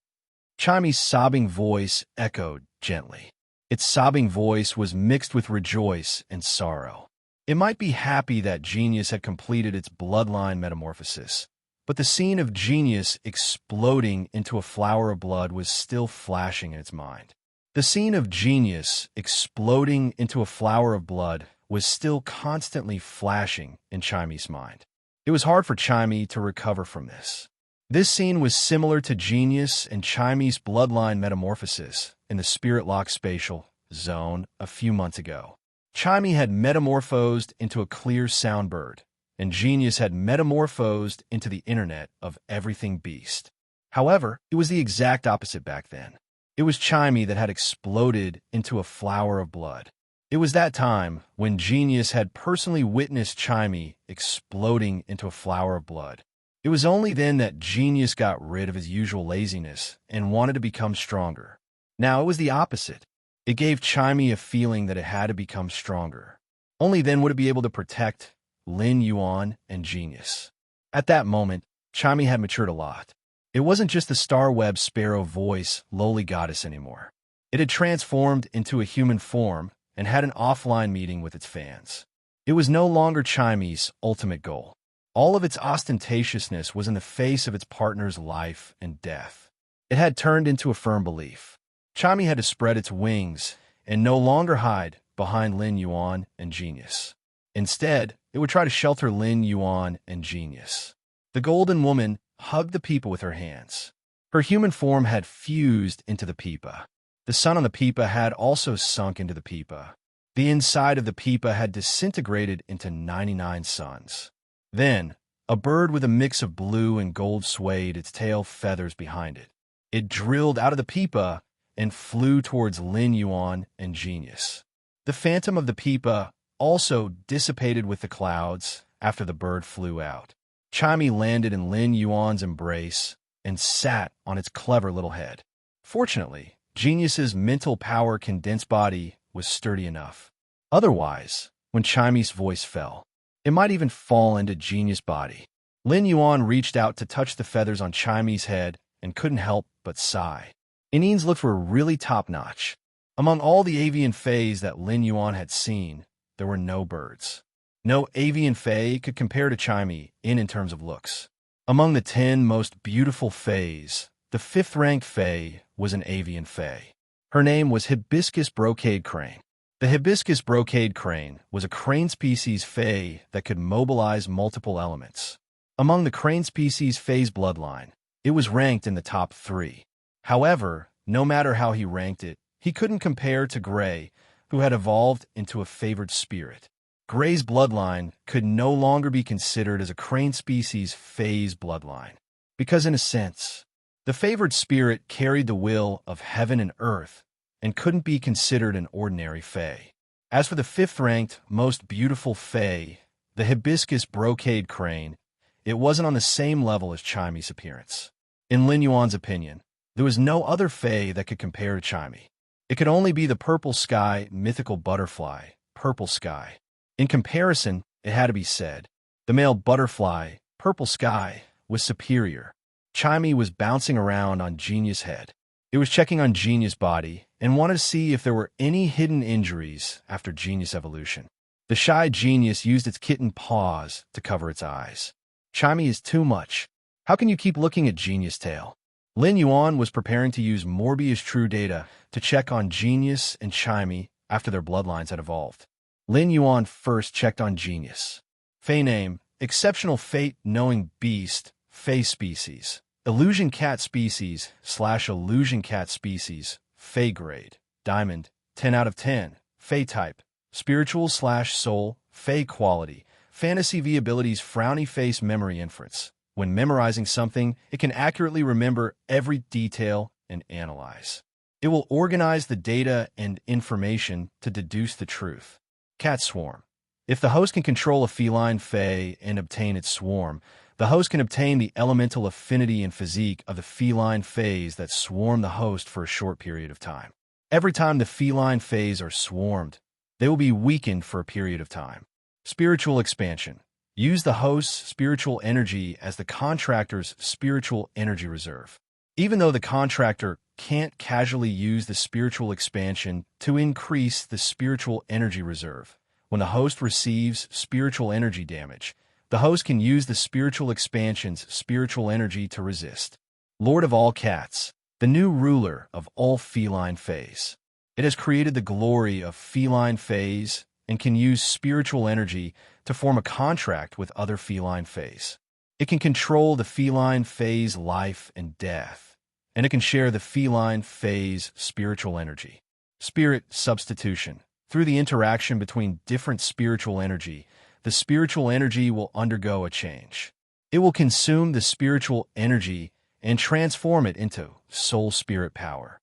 [SPEAKER 1] Chimy's sobbing voice echoed gently. Its sobbing voice was mixed with rejoice and sorrow. It might be happy that Genius had completed its bloodline metamorphosis, but the scene of Genius exploding into a flower of blood was still flashing in its mind. The scene of Genius exploding into a flower of blood was still constantly flashing in Chimy's mind. It was hard for Chimy to recover from this. This scene was similar to Genius and Chimy's bloodline metamorphosis in the Spirit Lock spatial zone a few months ago. Chimy had metamorphosed into a clear sound bird, and Genius had metamorphosed into the Internet of Everything Beast. However, it was the exact opposite back then. It was Chimy that had exploded into a flower of blood. It was that time when Genius had personally witnessed Chimy exploding into a flower of blood. It was only then that Genius got rid of his usual laziness and wanted to become stronger. Now it was the opposite. It gave Chimy a feeling that it had to become stronger. Only then would it be able to protect Lin Yuan and Genius. At that moment, Chimy had matured a lot. It wasn't just the star-web sparrow voice lowly goddess anymore. It had transformed into a human form and had an offline meeting with its fans. It was no longer Chimy's ultimate goal. All of its ostentatiousness was in the face of its partner's life and death. It had turned into a firm belief. Chimy had to spread its wings and no longer hide behind Lin Yuan and Genius. Instead, it would try to shelter Lin Yuan and Genius. The golden woman hugged the people with her hands. Her human form had fused into the pipa. The sun on the pipa had also sunk into the pipa. The inside of the pipa had disintegrated into 99 suns. Then, a bird with a mix of blue and gold swayed its tail feathers behind it. It drilled out of the pipa and flew towards Lin Yuan and Genius. The phantom of the pipa also dissipated with the clouds after the bird flew out. Chimey landed in Lin Yuan's embrace and sat on its clever little head. Fortunately, Genius's mental power condensed body was sturdy enough. Otherwise, when Chimey's voice fell, it might even fall into Genius' body. Lin Yuan reached out to touch the feathers on Chimey's head and couldn't help but sigh. Ineen's looks were really top-notch. Among all the avian fays that Lin Yuan had seen, there were no birds. No avian fae could compare to Chimey in terms of looks. Among the 10 most beautiful fays, the 5th-ranked fae was an avian fae. Her name was Hibiscus brocade crane. The hibiscus brocade crane was a crane species fae that could mobilize multiple elements. Among the crane species fae's bloodline, it was ranked in the top 3. However, no matter how he ranked it, he couldn't compare to Gray, who had evolved into a favored spirit. Gray's bloodline could no longer be considered as a crane species fae's bloodline, because in a sense, the favored spirit carried the will of heaven and earth and couldn't be considered an ordinary fae. As for the 5th-ranked most beautiful fae, the hibiscus brocade crane, it wasn't on the same level as Chimey's appearance. In Lin Yuan's opinion, there was no other fae that could compare to Chimey. It could only be the purple sky mythical butterfly, Purple Sky. In comparison, it had to be said, the male butterfly, Purple Sky, was superior. Chimey was bouncing around on Genius' head. It was checking on Genius' body and wanted to see if there were any hidden injuries after Genius evolution. The shy Genius used its kitten paws to cover its eyes. Chimey is too much. How can you keep looking at Genius' tail? Lin Yuan was preparing to use Morbius True Data to check on Genius and Chimey after their bloodlines had evolved. Lin Yuan first checked on Genius. Fae name, Exceptional Fate Knowing Beast, Fae Species. Illusion Cat Species / Illusion Cat Species, Fae Grade. Diamond, 10 out of 10. Fae Type, Spiritual / Soul, Fae Quality. Fantasy V abilities Frowny Face Memory Inference. When memorizing something, it can accurately remember every detail and analyze. It will organize the data and information to deduce the truth. Cat Swarm. If the host can control a feline fae and obtain its swarm, the host can obtain the elemental affinity and physique of the feline faes that swarm the host for a short period of time. Every time the feline faes are swarmed, they will be weakened for a period of time. Spiritual Expansion. Use the host's spiritual energy as the contractor's spiritual energy reserve. Even though the contractor can't casually use the spiritual expansion to increase the spiritual energy reserve, when the host receives spiritual energy damage, the host can use the spiritual expansion's spiritual energy to resist. Lord of all cats, the new ruler of all feline faes. It has created the glory of feline faes and can use spiritual energy to form a contract with other feline faes. It can control the feline fae's life and death, and it can share the feline fae's spiritual energy. Spirit Substitution. Through the interaction between different spiritual energy, the spiritual energy will undergo a change. It will consume the spiritual energy and transform it into soul spirit power.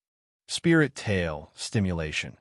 [SPEAKER 1] Spirit Tail Stimulation.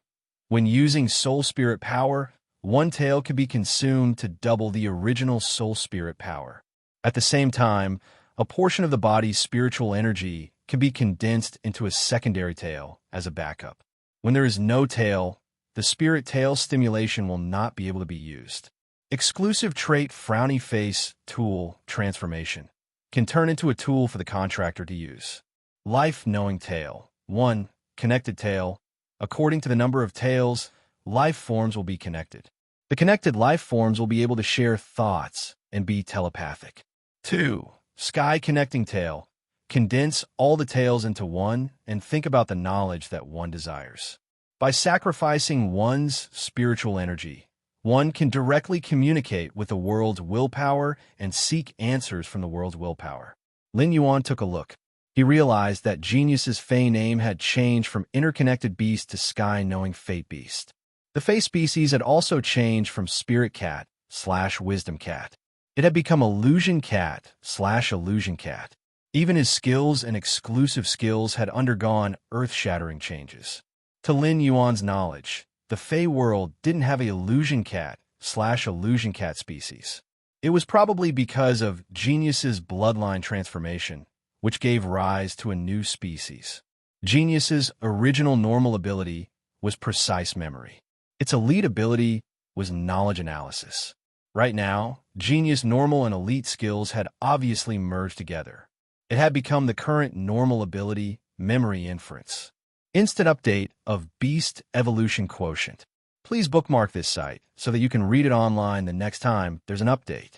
[SPEAKER 1] When using soul spirit power, one tail can be consumed to double the original soul spirit power. At the same time, a portion of the body's spiritual energy can be condensed into a secondary tail as a backup. When there is no tail, the spirit tail stimulation will not be able to be used. Exclusive trait Frowny Face Tool Transformation can turn into a tool for the contractor to use. Life Knowing Tail. 1. Connected Tail. According to the number of tails, life forms will be connected. The connected life forms will be able to share thoughts and be telepathic. 2. Sky Connecting Tail. Condense all the tails into one and think about the knowledge that one desires. By sacrificing one's spiritual energy, one can directly communicate with the world's willpower and seek answers from the world's willpower. Lin Yuan took a look. He realized that Genius's Fey name had changed from interconnected beast to sky-knowing fate beast. The Fey species had also changed from spirit cat / wisdom cat. It had become illusion cat / illusion cat. Even his skills and exclusive skills had undergone earth-shattering changes. To Lin Yuan's knowledge, the Fey world didn't have a illusion cat / illusion cat species. It was probably because of Genius's bloodline transformation, which gave rise to a new species. Genius's original normal ability was precise memory. Its elite ability was knowledge analysis. Right now, Genius normal and elite skills had obviously merged together. It had become the current normal ability, memory inference. Instant update of Beast Evolution Quotient. Please bookmark this site so that you can read it online the next time there's an update.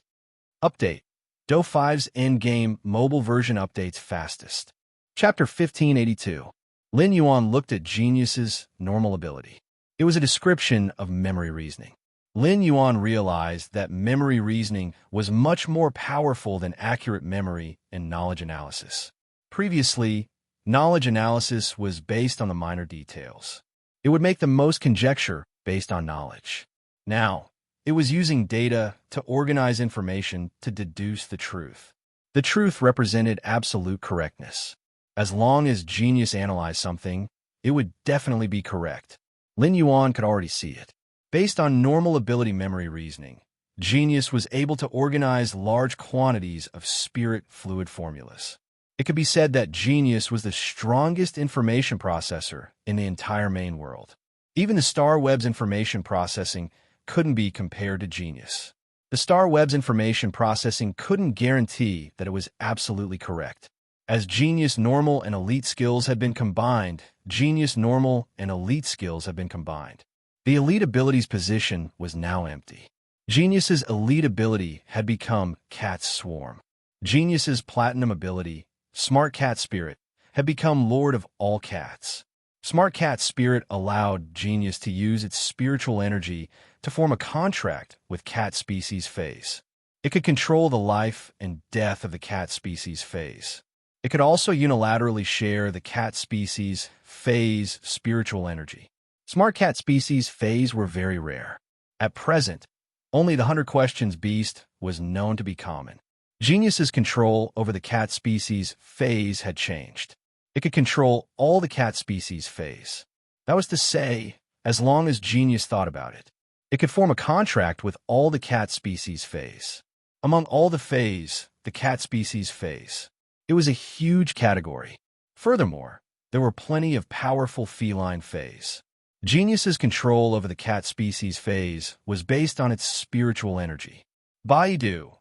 [SPEAKER 1] Update. Do 5's endgame mobile version updates fastest. Chapter 1582. Lin Yuan looked at Genius's normal ability. It was a description of memory reasoning. Lin Yuan realized that memory reasoning was much more powerful than accurate memory and knowledge analysis. Previously, knowledge analysis was based on the minor details. It would make the most conjecture based on knowledge. Now, it was using data to organize information to deduce the truth. The truth represented absolute correctness. As long as Genius analyzed something, it would definitely be correct. Lin Yuan could already see it. Based on normal ability memory reasoning, Genius was able to organize large quantities of spirit fluid formulas. It could be said that Genius was the strongest information processor in the entire main world. Even the Star Web's information processing couldn't be compared to Genius. The Star Web's information processing couldn't guarantee that it was absolutely correct. As Genius normal and elite skills had been combined, Genius normal and elite skills had been combined. The elite ability's position was now empty. Genius's elite ability had become Cat's Swarm. Genius's platinum ability, Smart Cat Spirit, had become Lord of all cats. Smart Cat Spirit allowed Genius to use its spiritual energy to form a contract with cat species Fays. It could control the life and death of the cat species Fays. It could also unilaterally share the cat species Fays' spiritual energy. Smart cat species Fays were very rare. At present, only the 100 Questions beast was known to be common. Genius's control over the cat species Fays had changed. It could control all the cat species Fays. That was to say, as long as Genius thought about it. It could form a contract with all the cat species Fays. Among all the Fays, the cat species Fays. It was a huge category. Furthermore, there were plenty of powerful feline Fays. Genius's control over the cat species Fays was based on its spiritual energy. Baidu,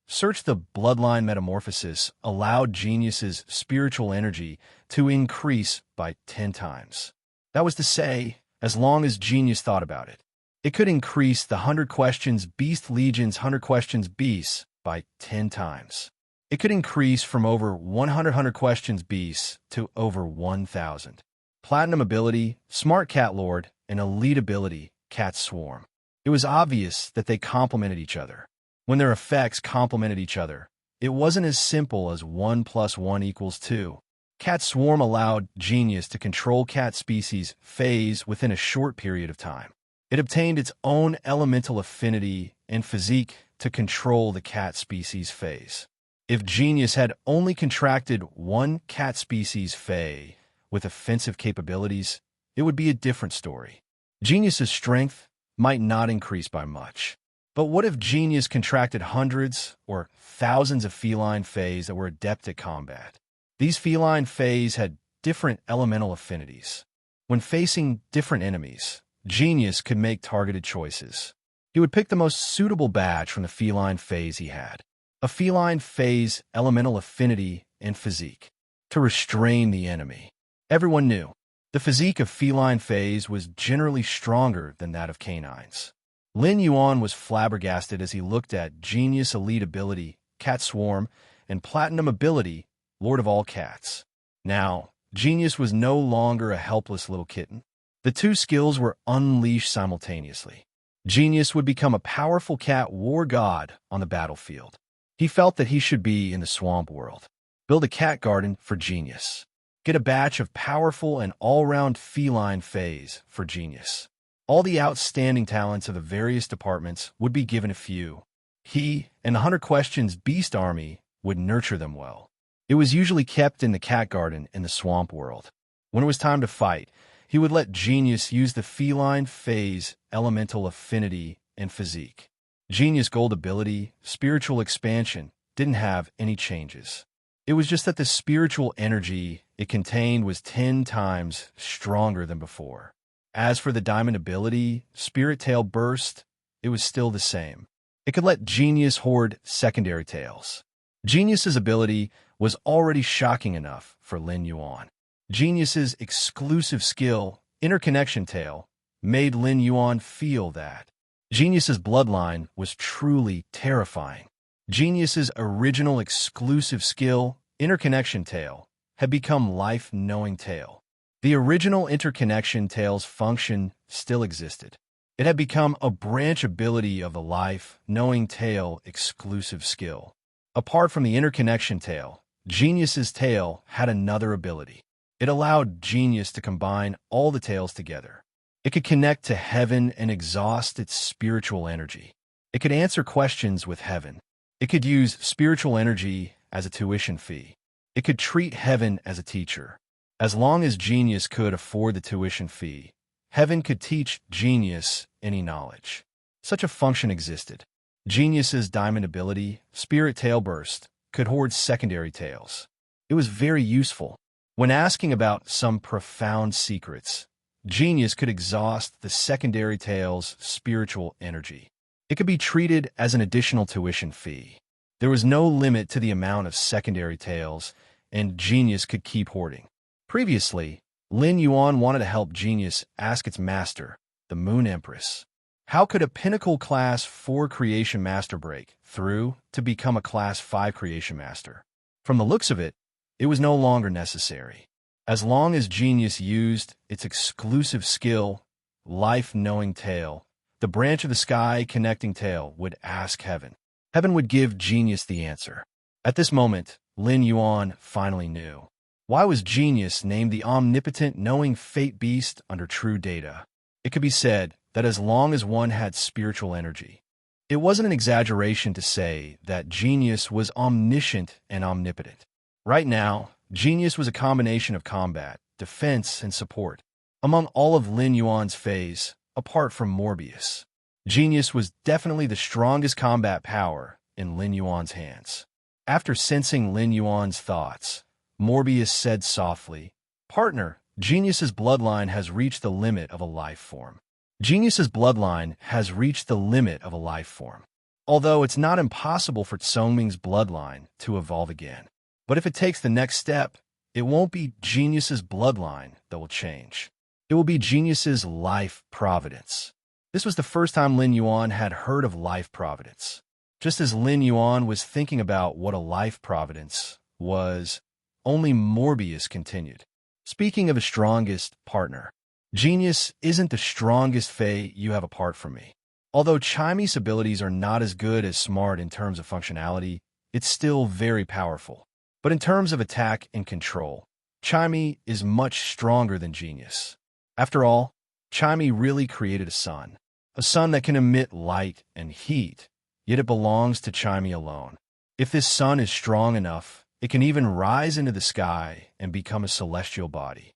[SPEAKER 1] search the bloodline metamorphosis, allowed Genius's spiritual energy to increase by 10 times. That was to say, as long as Genius thought about it. It could increase the 100 Questions Beast Legion's 100 Questions Beasts by 10 times. It could increase from over 100 Questions Beasts to over 1,000. Platinum ability, Smart Cat Lord, and elite ability, Cat Swarm. It was obvious that they complemented each other. When their effects complemented each other, it wasn't as simple as 1 + 1 = 2. Cat Swarm allowed Genius to control cat species Fays within a short period of time. It obtained its own elemental affinity and physique to control the cat species Fays. If Genius had only contracted one cat species Fey with offensive capabilities, it would be a different story. Genius's strength might not increase by much. But what if Genius contracted hundreds or thousands of feline Fays that were adept at combat? These feline Fays had different elemental affinities. When facing different enemies, Genius could make targeted choices. He would pick the most suitable batch from the feline Fays he had. A feline Fay's elemental affinity and physique to restrain the enemy. Everyone knew the physique of feline Fays was generally stronger than that of canines. Lin Yuan was flabbergasted as he looked at Genius Elite Ability, Cat Swarm, and Platinum Ability, Lord of all Cats. Now, Genius was no longer a helpless little kitten. The two skills were unleashed simultaneously. Genius would become a powerful cat war god on the battlefield. He felt that he should be in the swamp world. Build a cat garden for genius. Get a batch of powerful and all-round feline phase for genius. All the outstanding talents of the various departments would be given a few. He and the 100 Questions Beast Army would nurture them well. It was usually kept in the cat garden in the swamp world. When it was time to fight, he would let genius use the feline phase, elemental affinity, and physique. Genius gold ability, spiritual expansion, didn't have any changes. It was just that the spiritual energy it contained was 10 times stronger than before. As for the diamond ability, Spirit Tail Burst, it was still the same. It could let Genius hoard secondary tails. Genius's ability was already shocking enough for Lin Yuan. Genius's exclusive skill, Interconnection Tail, made Lin Yuan feel that. Genius's bloodline was truly terrifying. Genius's original exclusive skill, Interconnection Tail, had become Life-Knowing Tail. The original Interconnection Tail's function still existed. It had become a branch ability of the Life-Knowing Tail exclusive skill. Apart from the Interconnection Tail, Genius's tail had another ability. It allowed Genius to combine all the tails together. It could connect to heaven and exhaust its spiritual energy. It could answer questions with heaven. It could use spiritual energy as a tuition fee. It could treat heaven as a teacher. As long as Genius could afford the tuition fee, heaven could teach Genius any knowledge. Such a function existed. Genius's diamond ability, Spirit Tail Burst, could hoard secondary tails. It was very useful. When asking about some profound secrets, Genius could exhaust the secondary tail's spiritual energy. It could be treated as an additional tuition fee. There was no limit to the amount of secondary tails, and Genius could keep hoarding. Previously, Lin Yuan wanted to help Genius ask its master, the Moon Empress, how could a Pinnacle Class 4 Creation Master break through to become a Class 5 Creation Master? From the looks of it, it was no longer necessary. As long as Genius used its exclusive skill, Life-Knowing Tail, the branch of the sky connecting tail would ask heaven. Heaven would give Genius the answer. At this moment, Lin Yuan finally knew. Why was Genius named the omnipotent knowing fate beast under true data? It could be said that as long as one had spiritual energy, it wasn't an exaggeration to say that Genius was omniscient and omnipotent. Right now, Genius was a combination of combat, defense, and support. Among all of Lin Yuan's phase, apart from Morbius, Genius was definitely the strongest combat power in Lin Yuan's hands. After sensing Lin Yuan's thoughts, Morbius said softly, "Partner, Genius's bloodline has reached the limit of a life form." Genius's bloodline has reached the limit of a life form. Although it's not impossible for Tsongming's bloodline to evolve again. But if it takes the next step, it won't be Genius's bloodline that will change. It will be Genius's life providence. This was the first time Lin Yuan had heard of life providence. Just as Lin Yuan was thinking about what a life providence was, only Morbius continued. Speaking of a strongest partner, Genius isn't the strongest Fae you have apart from me. Although Chimy's abilities are not as good as Smart in terms of functionality, it's still very powerful. But in terms of attack and control, Chimy is much stronger than Genius. After all, Chimy really created a sun that can emit light and heat, yet it belongs to Chimy alone. If this sun is strong enough, it can even rise into the sky and become a celestial body.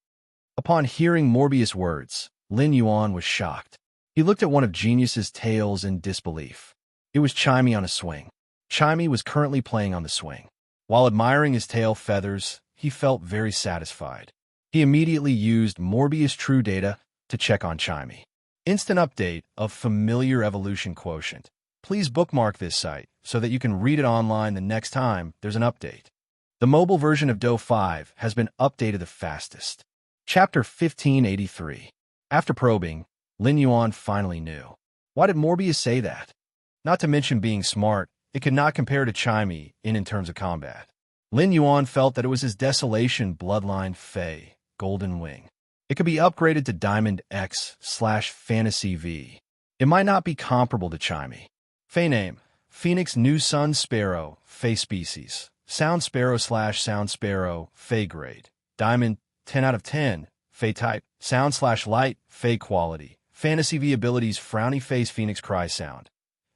[SPEAKER 1] Upon hearing Morbius' words, Lin Yuan was shocked. He looked at one of Genius's tails in disbelief. It was Chimy on a swing. Chimy was currently playing on the swing. While admiring his tail feathers, he felt very satisfied. He immediately used Morbius True Data to check on Chimy. Instant update of Familiar Evolution Quotient. Please bookmark this site so that you can read it online the next time there's an update. The mobile version of Do 5 has been updated the fastest. Chapter 1583. After probing, Lin Yuan finally knew. Why did Morbius say that? Not to mention being smart, it could not compare to Chimy in terms of combat. Lin Yuan felt that it was his Desolation Bloodline Fae, Golden Wing. It could be upgraded to Diamond X/Fantasy V. It might not be comparable to Chimy. Fae name, Phoenix New Sun Sparrow, Fae species, Sound Sparrow slash Sound Sparrow, Fey grade. Diamond, 10 out of 10. Fey type, Sound slash light, Fey quality. Fantasy V abilities, Frowny Face Phoenix Cry sound.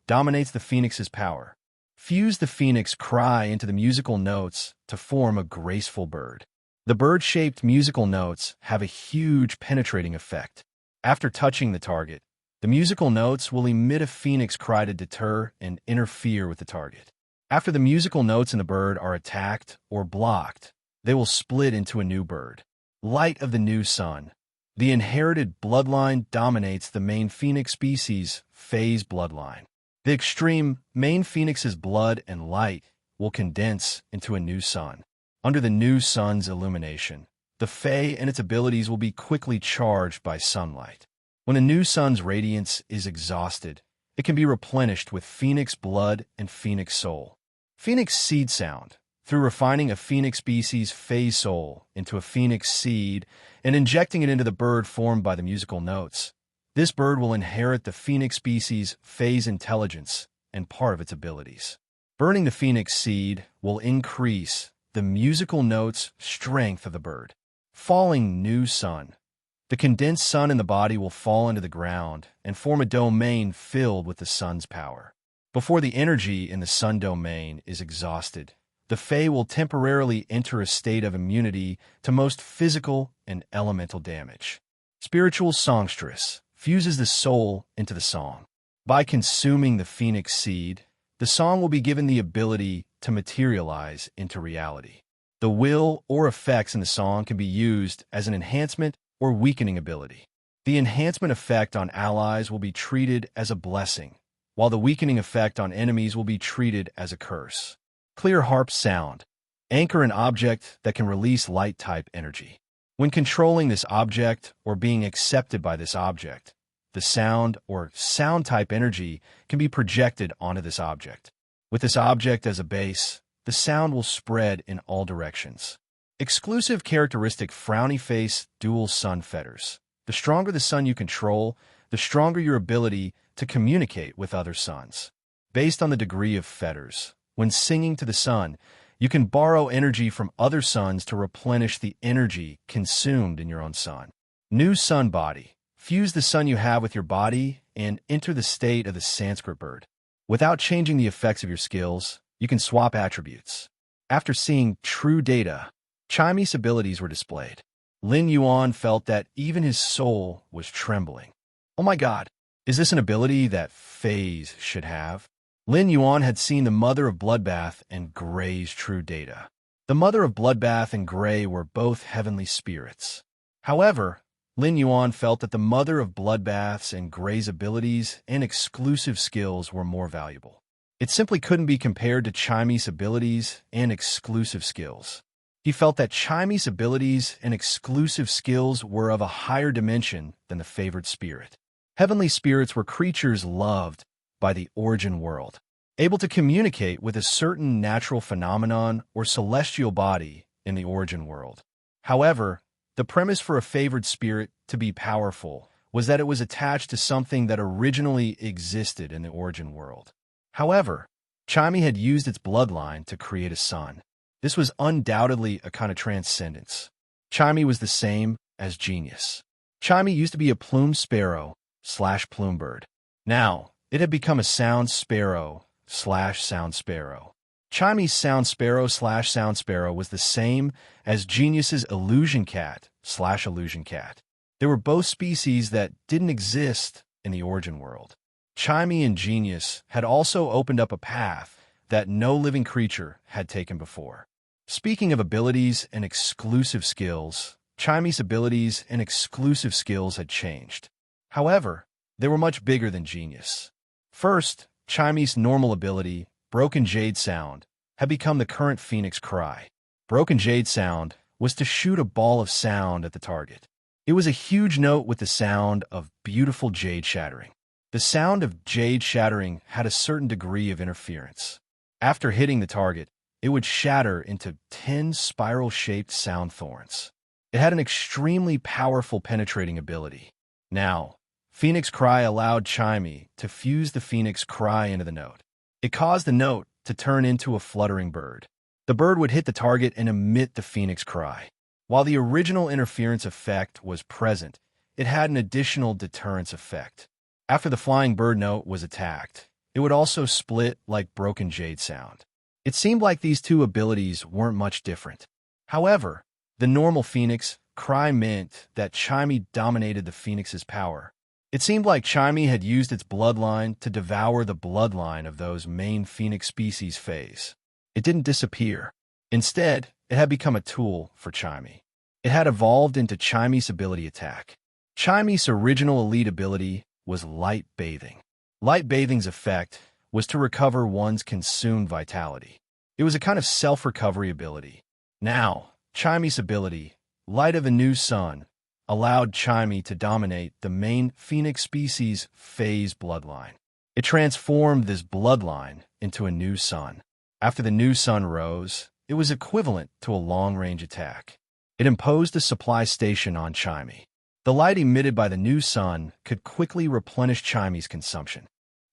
[SPEAKER 1] Dominates the Phoenix's power. Fuse the Phoenix cry into the musical notes to form a graceful bird. The bird-shaped musical notes have a huge penetrating effect. After touching the target, the musical notes will emit a phoenix cry to deter and interfere with the target. After the musical notes in the bird are attacked or blocked, they will split into a new bird. Light of the new sun. The inherited bloodline dominates the main phoenix species' phase bloodline. The extreme main phoenix's blood and light will condense into a new sun. Under the new sun's illumination, the Fae and its abilities will be quickly charged by sunlight. When a new sun's radiance is exhausted, it can be replenished with phoenix blood and phoenix soul. Phoenix seed sound. Through refining a phoenix species' phase soul into a phoenix seed and injecting it into the bird formed by the musical notes, this bird will inherit the phoenix species' phase intelligence and part of its abilities. Burning the phoenix seed will increase the musical notes' strength of the bird. Falling new sun. The condensed sun in the body will fall into the ground and form a domain filled with the sun's power. Before the energy in the sun domain is exhausted, the Fae will temporarily enter a state of immunity to most physical and elemental damage. Spiritual songstress fuses the soul into the song. By consuming the phoenix seed, the song will be given the ability to materialize into reality. The will or effects in the song can be used as an enhancement or weakening ability. The enhancement effect on allies will be treated as a blessing, while the weakening effect on enemies will be treated as a curse. Clear harp sound. Anchor an object that can release light-type energy. When controlling this object or being accepted by this object, the sound or sound-type energy can be projected onto this object. With this object as a base, the sound will spread in all directions. Exclusive characteristic Frowny Face Dual Sun Fetters. The stronger the sun you control, the stronger your ability to communicate with other suns. Based on the degree of fetters, when singing to the sun, you can borrow energy from other suns to replenish the energy consumed in your own sun. New sun body. Fuse the sun you have with your body and enter the state of the Sanskrit bird. Without changing the effects of your skills, you can swap attributes. After seeing true data, Chimy's abilities were displayed. Lin Yuan felt that even his soul was trembling. Oh my god, is this an ability that Fays should have? Lin Yuan had seen the Mother of Bloodbath and Gray's true data. The Mother of Bloodbath and Gray were both heavenly spirits. However, Lin Yuan felt that the Mother of Bloodbath's and Gray's abilities and exclusive skills were more valuable. It simply couldn't be compared to Chimy's abilities and exclusive skills. He felt that Chimy's abilities and exclusive skills were of a higher dimension than the favored spirit. Heavenly spirits were creatures loved by the origin world, able to communicate with a certain natural phenomenon or celestial body in the origin world. However, the premise for a favored spirit to be powerful was that it was attached to something that originally existed in the origin world. However, Chimy had used its bloodline to create a sun. This was undoubtedly a kind of transcendence. Chimy was the same as genius. Chimy used to be a plume sparrow / plume bird. Now, it had become a sound sparrow / sound sparrow. Chimy's sound sparrow / sound sparrow was the same as Genius's illusion cat / illusion cat. They were both species that didn't exist in the origin world. Chimy and Genius had also opened up a path that no living creature had taken before. Speaking of abilities and exclusive skills, Chimy's abilities and exclusive skills had changed. However, they were much bigger than Genius. First, Chimy's normal ability, Broken Jade Sound, had become the current Phoenix Cry. Broken Jade Sound was to shoot a ball of sound at the target. It was a huge note with the sound of beautiful jade shattering. The sound of jade shattering had a certain degree of interference. After hitting the target, it would shatter into 10 spiral-shaped sound thorns. It had an extremely powerful penetrating ability. Now, Phoenix Cry allowed Chimy to fuse the Phoenix Cry into the note. It caused the note to turn into a fluttering bird. The bird would hit the target and emit the phoenix cry. While the original interference effect was present, it had an additional deterrence effect. After the flying bird note was attacked, it would also split like broken jade sound. It seemed like these two abilities weren't much different. However, the normal phoenix cry meant that Chimey dominated the phoenix's power. It seemed like Chimey had used its bloodline to devour the bloodline of those main phoenix species phase. It didn't disappear. Instead, it had become a tool for Chimey. It had evolved into Chimey's ability attack. Chimey's original elite ability was light bathing. Light bathing's effect was to recover one's consumed vitality. It was a kind of self-recovery ability. Now, Chimey's ability, Light of a New Sun, allowed Chimey to dominate the main phoenix species phase bloodline. It transformed this bloodline into a new sun. After the new sun rose, it was equivalent to a long-range attack. It imposed a supply station on Chimey. The light emitted by the new sun could quickly replenish Chimey's consumption.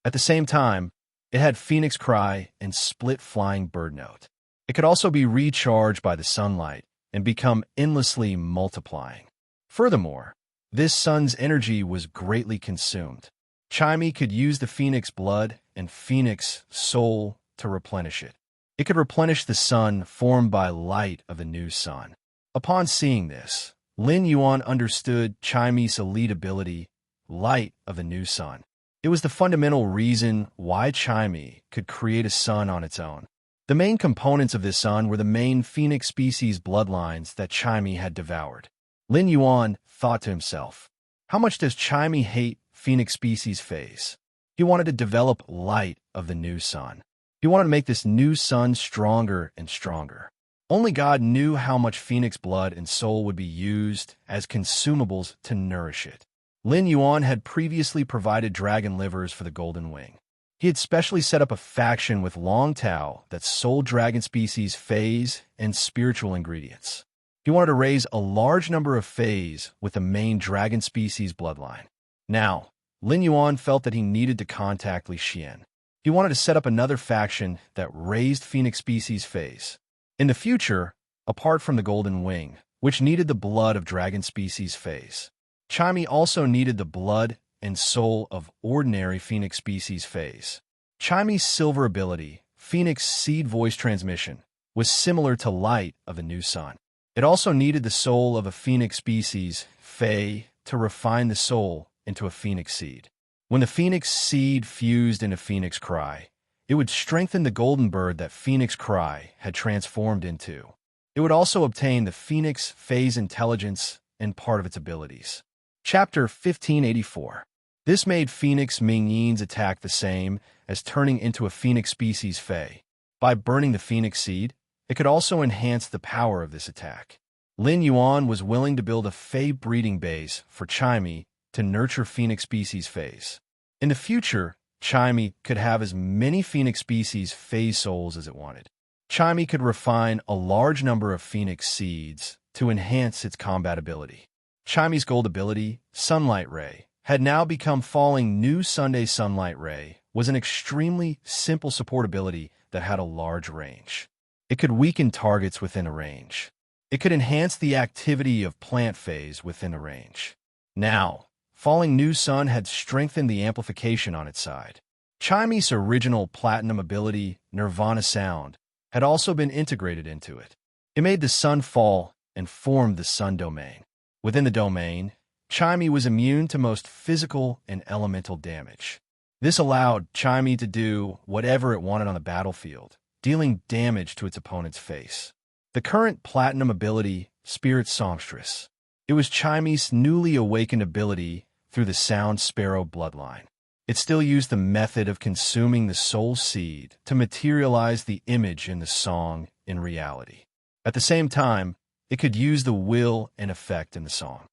[SPEAKER 1] At the same time, it had Phoenix Cry and Split Flying Bird Note. It could also be recharged by the sunlight and become endlessly multiplying. Furthermore, this sun's energy was greatly consumed. Chimey could use the Phoenix Blood and Phoenix Soul to replenish it. It could replenish the sun formed by light of the new sun. Upon seeing this, Lin Yuan understood Chimey's elite ability, Light of the New Sun. It was the fundamental reason why Chimey could create a sun on its own. The main components of this sun were the main phoenix species bloodlines that Chimey had devoured. Lin Yuan thought to himself, how much does Chimey hate phoenix species phase? He wanted to develop Light of the New Sun. He wanted to make this new sun stronger and stronger. Only God knew how much phoenix blood and soul would be used as consumables to nourish it. Lin Yuan had previously provided dragon livers for the Golden Wing. He had specially set up a faction with Long Tao that sold dragon species phase and spiritual ingredients. He wanted to raise a large number of phase with the main dragon species bloodline. Now, Lin Yuan felt that he needed to contact Li Xian. He wanted to set up another faction that raised phoenix species phase. In the future, apart from the Golden Wing, which needed the blood of dragon species phase, Chimey also needed the blood and soul of ordinary phoenix species phase. Chimey's silver ability, Phoenix Seed Voice Transmission, was similar to Light of a New Sun. It also needed the soul of a phoenix species, Fey, to refine the soul into a phoenix seed. When the phoenix seed fused into Phoenix Cry, it would strengthen the golden bird that Phoenix Cry had transformed into. It would also obtain the Phoenix Phase Intelligence and part of its abilities. Chapter 1584. This made Phoenix Ming Yin's attack the same as turning into a phoenix species Fey. By burning the phoenix seed, it could also enhance the power of this attack. Lin Yuan was willing to build a Fey breeding base for Chimey to nurture phoenix species phase. In the future, Chimey could have as many phoenix species phase souls as it wanted. Chimey could refine a large number of phoenix seeds to enhance its combat ability. Chimey's gold ability, Sunlight Ray, had now become Falling New Sunday Sunlight Ray, was an extremely simple support ability that had a large range. It could weaken targets within a range. It could enhance the activity of plant phase within a range. Now, Falling New Sun had strengthened the amplification on its side. Chimey's original platinum ability, Nirvana Sound, had also been integrated into it. It made the sun fall and formed the sun domain. Within the domain, Chimey was immune to most physical and elemental damage. This allowed Chimey to do whatever it wanted on the battlefield, dealing damage to its opponent's face. The current platinum ability, Spirit Songstress. It was Chimey's newly awakened ability through the Sound Sparrow bloodline. It still used the method of consuming the soul seed to materialize the image in the song in reality. At the same time, it could use the will and effect in the song.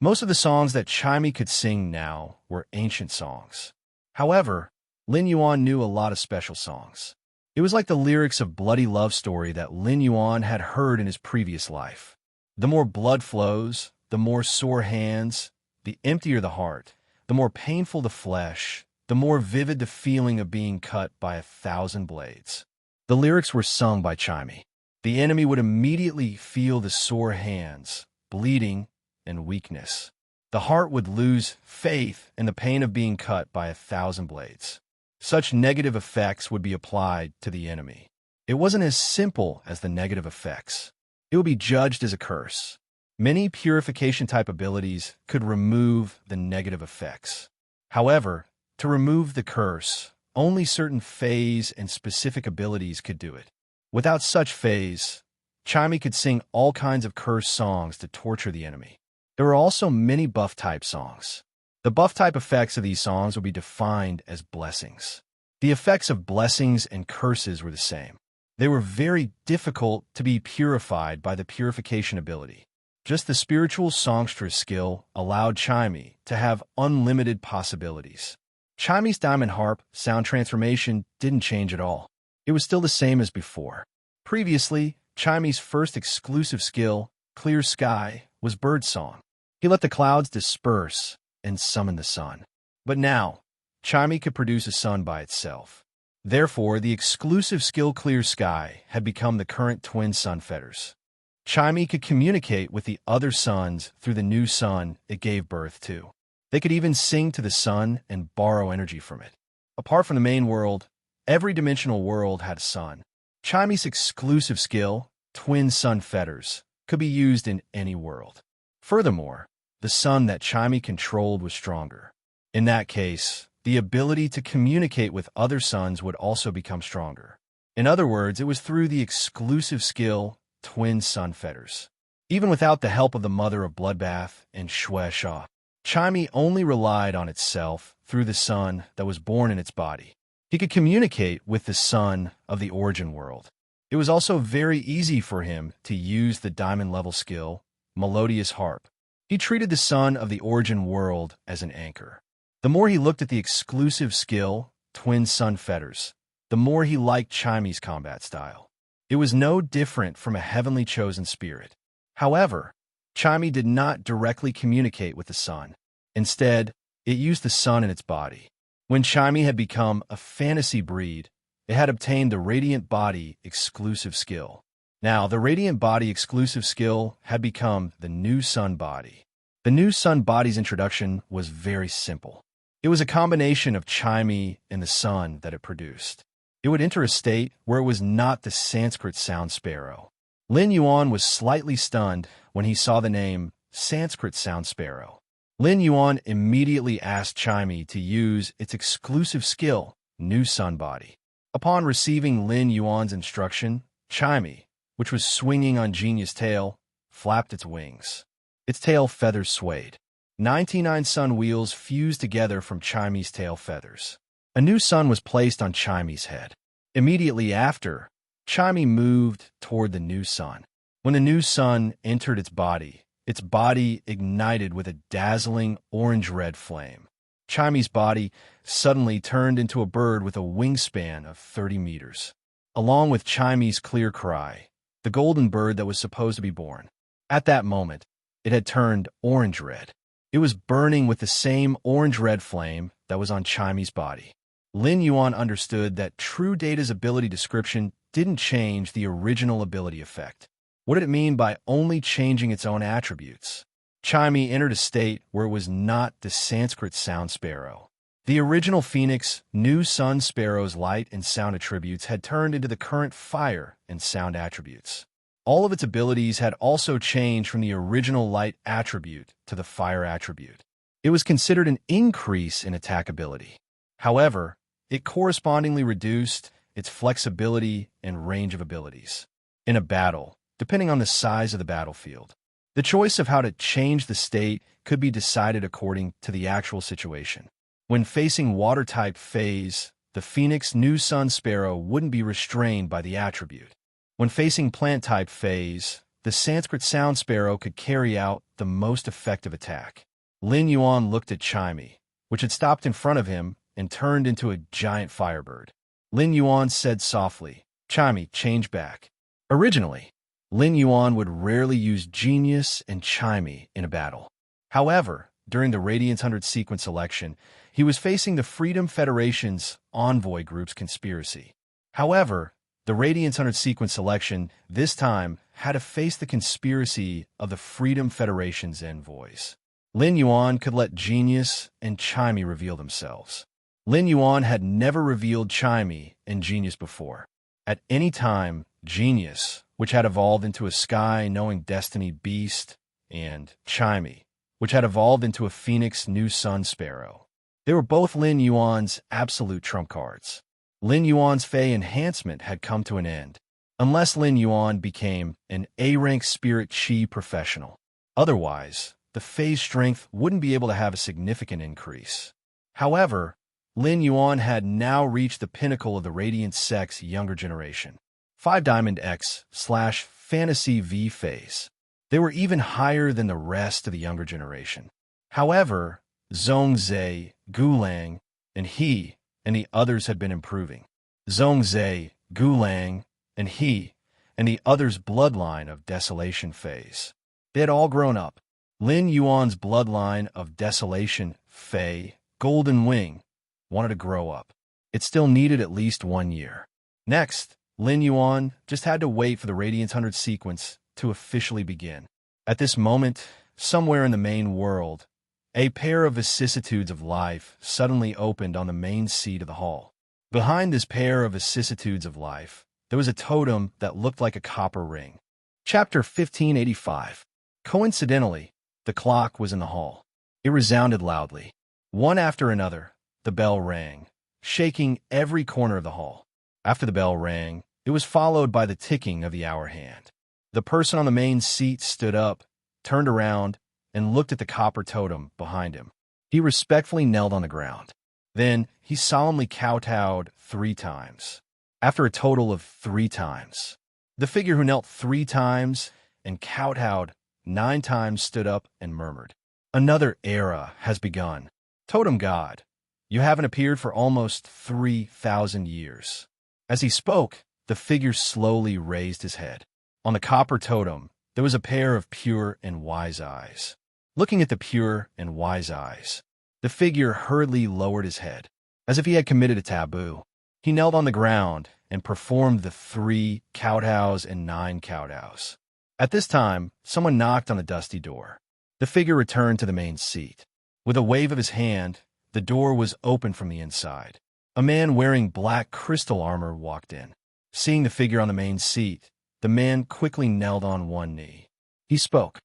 [SPEAKER 1] Most of the songs that Chimey could sing now were ancient songs. However, Lin Yuan knew a lot of special songs. It was like the lyrics of Bloody Love Story that Lin Yuan had heard in his previous life. The more blood flows, the more sore hands, the emptier the heart, the more painful the flesh, the the more vivid the feeling of being cut by 1,000 blades. The lyrics were sung by Chimey. The enemy would immediately feel the sore hands, bleeding, and weakness. The heart would lose faith in the pain of being cut by 1,000 blades. Such negative effects would be applied to the enemy. It wasn't as simple as the negative effects. It would be judged as a curse. Many purification-type abilities could remove the negative effects. However, to remove the curse, only certain phase and specific abilities could do it. Without such phase, Chimey could sing all kinds of curse songs to torture the enemy. There were also many buff-type songs. The buff-type effects of these songs would be defined as blessings. The effects of blessings and curses were the same. They were very difficult to be purified by the purification ability. Just the spiritual songstress skill allowed Chimey to have unlimited possibilities. Chimey's diamond harp sound transformation didn't change at all. It was still the same as before. Previously, Chimey's first exclusive skill, Clear Sky, was birdsong. He let the clouds disperse and summon the sun. But now, Chimey could produce a sun by itself. Therefore, the exclusive skill Clear Sky had become the current twin sun fetters. Chimey could communicate with the other suns through the new sun it gave birth to. They could even sing to the sun and borrow energy from it. Apart from the main world, every dimensional world had a sun. Chimey's exclusive skill, Twin Sun Fetters, could be used in any world. Furthermore, the sun that Chimey controlled was stronger. In that case, the ability to communicate with other suns would also become stronger. In other words, it was through the exclusive skill, Twin Sun Fetters. Even without the help of the Mother of Bloodbath and Shwe Sha, Chimey only relied on itself through the sun that was born in its body. He could communicate with the sun of the origin world. It was also very easy for him to use the diamond-level skill, Melodious Harp. He treated the sun of the origin world as an anchor. The more he looked at the exclusive skill, Twin Sun Fetters, the more he liked Chimey's combat style. It was no different from a heavenly chosen spirit. However, Chimey did not directly communicate with the sun. Instead, it used the sun in its body. When Chimey had become a fantasy breed, it had obtained the Radiant Body exclusive skill. Now, the Radiant Body exclusive skill had become the New Sun Body. The New Sun Body's introduction was very simple. It was a combination of Chimey and the sun that it produced. It would enter a state where it was not the Sanskrit sound sparrow. Lin Yuan was slightly stunned when he saw the name Sanskrit sound sparrow. Lin Yuan immediately asked Chimey to use its exclusive skill, New Sun Body. Upon receiving Lin Yuan's instruction, Chimey, which was swinging on Genius' tail, flapped its wings. Its tail feathers swayed. 99 sun wheels fused together from Chimey's tail feathers. A new sun was placed on Chimey's head. Immediately after, Chimey moved toward the new sun. When the new sun entered its body ignited with a dazzling orange-red flame. Chimey's body suddenly turned into a bird with a wingspan of 30 meters. Along with Chimey's clear cry, the golden bird that was supposed to be born. At that moment, it had turned orange-red. It was burning with the same orange-red flame that was on Chimey's body. Lin Yuan understood that True Data's ability description didn't change the original ability effect. What did it mean by only changing its own attributes? Chimey entered a state where it was not the Sanskrit sound sparrow. The original Phoenix, New Sun Sparrow's light and sound attributes had turned into the current fire and sound attributes. All of its abilities had also changed from the original light attribute to the fire attribute. It was considered an increase in attack ability. However, it correspondingly reduced its flexibility and range of abilities. In a battle, depending on the size of the battlefield, the choice of how to change the state could be decided according to the actual situation. When facing water-type phase, the Phoenix New Sun Sparrow wouldn't be restrained by the attribute. When facing plant-type phase, the Sanskrit Sound Sparrow could carry out the most effective attack. Lin Yuan looked at Chimey, which had stopped in front of him and turned into a giant firebird. Lin Yuan said softly, "Chimey, change back." Originally, Lin Yuan would rarely use Genius and Chimey in a battle. However, during the Radiance 100 sequence election, he was facing the Freedom Federation's envoy group's conspiracy. However, the Radiance 100 sequence election this time had to face the conspiracy of the Freedom Federation's envoys. Lin Yuan could let Genius and Chimey reveal themselves. Lin Yuan had never revealed Chimey and Genius before. At any time, Genius, which had evolved into a sky-knowing destiny beast, and Chimey, which had evolved into a phoenix new sun sparrow. They were both Lin Yuan's absolute trump cards. Lin Yuan's Fey enhancement had come to an end, unless Lin Yuan became an A-rank spirit Qi professional. Otherwise, the Fey's strength wouldn't be able to have a significant increase. However, Lin Yuan had now reached the pinnacle of the Radiant Sect's younger generation. 5 Diamond X/Fantasy V phase. They were even higher than the rest of the younger generation. However, Zhongzhe, Gulang, and he and the others had been improving. Zhongzhe, Gulang, and he and the others' bloodline of Desolation phase. They had all grown up. Lin Yuan's bloodline of Desolation, Fey, Golden Wing, wanted to grow up. It still needed at least 1 year. Next, Lin Yuan just had to wait for the Radiance 100 sequence to officially begin. At this moment, somewhere in the main world, a pair of vicissitudes of life suddenly opened on the main seat of the hall. Behind this pair of vicissitudes of life, there was a totem that looked like a copper ring. Chapter 1585. Coincidentally, the clock was in the hall. It resounded loudly. One after another, the bell rang, shaking every corner of the hall. After the bell rang, it was followed by the ticking of the hour hand. The person on the main seat stood up, turned around, and looked at the copper totem behind him. He respectfully knelt on the ground. Then he solemnly kowtowed 3 times. After a total of 3 times, the figure who knelt 3 times and kowtowed 9 times stood up and murmured, "Another era has begun. Totem God, you haven't appeared for almost 3,000 years." As he spoke, the figure slowly raised his head. On the copper totem, there was a pair of pure and wise eyes. Looking at the pure and wise eyes, the figure hurriedly lowered his head, as if he had committed a taboo. He knelt on the ground and performed the 3 kowtows and 9 kowtows. At this time, someone knocked on the dusty door. The figure returned to the main seat. With a wave of his hand, the door was opened from the inside. A man wearing black crystal armor walked in. Seeing the figure on the main seat, the man quickly knelt on one knee. He spoke.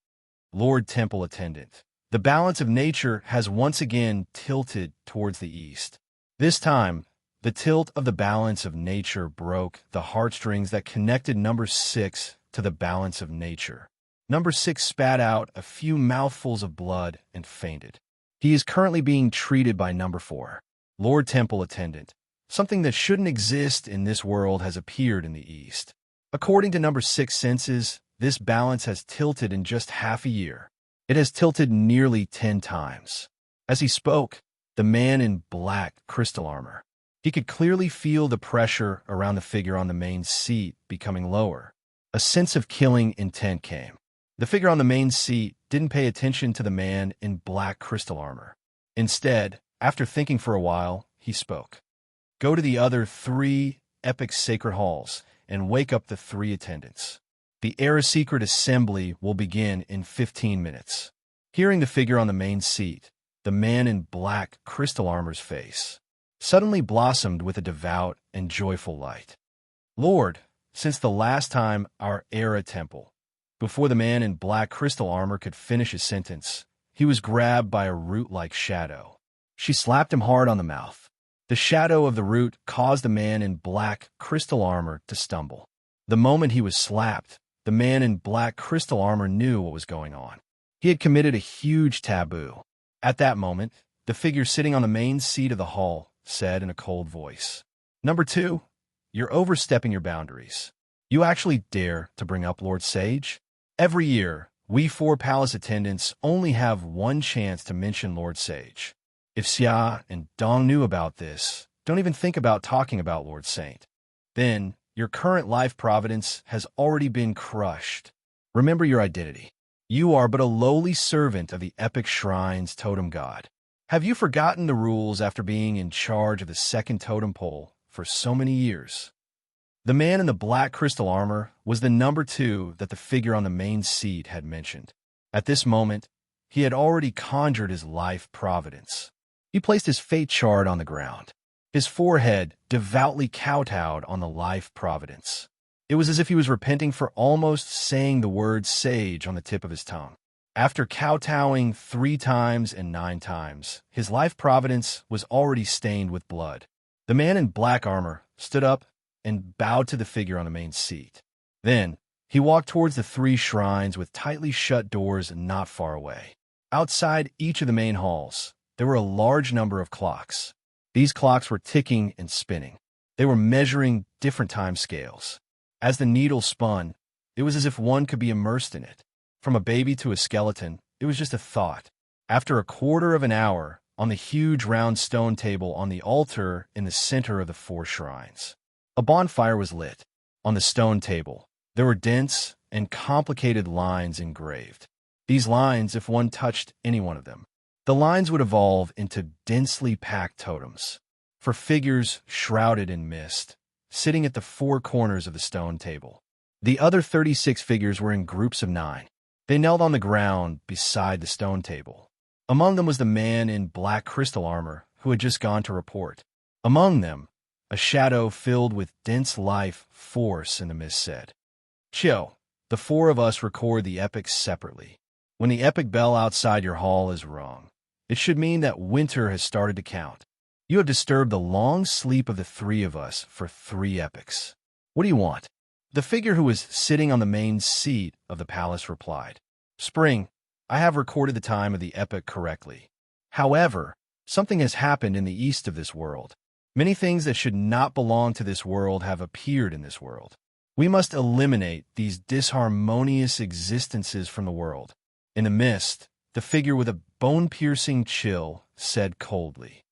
[SPEAKER 1] "Lord Temple Attendant, the balance of nature has once again tilted towards the east. This time, the tilt of the balance of nature broke the heartstrings that connected number 6 to the balance of nature. Number 6 spat out a few mouthfuls of blood and fainted. He is currently being treated by number 4. Lord Temple Attendant, something that shouldn't exist in this world has appeared in the east. According to number 6 senses, this balance has tilted in just half a year. It has tilted nearly 10 times. As he spoke, the man in black crystal armor. He could clearly feel the pressure around the figure on the main seat becoming lower. A sense of killing intent came. The figure on the main seat didn't pay attention to the man in black crystal armor. Instead, after thinking for a while, he spoke. "Go to the other 3 epic sacred halls and wake up the 3 attendants. The Era Secret Assembly will begin in 15 minutes. Hearing the figure on the main seat, the man in black crystal armor's face suddenly blossomed with a devout and joyful light. "Lord, since the last time our Era Temple..." Before the man in black crystal armor could finish his sentence, he was grabbed by a root-like shadow. She slapped him hard on the mouth. The shadow of the root caused the man in black crystal armor to stumble. The moment he was slapped, the man in black crystal armor knew what was going on. He had committed a huge taboo. At that moment, the figure sitting on the main seat of the hall said in a cold voice, "Number 2, you're overstepping your boundaries. You actually dare to bring up Lord Sage? Every year, we 4 palace attendants only have 1 chance to mention Lord Sage. If Xia and Dong knew about this, don't even think about talking about Lord Saint. Then, your current life providence has already been crushed. Remember your identity. You are but a lowly servant of the epic shrine's totem god. Have you forgotten the rules after being in charge of the second totem pole for so many years? The man in the black crystal armor was the number 2 that the figure on the main seat had mentioned. At this moment, he had already conjured his life providence. He placed his fate chart on the ground. His forehead devoutly kowtowed on the life providence. It was as if he was repenting for almost saying the word sage on the tip of his tongue. After kowtowing 3 times and 9 times, his life providence was already stained with blood. The man in black armor stood up and bowed to the figure on the main seat. Then, he walked towards the 3 shrines with tightly shut doors not far away. Outside each of the main halls, there were a large number of clocks. These clocks were ticking and spinning. They were measuring different time scales. As the needle spun, it was as if one could be immersed in it. From a baby to a skeleton, it was just a thought. After a quarter of an hour, on the huge round stone table on the altar in the center of the 4 shrines, a bonfire was lit. On the stone table, there were dense and complicated lines engraved. These lines, if one touched any one of them, the lines would evolve into densely packed totems. For figures shrouded in mist, sitting at the 4 corners of the stone table. The other 36 figures were in groups of 9. They knelt on the ground beside the stone table. Among them was the man in black crystal armor who had just gone to report. Among them, a shadow filled with dense life force in the mist said, "Chill, the 4 of us record the epics separately. When the epic bell outside your hall is rung, it should mean that winter has started to count. You have disturbed the long sleep of the 3 of us for 3 epics. What do you want?" The figure who was sitting on the main seat of the palace replied, "Spring, I have recorded the time of the epic correctly. However, something has happened in the east of this world. Many things that should not belong to this world have appeared in this world. We must eliminate these disharmonious existences from the world." In the mist, the figure with a bone-piercing chill said coldly,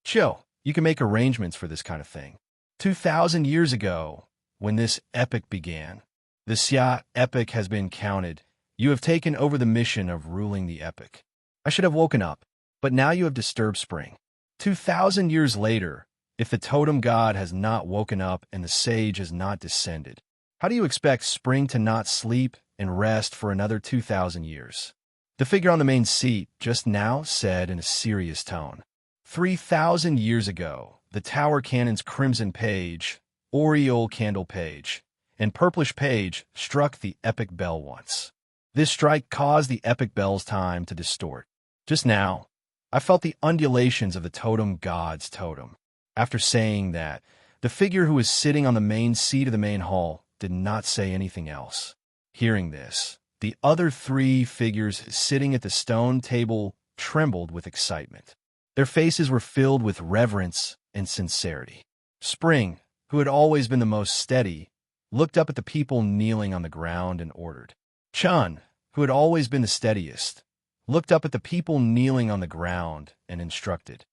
[SPEAKER 1] "Chill, you can make arrangements for this kind of thing. 2,000 years ago, when this epic began, the Xia epic has been counted. You have taken over the mission of ruling the epic. I should have woken up, but now you have disturbed spring. 2,000 years later, if the totem god has not woken up and the sage has not descended, how do you expect spring to not sleep and rest for another 2,000 years?" The figure on the main seat just now said in a serious tone, 3,000 years ago, the tower cannon's crimson page, aureole candle page, and purplish page struck the epic bell once. This strike caused the epic bell's time to distort. Just now, I felt the undulations of the totem god's totem. After saying that, the figure who was sitting on the main seat of the main hall did not say anything else. Hearing this, the other 3 figures sitting at the stone table trembled with excitement. Their faces were filled with reverence and sincerity. Spring, who had always been the most steady, looked up at the people kneeling on the ground and ordered. Chun, who had always been the steadiest, looked up at the people kneeling on the ground and instructed,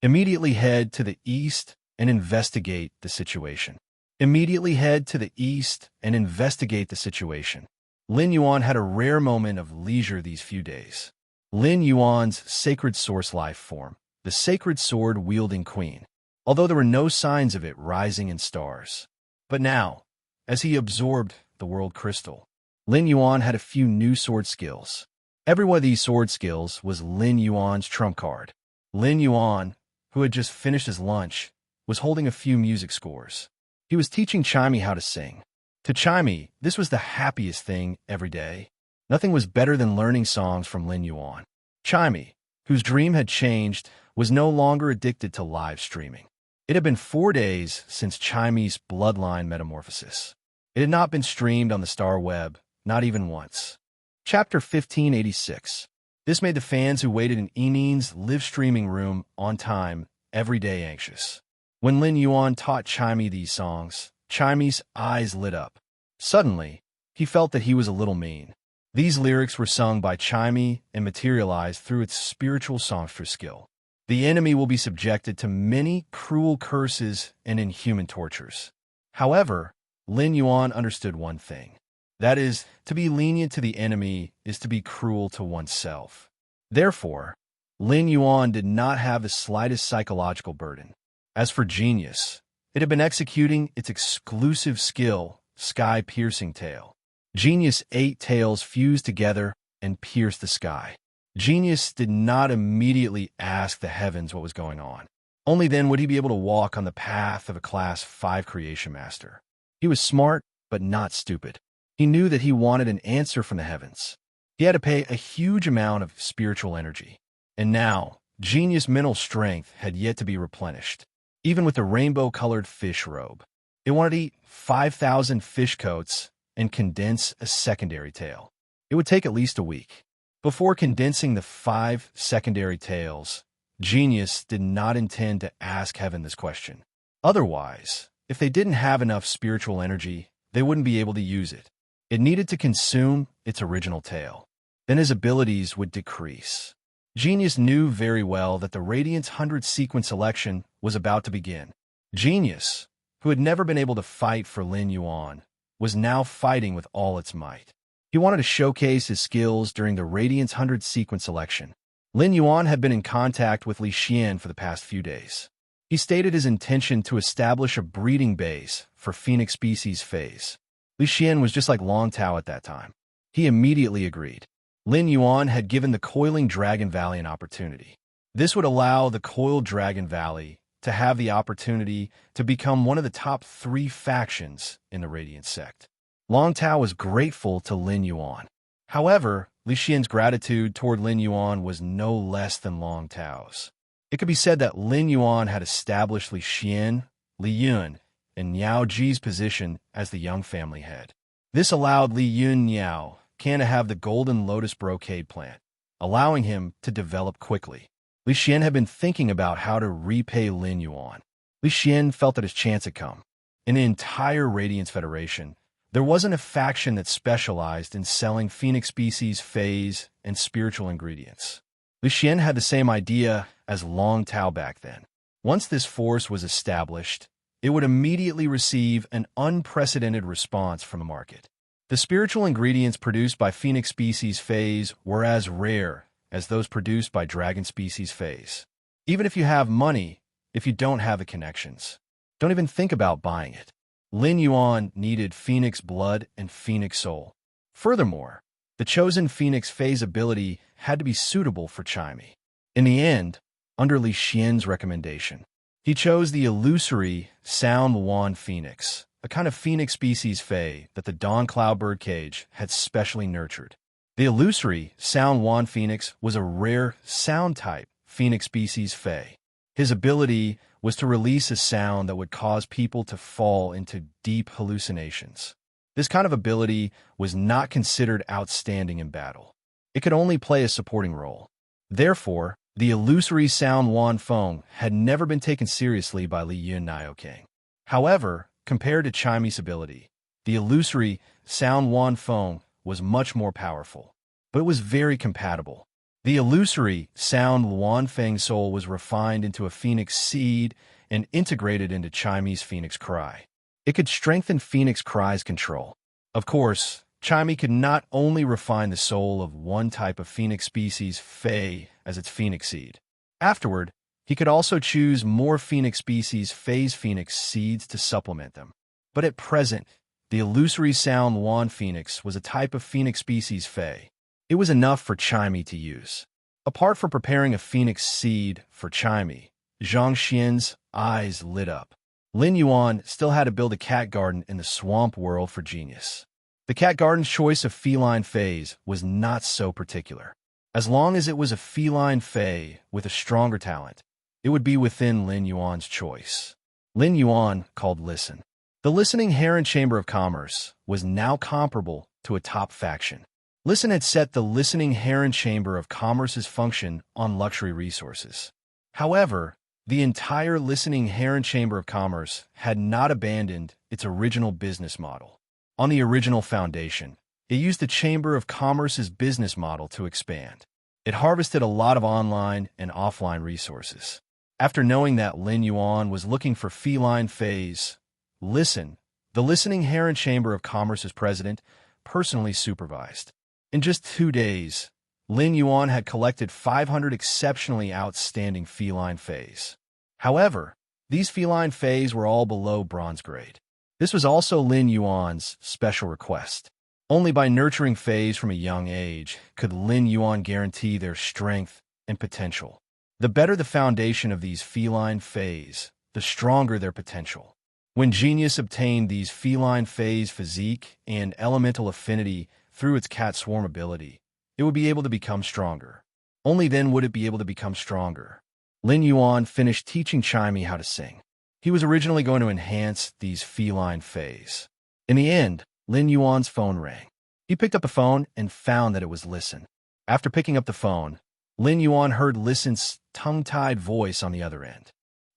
[SPEAKER 1] "Immediately head to the east and investigate the situation. Immediately head to the east and investigate the situation." Lin Yuan had a rare moment of leisure these few days. Lin Yuan's sacred source life form, the sacred sword-wielding queen, although there were no signs of it rising in stars. But now, as he absorbed the world crystal, Lin Yuan had a few new sword skills. Every one of these sword skills was Lin Yuan's trump card. Lin Yuan, who had just finished his lunch, was holding a few music scores. He was teaching Chimey how to sing. To Chimey, this was the happiest thing every day. Nothing was better than learning songs from Lin Yuan. Chimey, whose dream had changed, was no longer addicted to live streaming. It had been 4 days since Chimey's bloodline metamorphosis. It had not been streamed on the Star Web, not even once. Chapter 1586. This made the fans who waited in Enin's live streaming room on time every day anxious. When Lin Yuan taught Chimey these songs, Chimey's eyes lit up. Suddenly, he felt that he was a little mean. These lyrics were sung by Chimey and materialized through its spiritual songstress skill. The enemy will be subjected to many cruel curses and inhuman tortures. However, Lin Yuan understood one thing. That is, to be lenient to the enemy is to be cruel to oneself. Therefore, Lin Yuan did not have the slightest psychological burden. As for genius, it had been executing its exclusive skill, sky-piercing tail. Genius' 8 tails fused together and pierced the sky. Genius did not immediately ask the heavens what was going on. Only then would he be able to walk on the path of a Class 5 creation master. He was smart, but not stupid. He knew that he wanted an answer from the heavens. He had to pay a huge amount of spiritual energy. And now, Genius' mental strength had yet to be replenished, even with the rainbow-colored fish robe. It wanted to eat 5,000 fish coats and condense a secondary tail. It would take at least a week. Before condensing the 5 secondary tails, Genius did not intend to ask heaven this question. Otherwise, if they didn't have enough spiritual energy, they wouldn't be able to use it. It needed to consume its original tail. Then his abilities would decrease. Genius knew very well that the Radiant's 100 sequence election was about to begin. Genius, who had never been able to fight for Lin Yuan, was now fighting with all its might. He wanted to showcase his skills during the Radiant's 100 sequence election. Lin Yuan had been in contact with Li Xian for the past few days. He stated his intention to establish a breeding base for Phoenix species phase. Li Xian was just like Long Tao at that time. He immediately agreed. Lin Yuan had given the Coiling Dragon Valley an opportunity. This would allow the Coiled Dragon Valley to have the opportunity to become one of the top 3 factions in the Radiant sect. Long Tao was grateful to Lin Yuan. However, Li Xian's gratitude toward Lin Yuan was no less than Long Tao's. It could be said that Lin Yuan had established Li Xian, Li Yun, and Niao Ji's position as the young family head. This allowed Li Yun Niao Can to have the Golden Lotus Brocade plant, allowing him to develop quickly. Li Xian had been thinking about how to repay Lin Yuan. Li Xian felt that his chance had come. In the entire Radiance Federation, there wasn't a faction that specialized in selling Phoenix species phase and spiritual ingredients. Li Xian had the same idea as Long Tao back then. Once this force was established, it would immediately receive an unprecedented response from the market. The spiritual ingredients produced by Phoenix species phase were as rare as those produced by Dragon species phase. Even if you have money, if you don't have the connections, don't even think about buying it. Lin Yuan needed Phoenix blood and Phoenix soul. Furthermore, the chosen Phoenix phase ability had to be suitable for Chimey. In the end, under Li Xian's recommendation, he chose the illusory Sound Wan Phoenix, a kind of Phoenix species Fae that the Dawn Cloud Birdcage had specially nurtured. The illusory Sound Wan Phoenix was a rare sound-type Phoenix species Fae. His ability was to release a sound that would cause people to fall into deep hallucinations. This kind of ability was not considered outstanding in battle. It could only play a supporting role. Therefore, the illusory Sound Wan Feng had never been taken seriously by Li Yun Niaokang. However, compared to Chimey's ability, the illusory Sound Wan Feng was much more powerful, but it was very compatible. The illusory Sound Wan Feng soul was refined into a Phoenix seed and integrated into Chimey's Phoenix Cry. It could strengthen Phoenix Cry's control. Of course, Chimey could not only refine the soul of one type of Phoenix species Fae as its Phoenix seed. Afterward, he could also choose more Phoenix species Phase Phoenix seeds to supplement them. But at present, the illusory Sound Wan Phoenix was a type of Phoenix species Fae. It was enough for Chimey to use. Apart from preparing a Phoenix seed for Chimey, Zhang Xian's eyes lit up. Lin Yuan still had to build a cat garden in the swamp world for Genius. The cat garden's choice of feline phase was not so particular. As long as it was a feline fae with a stronger talent, it would be within Lin Yuan's choice. Lin Yuan called Listen. The Listening Heron Chamber of Commerce was now comparable to a top faction. Listen had set the Listening Heron Chamber of Commerce's function on luxury resources. However, the entire Listening Heron Chamber of Commerce had not abandoned its original business model. On the original foundation, it used the Chamber of Commerce's business model to expand. It harvested a lot of online and offline resources. After knowing that Lin Yuan was looking for feline phase, the Listening Heron Chamber of Commerce's president personally supervised. In just 2 days, Lin Yuan had collected 500 exceptionally outstanding feline fays. However, these feline fays were all below bronze grade. This was also Lin Yuan's special request. Only by nurturing fays from a young age could Lin Yuan guarantee their strength and potential. The better the foundation of these feline fays, the stronger their potential. When genius obtained these feline fays' physique and elemental affinity through its cat swarm ability, it would be able to become stronger. Only then would it be able to become stronger. Lin Yuan finished teaching Chimey how to sing. He was originally going to enhance these feline fays. In the end, Lin Yuan's phone rang. He picked up the phone and found that it was Listen. After picking up the phone, Lin Yuan heard Listen's tongue-tied voice on the other end.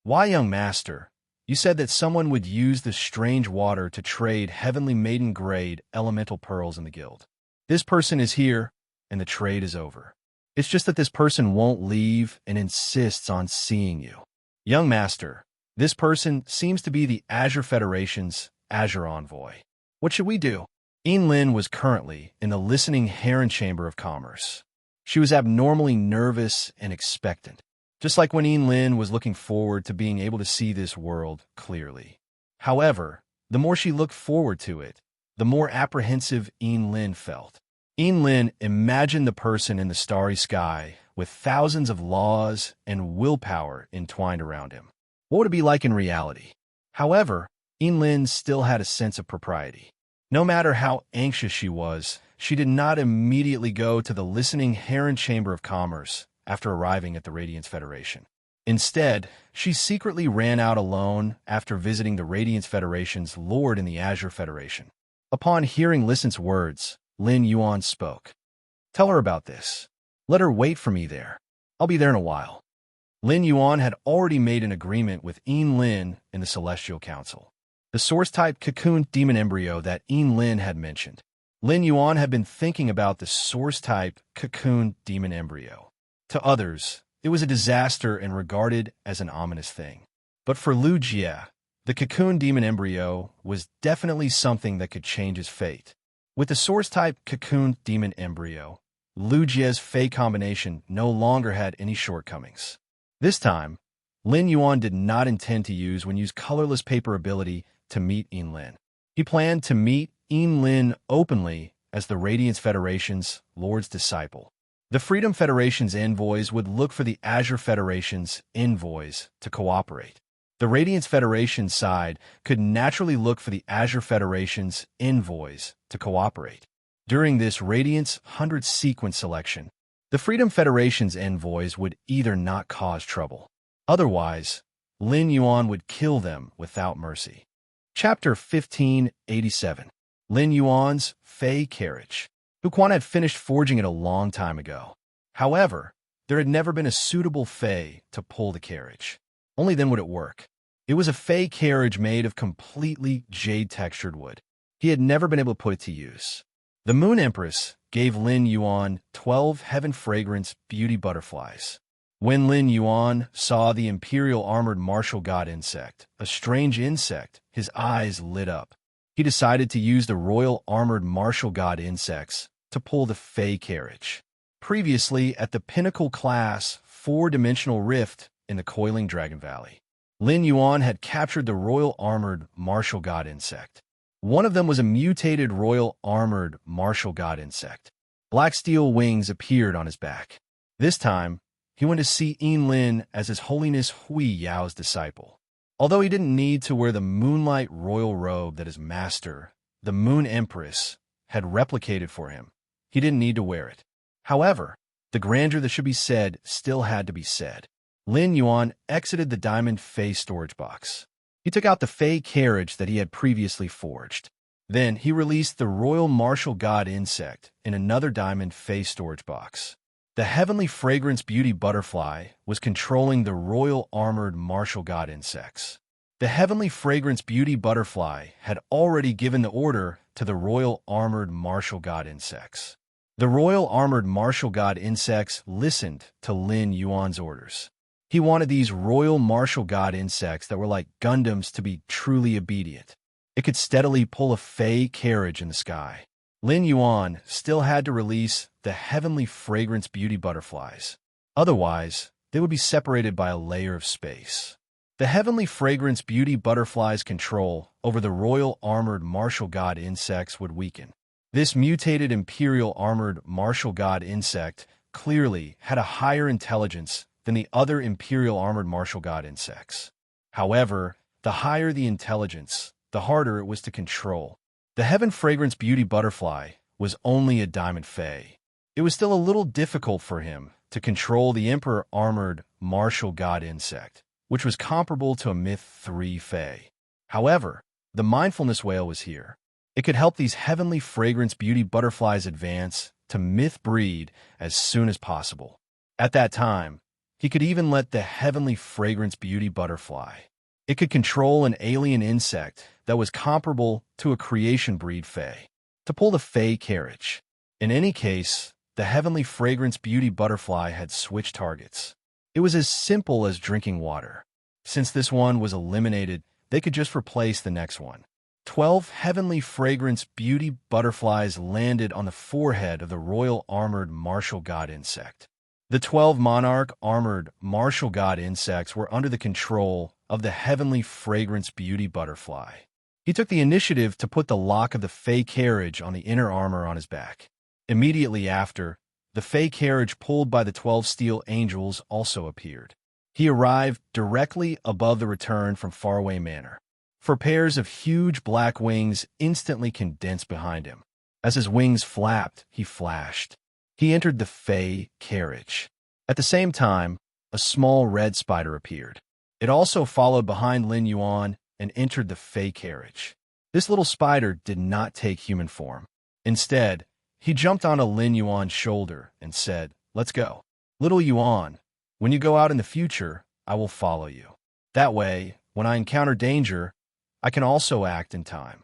[SPEAKER 1] "Why, young master? You said that someone would use the strange water to trade heavenly maiden-grade elemental pearls in the guild. This person is here, and the trade is over. It's just that this person won't leave and insists on seeing you. Young master, this person seems to be the Azure Federation's Azure Envoy. What should we do?" Lin was currently in the listening Heron Chamber of Commerce. She was abnormally nervous and expectant, just like when Lin was looking forward to being able to see this world clearly. However, the more she looked forward to it, the more apprehensive Lin felt. Lin imagined the person in the starry sky with thousands of laws and willpower entwined around him. What would it be like in reality? However, Lin still had a sense of propriety. No matter how anxious she was, she did not immediately go to the listening Heron Chamber of Commerce after arriving at the Radiance Federation. Instead, she secretly ran out alone after visiting the Radiance Federation's Lord in the Azure Federation. Upon hearing Listen's words, Lin Yuan spoke. "Tell her about this. Let her wait for me there. I'll be there in a while." Lin Yuan had already made an agreement with Lin in the Celestial Council. The source-type cocoon demon embryo that Lin had mentioned. Lin Yuan had been thinking about the source-type cocoon demon embryo. To others, it was a disaster and regarded as an ominous thing. But for Lu Jie, the cocoon demon embryo was definitely something that could change his fate. With the source-type cocoon demon embryo, Lu Jie's fate combination no longer had any shortcomings. This time, Lin Yuan did not intend to use colorless paper ability to meet Lin. He planned to meet Lin openly as the Radiance Federation's Lord's disciple. The Freedom Federation's envoys would look for the Azure Federation's envoys to cooperate. The Radiance Federation side could naturally look for the Azure Federation's envoys to cooperate. During this Radiance 100 sequence selection, the Freedom Federation's envoys would either not cause trouble. Otherwise, Lin Yuan would kill them without mercy. Chapter 1587. Lin Yuan's Fey Carriage. Huquan had finished forging it a long time ago. However, there had never been a suitable Fey to pull the carriage. Only then would it work. It was a Fey carriage made of completely jade-textured wood. He had never been able to put it to use. The Moon Empress gave Lin Yuan 12 Heaven Fragrance Beauty Butterflies. When Lin Yuan saw the Imperial Armored Martial God insect, a strange insect, his eyes lit up. He decided to use the Royal Armored Martial God insects to pull the Fey carriage. Previously, at the Pinnacle Class 4-dimensional rift in the Coiling Dragon Valley, Lin Yuan had captured the Royal Armored Martial God insect. One of them was a mutated Royal Armored Martial God insect. Black steel wings appeared on his back. This time, he went to see Lin as His Holiness Hui Yao's disciple. Although he didn't need to wear the moonlight royal robe that his master, the Moon Empress, had replicated for him, he didn't need to wear it. However, the grandeur that should be said still had to be said. Lin Yuan exited the Diamond Fey storage box. He took out the Fey carriage that he had previously forged. Then he released the Royal Martial God insect in another Diamond Fey storage box. The Heavenly Fragrance Beauty Butterfly was controlling the Royal Armored Martial God insects. The Heavenly Fragrance Beauty Butterfly had already given the order to the Royal Armored Martial God insects. The Royal Armored Martial God insects listened to Lin Yuan's orders. He wanted these Royal Martial God insects that were like Gundams to be truly obedient. It could steadily pull a Fey carriage in the sky. Lin Yuan still had to release the heavenly fragrance beauty butterflies. Otherwise, they would be separated by a layer of space. The heavenly fragrance beauty butterflies' control over the royal armored martial god insects would weaken. This mutated imperial armored martial god insect clearly had a higher intelligence than the other imperial armored martial god insects. However, the higher the intelligence, the harder it was to control. The heaven fragrance beauty butterfly was only a diamond fey. It was still a little difficult for him to control the emperor armored martial god insect, which was comparable to a myth 3 fey. However, the mindfulness whale was here. It could help these heavenly fragrance beauty butterflies advance to myth breed as soon as possible. At that time, he could even let the heavenly fragrance beauty butterfly. It could control an alien insect that was comparable to a creation breed fey, to pull the fey carriage. In any case, the heavenly fragrance beauty butterfly had switched targets. It was as simple as drinking water. Since this one was eliminated, they could just replace the next one. 12 heavenly fragrance beauty butterflies landed on the forehead of the royal armored martial god insect. The 12 monarch armored martial god insects were under the control of the heavenly fragrance beauty butterfly. He took the initiative to put the lock of the fey carriage on the inner armor on his back. Immediately after, the fey carriage pulled by the 12 steel angels also appeared. He arrived directly above the return from faraway manor. For pairs of huge black wings instantly condensed behind him. As his wings flapped, he flashed. He entered the fey carriage. At the same time, a small red spider appeared. It also followed behind Lin Yuan and entered the fey carriage. This little spider did not take human form. Instead, he jumped onto Lin Yuan's shoulder and said, "Let's go. Little Yuan, when you go out in the future, I will follow you. That way, when I encounter danger, I can also act in time."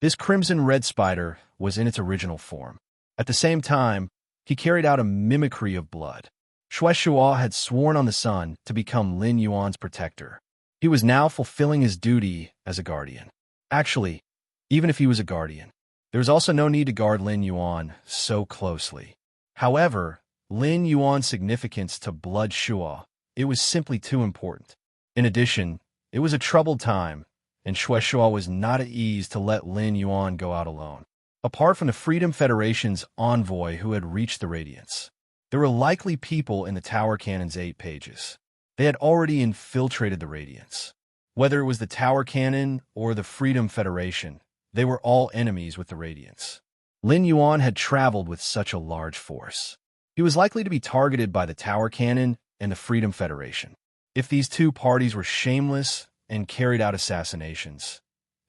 [SPEAKER 1] This crimson red spider was in its original form. At the same time, he carried out a mimicry of blood. Shuai had sworn on the sun to become Lin Yuan's protector. He was now fulfilling his duty as a guardian. Actually, even if he was a guardian, there was also no need to guard Lin Yuan so closely. However, Lin Yuan's significance to Blood Shua, it was simply too important. In addition, it was a troubled time, and Shuai was not at ease to let Lin Yuan go out alone. Apart from the Freedom Federation's envoy who had reached the Radiance, there were likely people in the Tower Cannon's 8 pages. They had already infiltrated the Radiance. Whether it was the Tower Cannon or the Freedom Federation, they were all enemies with the Radiance. Lin Yuan had traveled with such a large force. He was likely to be targeted by the Tower Cannon and the Freedom Federation. If these two parties were shameless and carried out assassinations,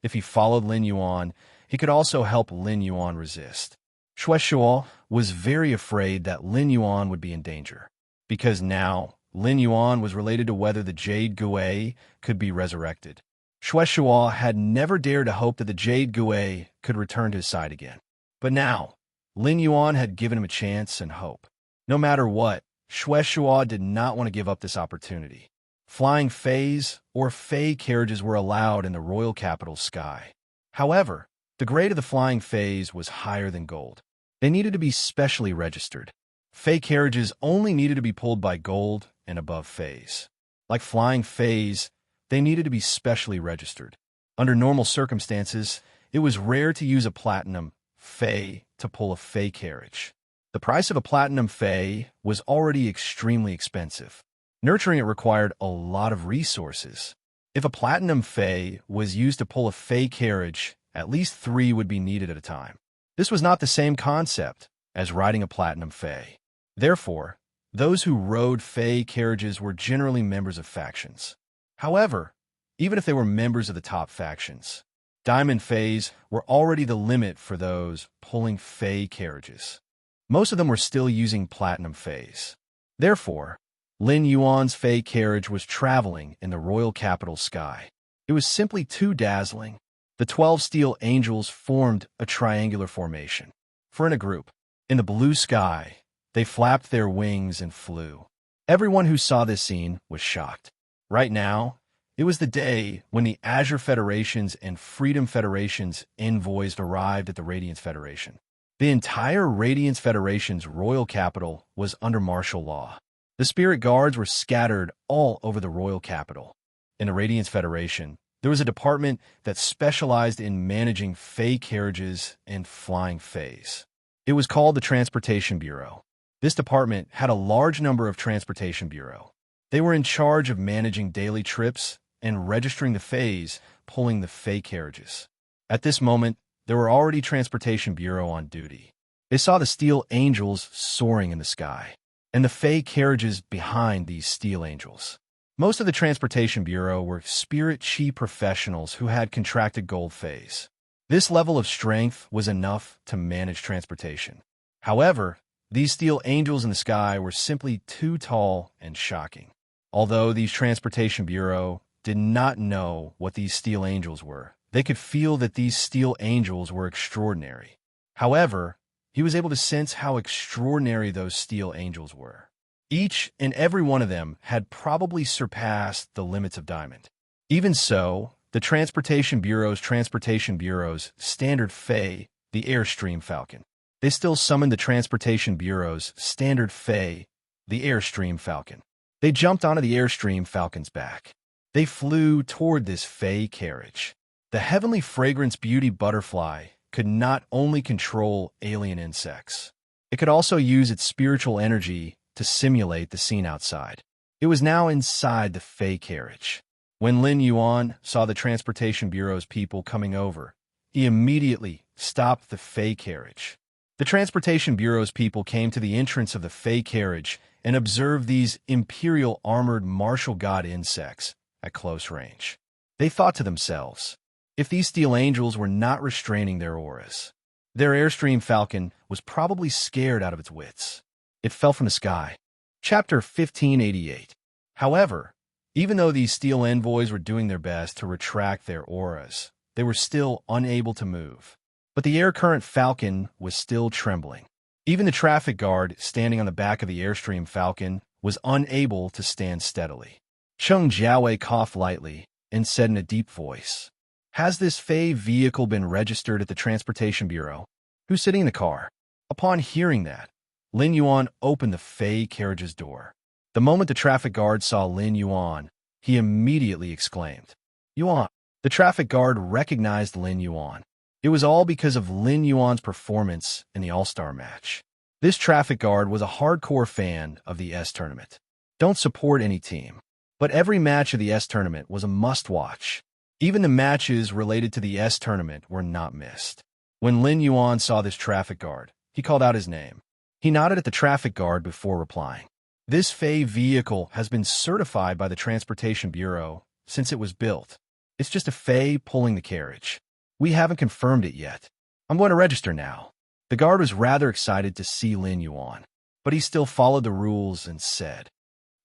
[SPEAKER 1] if he followed Lin Yuan, he could also help Lin Yuan resist. Shuai was very afraid that Lin Yuan would be in danger, because now Lin Yuan was related to whether the Jade Gui could be resurrected. Shuai had never dared to hope that the Jade Gui could return to his side again. But now, Lin Yuan had given him a chance and hope. No matter what, Shuai did not want to give up this opportunity. Flying fays or fey carriages were allowed in the royal capital's sky. However, the grade of the flying fays was higher than gold. They needed to be specially registered. Fey carriages only needed to be pulled by gold and above fays. Like flying fays, they needed to be specially registered. Under normal circumstances, it was rare to use a platinum fey to pull a fey carriage. The price of a platinum fey was already extremely expensive. Nurturing it required a lot of resources. If a platinum fey was used to pull a fey carriage, at least 3 would be needed at a time. This was not the same concept as riding a platinum fey. Therefore, those who rode fey carriages were generally members of factions. However, even if they were members of the top factions, diamond fays were already the limit for those pulling fey carriages. Most of them were still using platinum fays. Therefore, Lin Yuan's fey carriage was traveling in the royal capital sky. It was simply too dazzling. The 12 steel angels formed a triangular formation. For in a group, in the blue sky, they flapped their wings and flew. Everyone who saw this scene was shocked. Right now, it was the day when the Azure Federation's and Freedom Federation's envoys arrived at the Radiance Federation. The entire Radiance Federation's royal capital was under martial law. The spirit guards were scattered all over the royal capital. In the Radiance Federation, there was a department that specialized in managing Fey carriages and flying Feys. It was called the Transportation Bureau. This department had a large number of Transportation Bureau. They were in charge of managing daily trips and registering the Feys pulling the Fey carriages. At this moment, there were already Transportation Bureau on duty. They saw the steel angels soaring in the sky, and the Fey carriages behind these steel angels. Most of the Transportation Bureau were spirit chi professionals who had contracted gold Feys. This level of strength was enough to manage transportation. However, these steel angels in the sky were simply too tall and shocking. Although these Transportation Bureau did not know what these steel angels were, they could feel that these steel angels were extraordinary. However, he was able to sense how extraordinary those steel angels were. Each and every one of them had probably surpassed the limits of diamond. Even so, the Transportation Bureau's standard Fey, the Airstream Falcon. They still summoned the Transportation Bureau's standard Fey, the Airstream Falcon. They jumped onto the Airstream Falcon's back. They flew toward this Fey carriage. The heavenly fragrance beauty butterfly could not only control alien insects, it could also use its spiritual energy to simulate the scene outside. It was now inside the Fey carriage. When Lin Yuan saw the Transportation Bureau's people coming over, he immediately stopped the Fey carriage. The Transportation Bureau's people came to the entrance of the Fey carriage and observed these imperial armored martial god insects at close range. They thought to themselves, if these steel angels were not restraining their auras, their Airstream Falcon was probably scared out of its wits. It fell from the sky. Chapter 1588. However, even though these steel envoys were doing their best to retract their auras, they were still unable to move. But the air current Falcon was still trembling. Even the traffic guard standing on the back of the Airstream Falcon was unable to stand steadily. Cheng Jiawei coughed lightly and said in a deep voice, "Has this Fey vehicle been registered at the Transportation Bureau? Who's sitting in the car?" Upon hearing that, Lin Yuan opened the Fey carriage's door. The moment the traffic guard saw Lin Yuan, he immediately exclaimed, "Yuan!" The traffic guard recognized Lin Yuan. It was all because of Lin Yuan's performance in the All-Star match. This traffic guard was a hardcore fan of the S tournament. Don't support any team, but every match of the S tournament was a must-watch. Even the matches related to the S tournament were not missed. When Lin Yuan saw this traffic guard, he called out his name. He nodded at the traffic guard before replying. This Fey vehicle has been certified by the Transportation Bureau since it was built. It's just a Fey pulling the carriage. We haven't confirmed it yet. I'm going to register now. The guard was rather excited to see Lin Yuan, but he still followed the rules and said,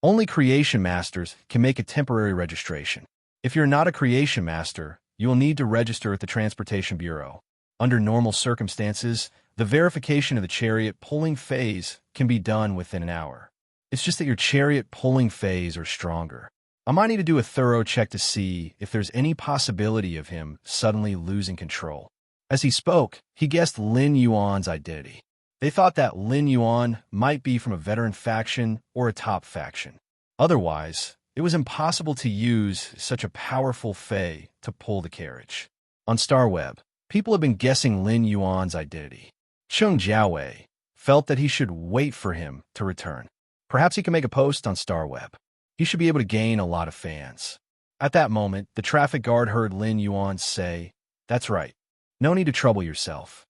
[SPEAKER 1] "Only creation masters can make a temporary registration. If you're not a creation master, you will need to register at the Transportation Bureau. Under normal circumstances, the verification of the chariot pulling phase can be done within an hour. It's just that your chariot pulling phase are stronger. I might need to do a thorough check to see if there's any possibility of him suddenly losing control." As he spoke, he guessed Lin Yuan's identity. They thought that Lin Yuan might be from a veteran faction or a top faction. Otherwise, it was impossible to use such a powerful Fey to pull the carriage. On StarWeb, people have been guessing Lin Yuan's identity. Cheng Jiawei felt that he should wait for him to return. Perhaps he can make a post on StarWeb. He should be able to gain a lot of fans. At that moment, the traffic guard heard Lin Yuan say, "That's right. No need to trouble yourself."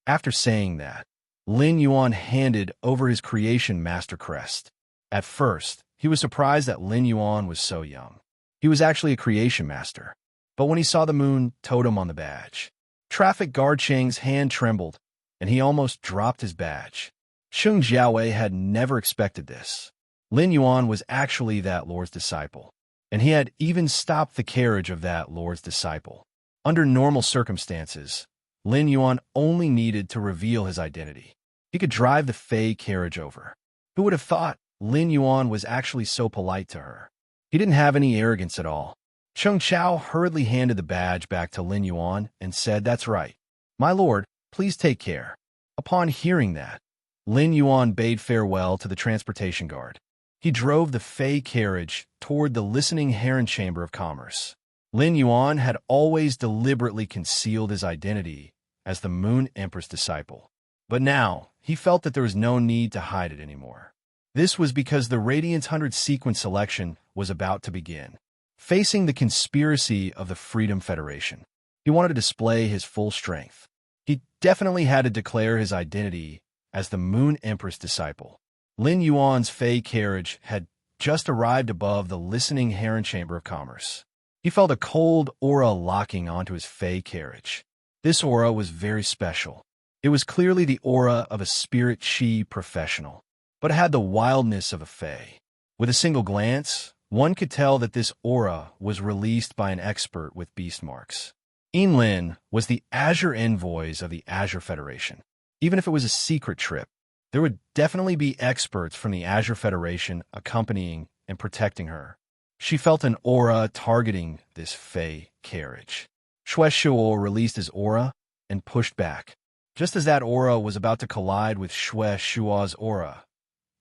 [SPEAKER 1] After saying that, Lin Yuan handed over his creation master crest. At first, he was surprised that Lin Yuan was so young. He was actually a creation master. But when he saw the moon totem on the badge, traffic guard Cheng's hand trembled, and he almost dropped his badge. Cheng Jiawei had never expected this. Lin Yuan was actually that Lord's disciple, and he had even stopped the carriage of that Lord's disciple. Under normal circumstances, Lin Yuan only needed to reveal his identity. He could drive the Fey carriage over. Who would have thought Lin Yuan was actually so polite to her? He didn't have any arrogance at all. Cheng Chao hurriedly handed the badge back to Lin Yuan and said, "That's right. My lord, please take care." Upon hearing that, Lin Yuan bade farewell to the transportation guard. He drove the Fey carriage toward the listening Heron Chamber of Commerce. Lin Yuan had always deliberately concealed his identity as the Moon Empress disciple. But now, he felt that there was no need to hide it anymore. This was because the Radiance 100 sequence selection was about to begin. Facing the conspiracy of the Freedom Federation, he wanted to display his full strength. He definitely had to declare his identity as the Moon Empress disciple. Lin Yuan's Fey carriage had just arrived above the listening Heron Chamber of Commerce. He felt a cold aura locking onto his Fey carriage. This aura was very special. It was clearly the aura of a spirit chi professional, but it had the wildness of a Fey. With a single glance, one could tell that this aura was released by an expert with beast marks. Lin was the Azure envoys of the Azure Federation. Even if it was a secret trip, there would definitely be experts from the Azure Federation accompanying and protecting her. She felt an aura targeting this Fey carriage. Shuo released his aura and pushed back. Just as that aura was about to collide with Shuo's aura,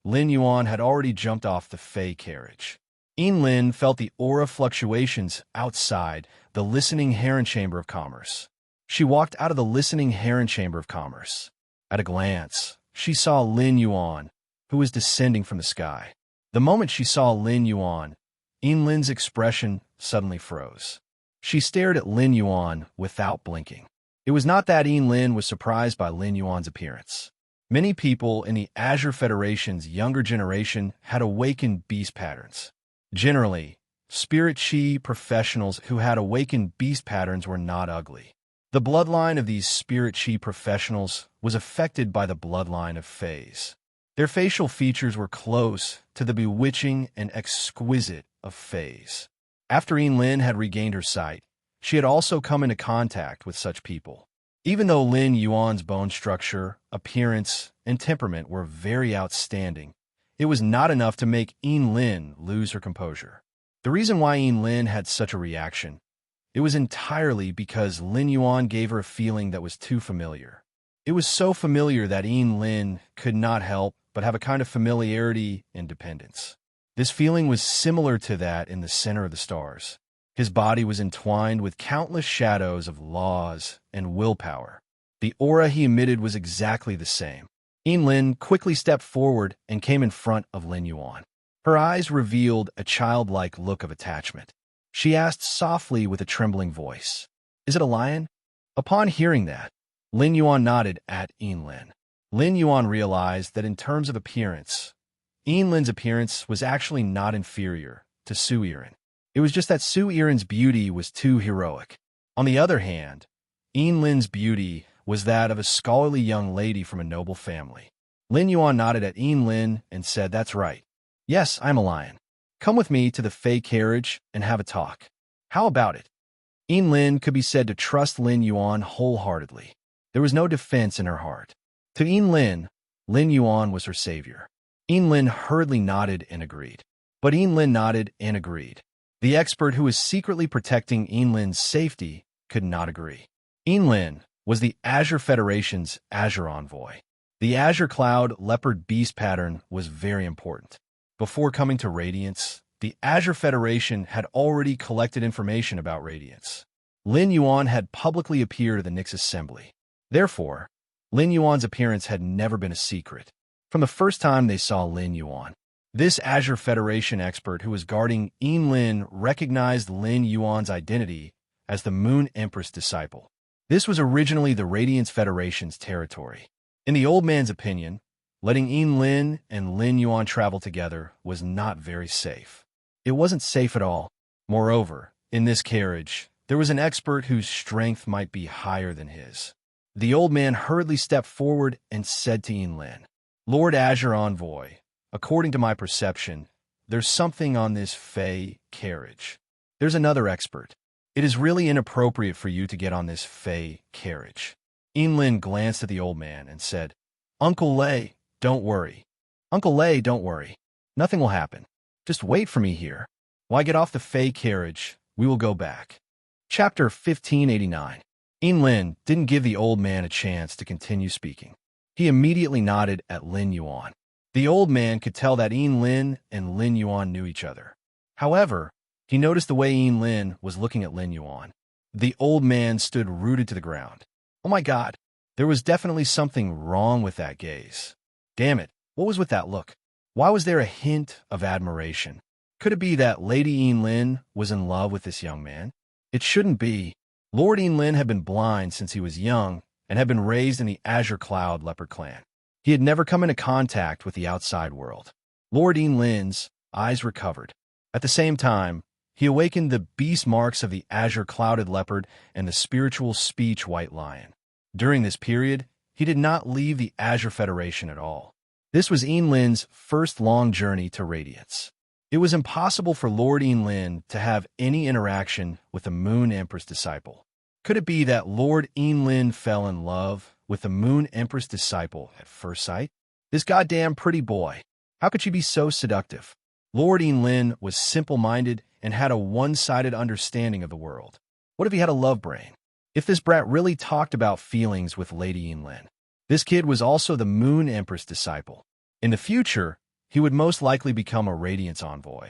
[SPEAKER 1] Lin Yuan had already jumped off the Fey carriage. Lin felt the aura fluctuations outside the listening Heron Chamber of Commerce. She walked out of the listening Heron Chamber of Commerce. At a glance, she saw Lin Yuan, who was descending from the sky. The moment she saw Lin Yuan, Lin's expression suddenly froze. She stared at Lin Yuan without blinking. It was not that Lin was surprised by Lin Yuan's appearance. Many people in the Azure Federation's younger generation had awakened beast patterns. Generally, spirit chi professionals who had awakened beast patterns were not ugly. The bloodline of these spirit chi professionals was affected by the bloodline of Feys. Their facial features were close to the bewitching and exquisite of Feys. After Lin had regained her sight, she had also come into contact with such people. Even though Lin Yuan's bone structure, appearance, and temperament were very outstanding, it was not enough to make Lin lose her composure. The reason why Lin had such a reaction, it was entirely because Lin Yuan gave her a feeling that was too familiar. It was so familiar that Lin could not help but have a kind of familiarity and dependence. This feeling was similar to that in the center of the stars. His body was entwined with countless shadows of laws and willpower. The aura he emitted was exactly the same. Lin quickly stepped forward and came in front of Lin Yuan. Her eyes revealed a childlike look of attachment. She asked softly with a trembling voice, "Is it a lion?" Upon hearing that, Lin Yuan nodded at Lin. Lin Yuan realized that in terms of appearance, Lin's appearance was actually not inferior to Su Yiren. It was just that Su Yiren's beauty was too heroic. On the other hand, Lin's beauty was that of a scholarly young lady from a noble family. Lin Yuan nodded at Lin and said, "That's right. Yes, I'm a lion. Come with me to the Fey carriage and have a talk. How about it?" Lin could be said to trust Lin Yuan wholeheartedly. There was no defense in her heart. To Lin Yuan was her savior. Lin hurriedly nodded and agreed. But Lin nodded and agreed. The expert who was secretly protecting Lin's safety could not agree. Lin was the Azure Federation's Azure envoy. The Azure Cloud Leopard Beast pattern was very important. Before coming to Radiance, the Azure Federation had already collected information about Radiance. Lin Yuan had publicly appeared at the Nyx Assembly. Therefore, Lin Yuan's appearance had never been a secret. From the first time they saw Lin Yuan, this Azure Federation expert who was guarding Lin recognized Lin Yuan's identity as the Moon Empress disciple. This was originally the Radiance Federation's territory. In the old man's opinion, letting Lin and Lin Yuan travel together was not very safe. It wasn't safe at all. Moreover, in this carriage, there was an expert whose strength might be higher than his. The old man hurriedly stepped forward and said to Lin, "Lord Azure Envoy, according to my perception, there's something on this Fey carriage. There's another expert. It is really inappropriate for you to get on this Fey carriage." Lin glanced at the old man and said, "Uncle Lei, don't worry. Uncle Lei, don't worry. Nothing will happen. Just wait for me here. While I get off the Fey carriage, we will go back." Chapter 1589. Lin didn't give the old man a chance to continue speaking. He immediately nodded at Lin Yuan. The old man could tell that Lin and Lin Yuan knew each other. However, he noticed the way Lin was looking at Lin Yuan. The old man stood rooted to the ground. Oh my God, there was definitely something wrong with that gaze. Damn it, what was with that look? Why was there a hint of admiration? Could it be that Lady Lin was in love with this young man? It shouldn't be. Lord Lin had been blind since he was young and had been raised in the Azure Cloud Leopard clan. He had never come into contact with the outside world. Lord Lin's eyes recovered. At the same time, he awakened the beast marks of the Azure Clouded Leopard and the spiritual speech White Lion. During this period, he did not leave the Azure Federation at all. This was Lin's first long journey to Radiance. It was impossible for Lord Lin to have any interaction with the Moon Empress disciple. Could it be that Lord Lin fell in love with the Moon Empress disciple at first sight? This goddamn pretty boy. How could she be so seductive? Lord Lin was simple-minded and had a one-sided understanding of the world. What if he had a love brain? If this brat really talked about feelings with Lady Lin? This kid was also the Moon Empress disciple. In the future, he would most likely become a Radiance Envoy.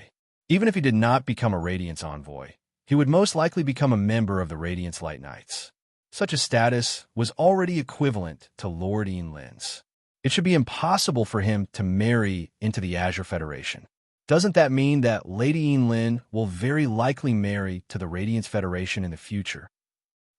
[SPEAKER 1] Even if he did not become a Radiance Envoy, he would most likely become a member of the Radiance Light Knights. Such a status was already equivalent to Lord Lin's. It should be impossible for him to marry into the Azure Federation. Doesn't that mean that Lady Lin will very likely marry to the Radiance Federation in the future?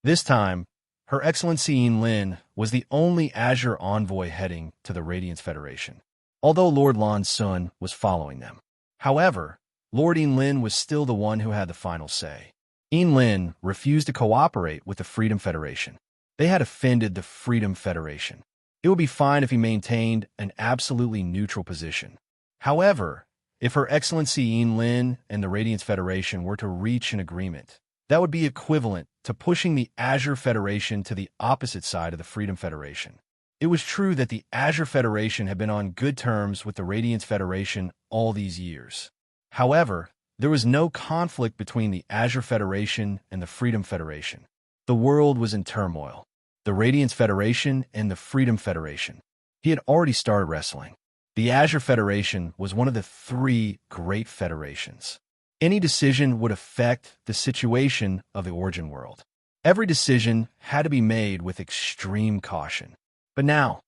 [SPEAKER 1] This time, Her Excellency Lin was the only Azure Envoy heading to the Radiance Federation, although Lord Lan Sun was following them. However, Lord Lin was still the one who had the final say. Lin refused to cooperate with the Freedom Federation. They had offended the Freedom Federation. It would be fine if he maintained an absolutely neutral position. However, if Her Excellency Lin and the Radiance Federation were to reach an agreement, that would be equivalent to pushing the Azure Federation to the opposite side of the Freedom Federation. It was true that the Azure Federation had been on good terms with the Radiance Federation all these years. However, there was no conflict between the Azure Federation and the Freedom Federation. The world was in turmoil. The Radiance Federation and the Freedom Federation. He had already started wrestling. The Azure Federation was one of the three great federations. Any decision would affect the situation of the origin world. Every decision had to be made with extreme caution. But now,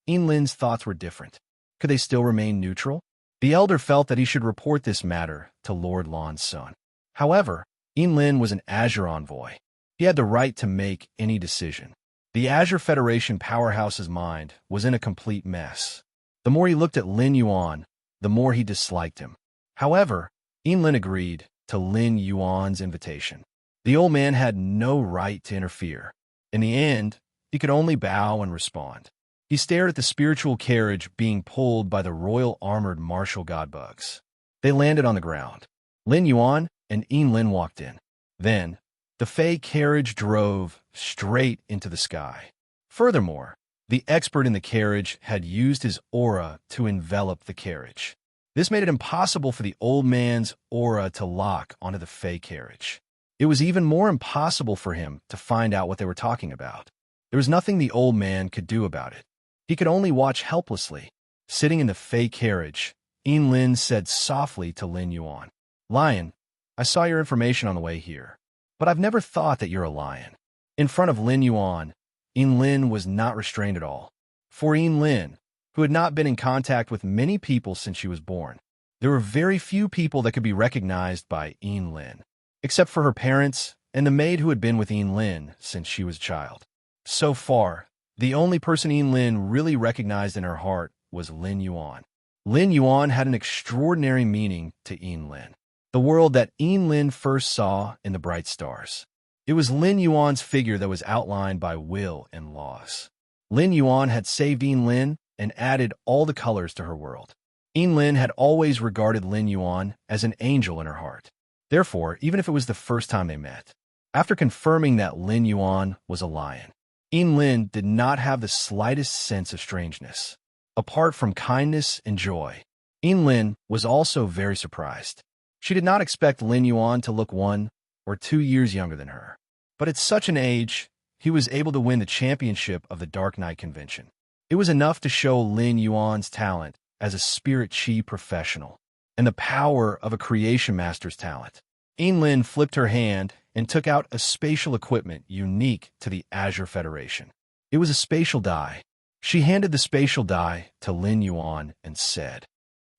[SPEAKER 1] Lin's thoughts were different. Could they still remain neutral? The elder felt that he should report this matter to Lord Lan Sun. However, Lin was an Azure Envoy. He had the right to make any decision. The Azure Federation powerhouse's mind was in a complete mess. The more he looked at Lin Yuan, the more he disliked him. However, Lin agreed to Lin Yuan's invitation. The old man had no right to interfere. In the end, he could only bow and respond. He stared at the spiritual carriage being pulled by the royal armored martial godbugs. They landed on the ground. Lin Yuan and Lin walked in. Then, the Fey carriage drove straight into the sky. Furthermore, the expert in the carriage had used his aura to envelop the carriage. This made it impossible for the old man's aura to lock onto the Fey carriage. It was even more impossible for him to find out what they were talking about. There was nothing the old man could do about it. He could only watch helplessly. Sitting in the Fey carriage, Lin said softly to Lin Yuan, "Lion, I saw your information on the way here, but I've never thought that you're a lion." In front of Lin Yuan, Lin was not restrained at all. For Lin, who had not been in contact with many people since she was born, there were very few people that could be recognized by Lin, except for her parents and the maid who had been with Lin since she was a child. So far, the only person Lin really recognized in her heart was Lin Yuan. Lin Yuan had an extraordinary meaning to Lin, the world that Lin first saw in the bright stars. It was Lin Yuan's figure that was outlined by will and laws. Lin Yuan had saved Lin and added all the colors to her world. Lin had always regarded Lin Yuan as an angel in her heart. Therefore, even if it was the first time they met, after confirming that Lin Yuan was a lion, Lin did not have the slightest sense of strangeness. Apart from kindness and joy, Lin was also very surprised. She did not expect Lin Yuan to look 1 or 2 years younger than her. But at such an age, he was able to win the championship of the Dark Knight Convention. It was enough to show Lin Yuan's talent as a spirit chi professional and the power of a creation master's talent. Lin flipped her hand and took out a spatial equipment unique to the Azure Federation. It was a spatial die. She handed the spatial die to Lin Yuan and said,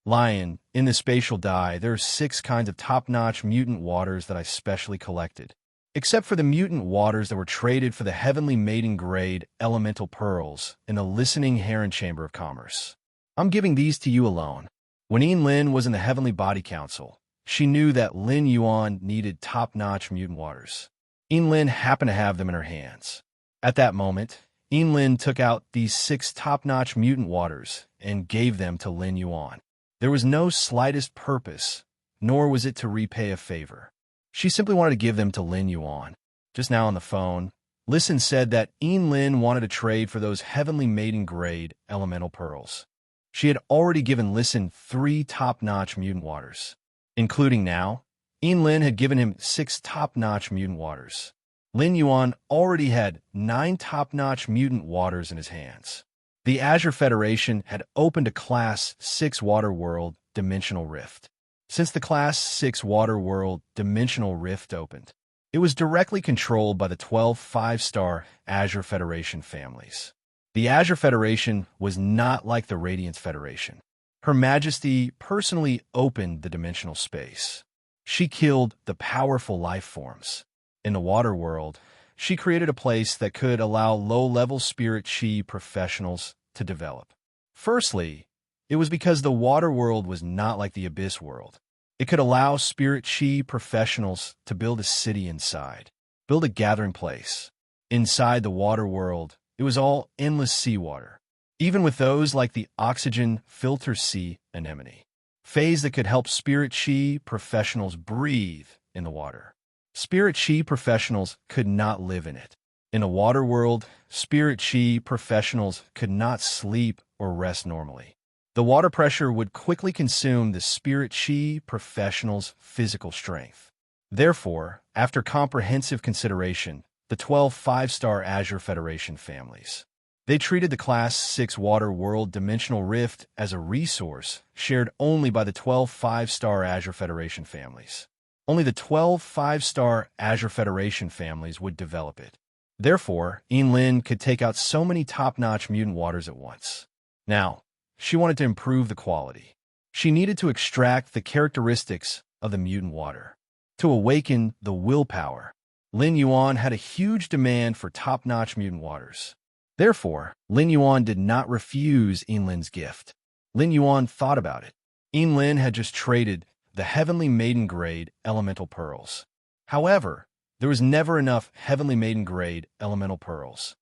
[SPEAKER 1] "Lion, in the spatial die, there are 6 kinds of top-notch mutant waters that I specially collected. Except for the mutant waters that were traded for the heavenly maiden grade elemental pearls in the listening heron chamber of commerce. I'm giving these to you alone." When Lin was in the Heavenly Body Council, she knew that Lin Yuan needed top-notch mutant waters. Lin happened to have them in her hands. At that moment, Lin took out these 6 top-notch mutant waters and gave them to Lin Yuan. There was no slightest purpose, nor was it to repay a favor. She simply wanted to give them to Lin Yuan. Just now on the phone, Listen said that Lin wanted to trade for those heavenly maiden grade elemental pearls. She had already given Listen 3 top-notch mutant waters. Including now, Lin had given him 6 top-notch mutant waters. Lin Yuan already had 9 top-notch mutant waters in his hands. The Azure Federation had opened a Class 6 Water World Dimensional Rift. Since the Class 6 Water World Dimensional Rift opened, it was directly controlled by the 12 5-star Azure Federation families. The Azure Federation was not like the Radiance Federation. Her Majesty personally opened the dimensional space. She killed the powerful life forms. In the water world, she created a place that could allow low-level spirit chi professionals to develop. Firstly, it was because the water world was not like the abyss world. It could allow spirit chi professionals to build a city inside, build a gathering place. Inside the water world, it was all endless seawater, even with those like the oxygen filter sea anemone, phase that could help spirit chi professionals breathe in the water. Spirit chi professionals could not live in it. In a water world, spirit chi professionals could not sleep or rest normally. The water pressure would quickly consume the spirit chi professionals' physical strength. Therefore, after comprehensive consideration, the 12 5-star Azure Federation families, they treated the Class 6 Water World Dimensional Rift as a resource shared only by the 12 5-star Azure Federation families. Only the 12 5-star Azure Federation families would develop it. Therefore, Lin could take out so many top-notch mutant waters at once. Now, she wanted to improve the quality. She needed to extract the characteristics of the mutant water. To awaken the willpower, Lin Yuan had a huge demand for top-notch mutant waters. Therefore, Lin Yuan did not refuse Lin's gift. Lin Yuan thought about it. Lin had just traded the heavenly maiden grade elemental pearls. However, there was never enough heavenly maiden grade elemental pearls.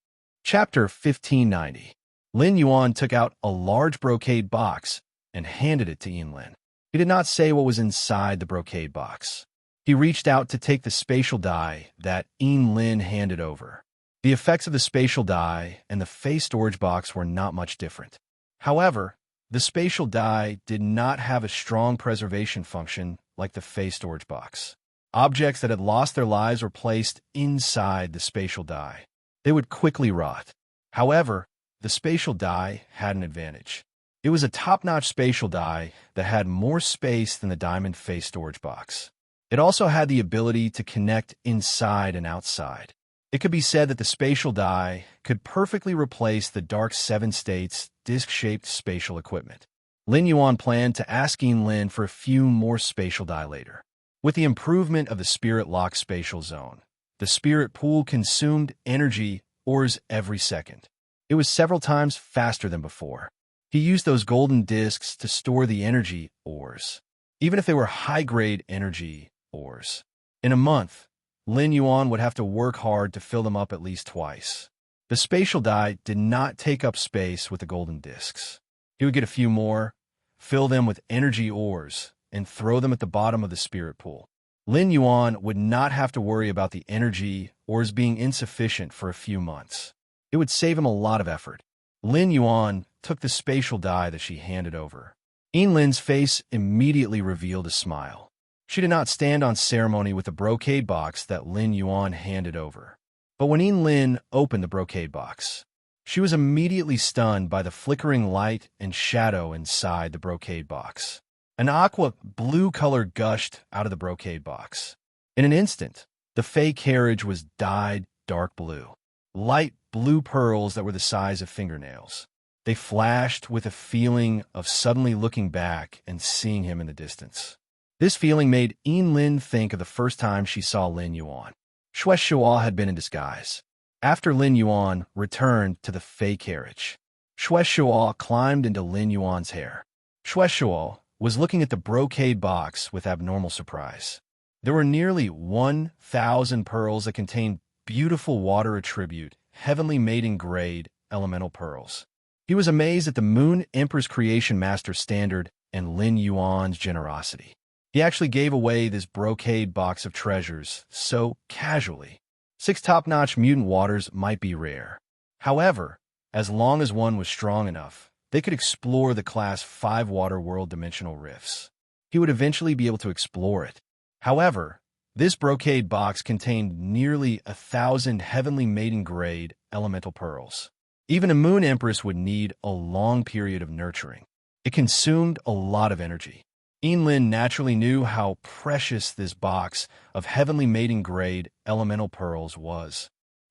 [SPEAKER 1] Chapter 1590. Lin Yuan took out a large brocade box and handed it to Lin. He did not say what was inside the brocade box. He reached out to take the spatial die that Lin handed over. The effects of the spatial die and the face storage box were not much different. However, the spatial die did not have a strong preservation function like the face storage box. Objects that had lost their lives were placed inside the spatial die. They would quickly rot. However, the spatial die had an advantage. It was a top-notch spatial die that had more space than the diamond face storage box. It also had the ability to connect inside and outside. It could be said that the spatial die could perfectly replace the Dark 7 States disc-shaped spatial equipment. Lin Yuan planned to ask Lin for a few more spatial die later. With the improvement of the Spirit Lock spatial zone, the Spirit Pool consumed energy ores every second. It was several times faster than before. He used those golden discs to store the energy ores, even if they were high-grade energy ores. In a month, Lin Yuan would have to work hard to fill them up at least twice. The spatial die did not take up space with the golden discs. He would get a few more, fill them with energy ores, and throw them at the bottom of the spirit pool. Lin Yuan would not have to worry about the energy ores being insufficient for a few months. It would save him a lot of effort. Lin Yuan took the spatial die that she handed over. Lin's face immediately revealed a smile. She did not stand on ceremony with the brocade box that Lin Yuan handed over. But when Lin opened the brocade box, She was immediately stunned by the flickering light and shadow inside the brocade box. An aqua blue color gushed out of the brocade box. In an instant, the fey carriage was dyed dark blue. Light blue pearls that were the size of fingernails. They flashed with a feeling of suddenly looking back and seeing him in the distance. This feeling made Lin think of the first time she saw Lin Yuan. Shuai had been in disguise. After Lin Yuan returned to the fey carriage, Shuai climbed into Lin Yuan's hair. Shuai was looking at the brocade box with abnormal surprise. There were nearly 1,000 pearls that contained beautiful water attribute, heavenly maiden grade, elemental pearls. He was amazed at the Moon Emperor's creation master standard and Lin Yuan's generosity. He actually gave away this brocade box of treasures so casually. 6 top-notch mutant waters might be rare. However, as long as one was strong enough, they could explore the Class 5 water world dimensional rifts. He would eventually be able to explore it. However, this brocade box contained nearly 1,000 heavenly maiden grade elemental pearls. Even a Moon Empress would need a long period of nurturing. It consumed a lot of energy. Lin naturally knew how precious this box of heavenly maiden grade elemental pearls was.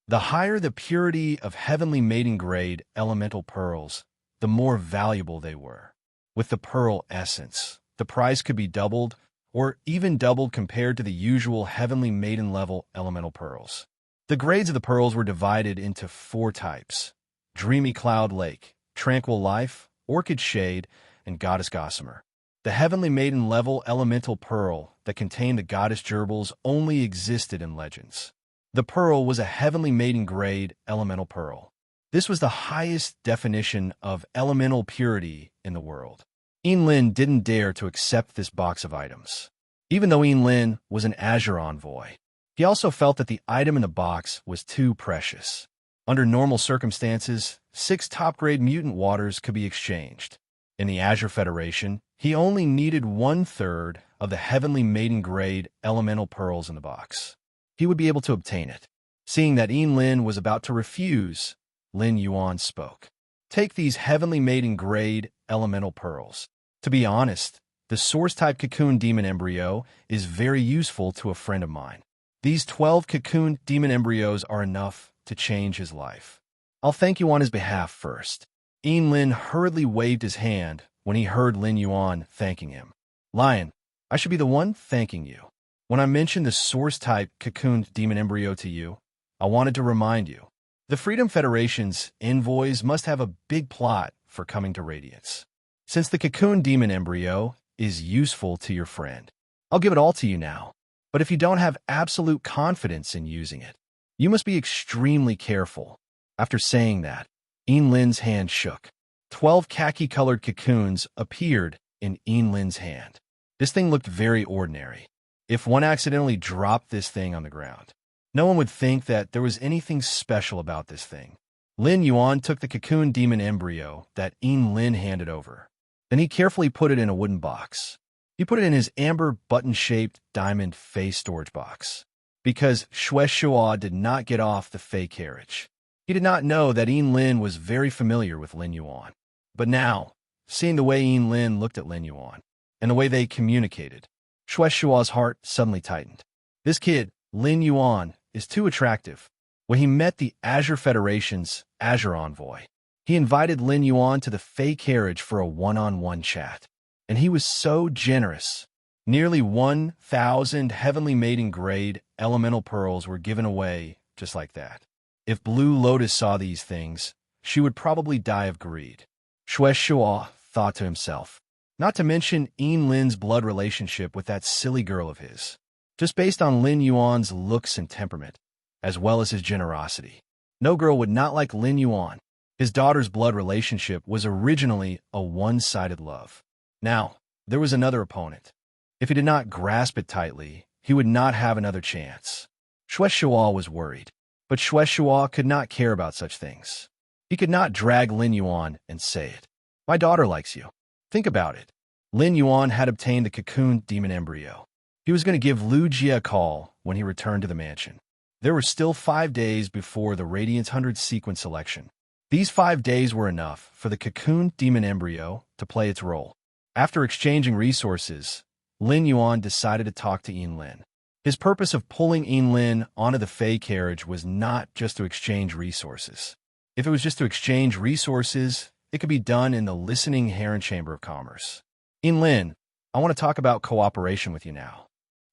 [SPEAKER 1] The higher the purity of heavenly maiden grade elemental pearls, the more valuable they were. With the pearl essence, the price could be doubled or even doubled compared to the usual heavenly maiden level elemental pearls. The grades of the pearls were divided into 4 types: Dreamy Cloud Lake, Tranquil Life, Orchid Shade, and Goddess Gossamer. The heavenly maiden level elemental pearl that contained the goddess gerbils only existed in legends. The pearl was a heavenly maiden grade elemental pearl. This was the highest definition of elemental purity in the world. Lin didn't dare to accept this box of items. Even though Lin was an Azure envoy, he also felt that the item in the box was too precious. Under normal circumstances, 6 top-grade mutant waters could be exchanged. In the Azure Federation, he only needed 1/3 of the heavenly maiden grade elemental pearls in the box. He would be able to obtain it. Seeing that Lin was about to refuse, Lin Yuan spoke. Take these heavenly maiden grade elemental pearls. To be honest, the source-type cocoon demon embryo is very useful to a friend of mine. These 12 cocoon demon embryos are enough to change his life. I'll thank you on his behalf first. Lin hurriedly waved his hand when he heard Lin Yuan thanking him. Lion, I should be the one thanking you. When I mentioned the source-type cocoon demon embryo to you, I wanted to remind you. The Freedom Federation's envoys must have a big plot for coming to Radiance. Since the cocoon demon embryo is useful to your friend, I'll give it all to you now. But if you don't have absolute confidence in using it, you must be extremely careful. After saying that, Lin's hand shook. 12 khaki-colored cocoons appeared in Lin's hand. This thing looked very ordinary. If one accidentally dropped this thing on the ground, no one would think that there was anything special about this thing. Lin Yuan took the cocoon demon embryo that Lin handed over. Then he carefully put it in a wooden box. He put it in his amber button-shaped diamond face storage box. Because Shuai did not get off the fey carriage, he did not know that Lin was very familiar with Lin Yuan. But now, seeing the way Lin looked at Lin Yuan, and the way they communicated, Shuai's heart suddenly tightened. This kid, Lin Yuan, is too attractive. When he met the Azure Federation's Azure envoy, he invited Lin Yuan to the fey carriage for a one-on-one chat. And he was so generous. Nearly 1,000 heavenly maiden grade elemental pearls were given away just like that. If Blue Lotus saw these things, she would probably die of greed. Shuai thought to himself. Not to mention Lin's blood relationship with that silly girl of his. Just based on Lin Yuan's looks and temperament, as well as his generosity, no girl would not like Lin Yuan. His daughter's blood relationship was originally a one-sided love. Now, there was another opponent. If he did not grasp it tightly, he would not have another chance. Shuai was worried, but Shuai could not care about such things. He could not drag Lin Yuan and say it. My daughter likes you. Think about it. Lin Yuan had obtained the cocoon demon embryo. He was going to give Lu Jia a call when he returned to the mansion. There were still 5 days before the Radiance 100 sequence selection. These 5 days were enough for the cocoon demon embryo to play its role. After exchanging resources, Lin Yuan decided to talk to Yin Lin. His purpose of pulling Yin Lin onto the Fey carriage was not just to exchange resources. If it was just to exchange resources, it could be done in the listening Heron Chamber of Commerce. Yin Lin, I want to talk about cooperation with you now.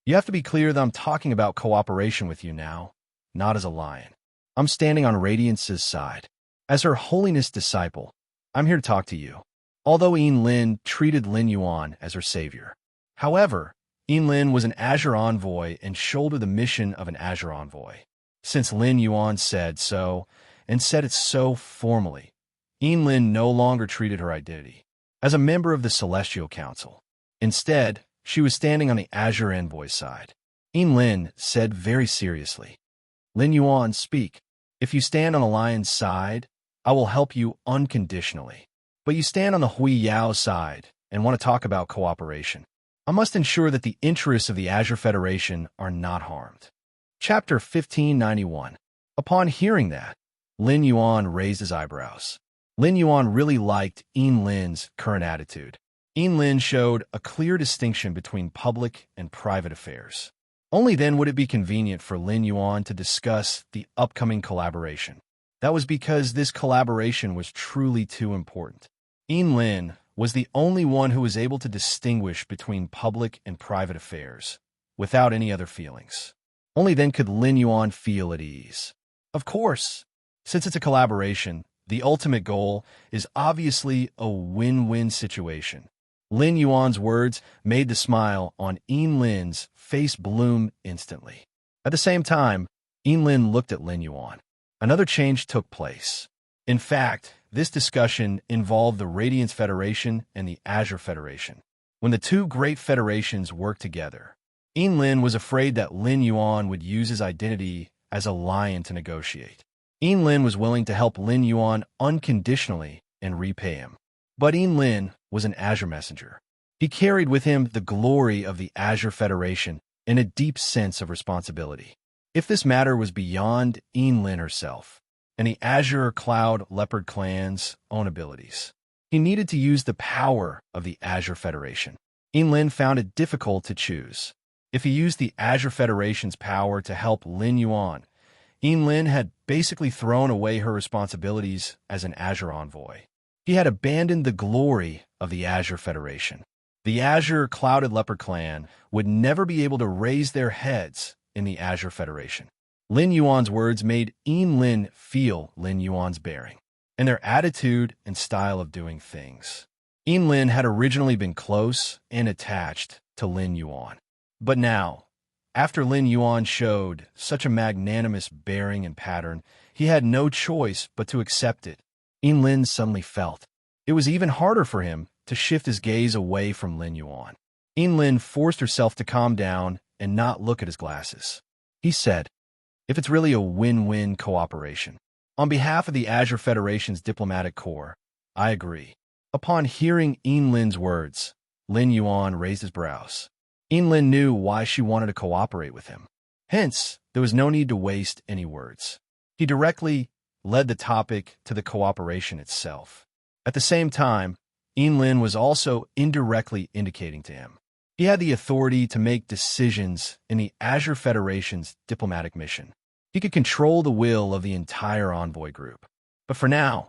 [SPEAKER 1] You have to be clear that I'm talking about cooperation with you now, not as a lion. I'm standing on Radiance's side. As Her Holiness disciple, I'm here to talk to you. Although Yin Lin treated Lin Yuan as her savior. However, Yin Lin was an Azure envoy and shouldered the mission of an Azure envoy. Since Lin Yuan said so, and said it so formally, Yin Lin no longer treated her identity as a member of the Celestial Council. Instead, she was standing on the Azure envoy's side. Yin Lin said very seriously, Lin Yuan, speak. If you stand on the lion's side, I will help you unconditionally. But you stand on the Hui Yao's side and want to talk about cooperation. I must ensure that the interests of the Azure Federation are not harmed. Chapter 1591. Upon hearing that, Lin Yuan raised his eyebrows. Lin Yuan really liked Yin Lin's current attitude. Yin Lin showed a clear distinction between public and private affairs. Only then would it be convenient for Lin Yuan to discuss the upcoming collaboration. That was because this collaboration was truly too important. Yin Lin was the only one who was able to distinguish between public and private affairs, without any other feelings. Only then could Lin Yuan feel at ease. Of course, since it's a collaboration, the ultimate goal is obviously a win-win situation. Lin Yuan's words made the smile on Yin Lin's face bloom instantly. At the same time, Yin Lin looked at Lin Yuan. Another change took place. In fact, this discussion involved the Radiance Federation and the Azure Federation. When the two great federations worked together, Yin Lin was afraid that Lin Yuan would use his identity as a lion to negotiate. Yin Lin was willing to help Lin Yuan unconditionally and repay him. But Yin Lin was an Azure messenger. He carried with him the glory of the Azure Federation and a deep sense of responsibility. If this matter was beyond Yin Lin herself and the Azure Cloud Leopard clan's own abilities, he needed to use the power of the Azure Federation. Yin Lin found it difficult to choose. If he used the Azure Federation's power to help Lin Yuan, Yin Lin had basically thrown away her responsibilities as an Azure envoy. He had abandoned the glory of the Azure Federation. The Azure Clouded Leopard clan would never be able to raise their heads in the Azure Federation. Lin Yuan's words made Yin Lin feel Lin Yuan's bearing and their attitude and style of doing things. Yin Lin had originally been close and attached to Lin Yuan. But now, after Lin Yuan showed such a magnanimous bearing and pattern, he had no choice but to accept it. Yin Lin suddenly felt it was even harder for him to shift his gaze away from Lin Yuan. Yin Lin forced herself to calm down and not look at his glasses. He said, if it's really a win-win cooperation, on behalf of the Azure Federation's diplomatic corps, I agree. Upon hearing Yin Lin's words, Lin Yuan raised his brows. Yin Lin knew why she wanted to cooperate with him. Hence, there was no need to waste any words. He directly led the topic to the cooperation itself. At the same time, Yin Lin was also indirectly indicating to him he had the authority to make decisions in the Azure Federation's diplomatic mission. He could control the will of the entire envoy group. But for now,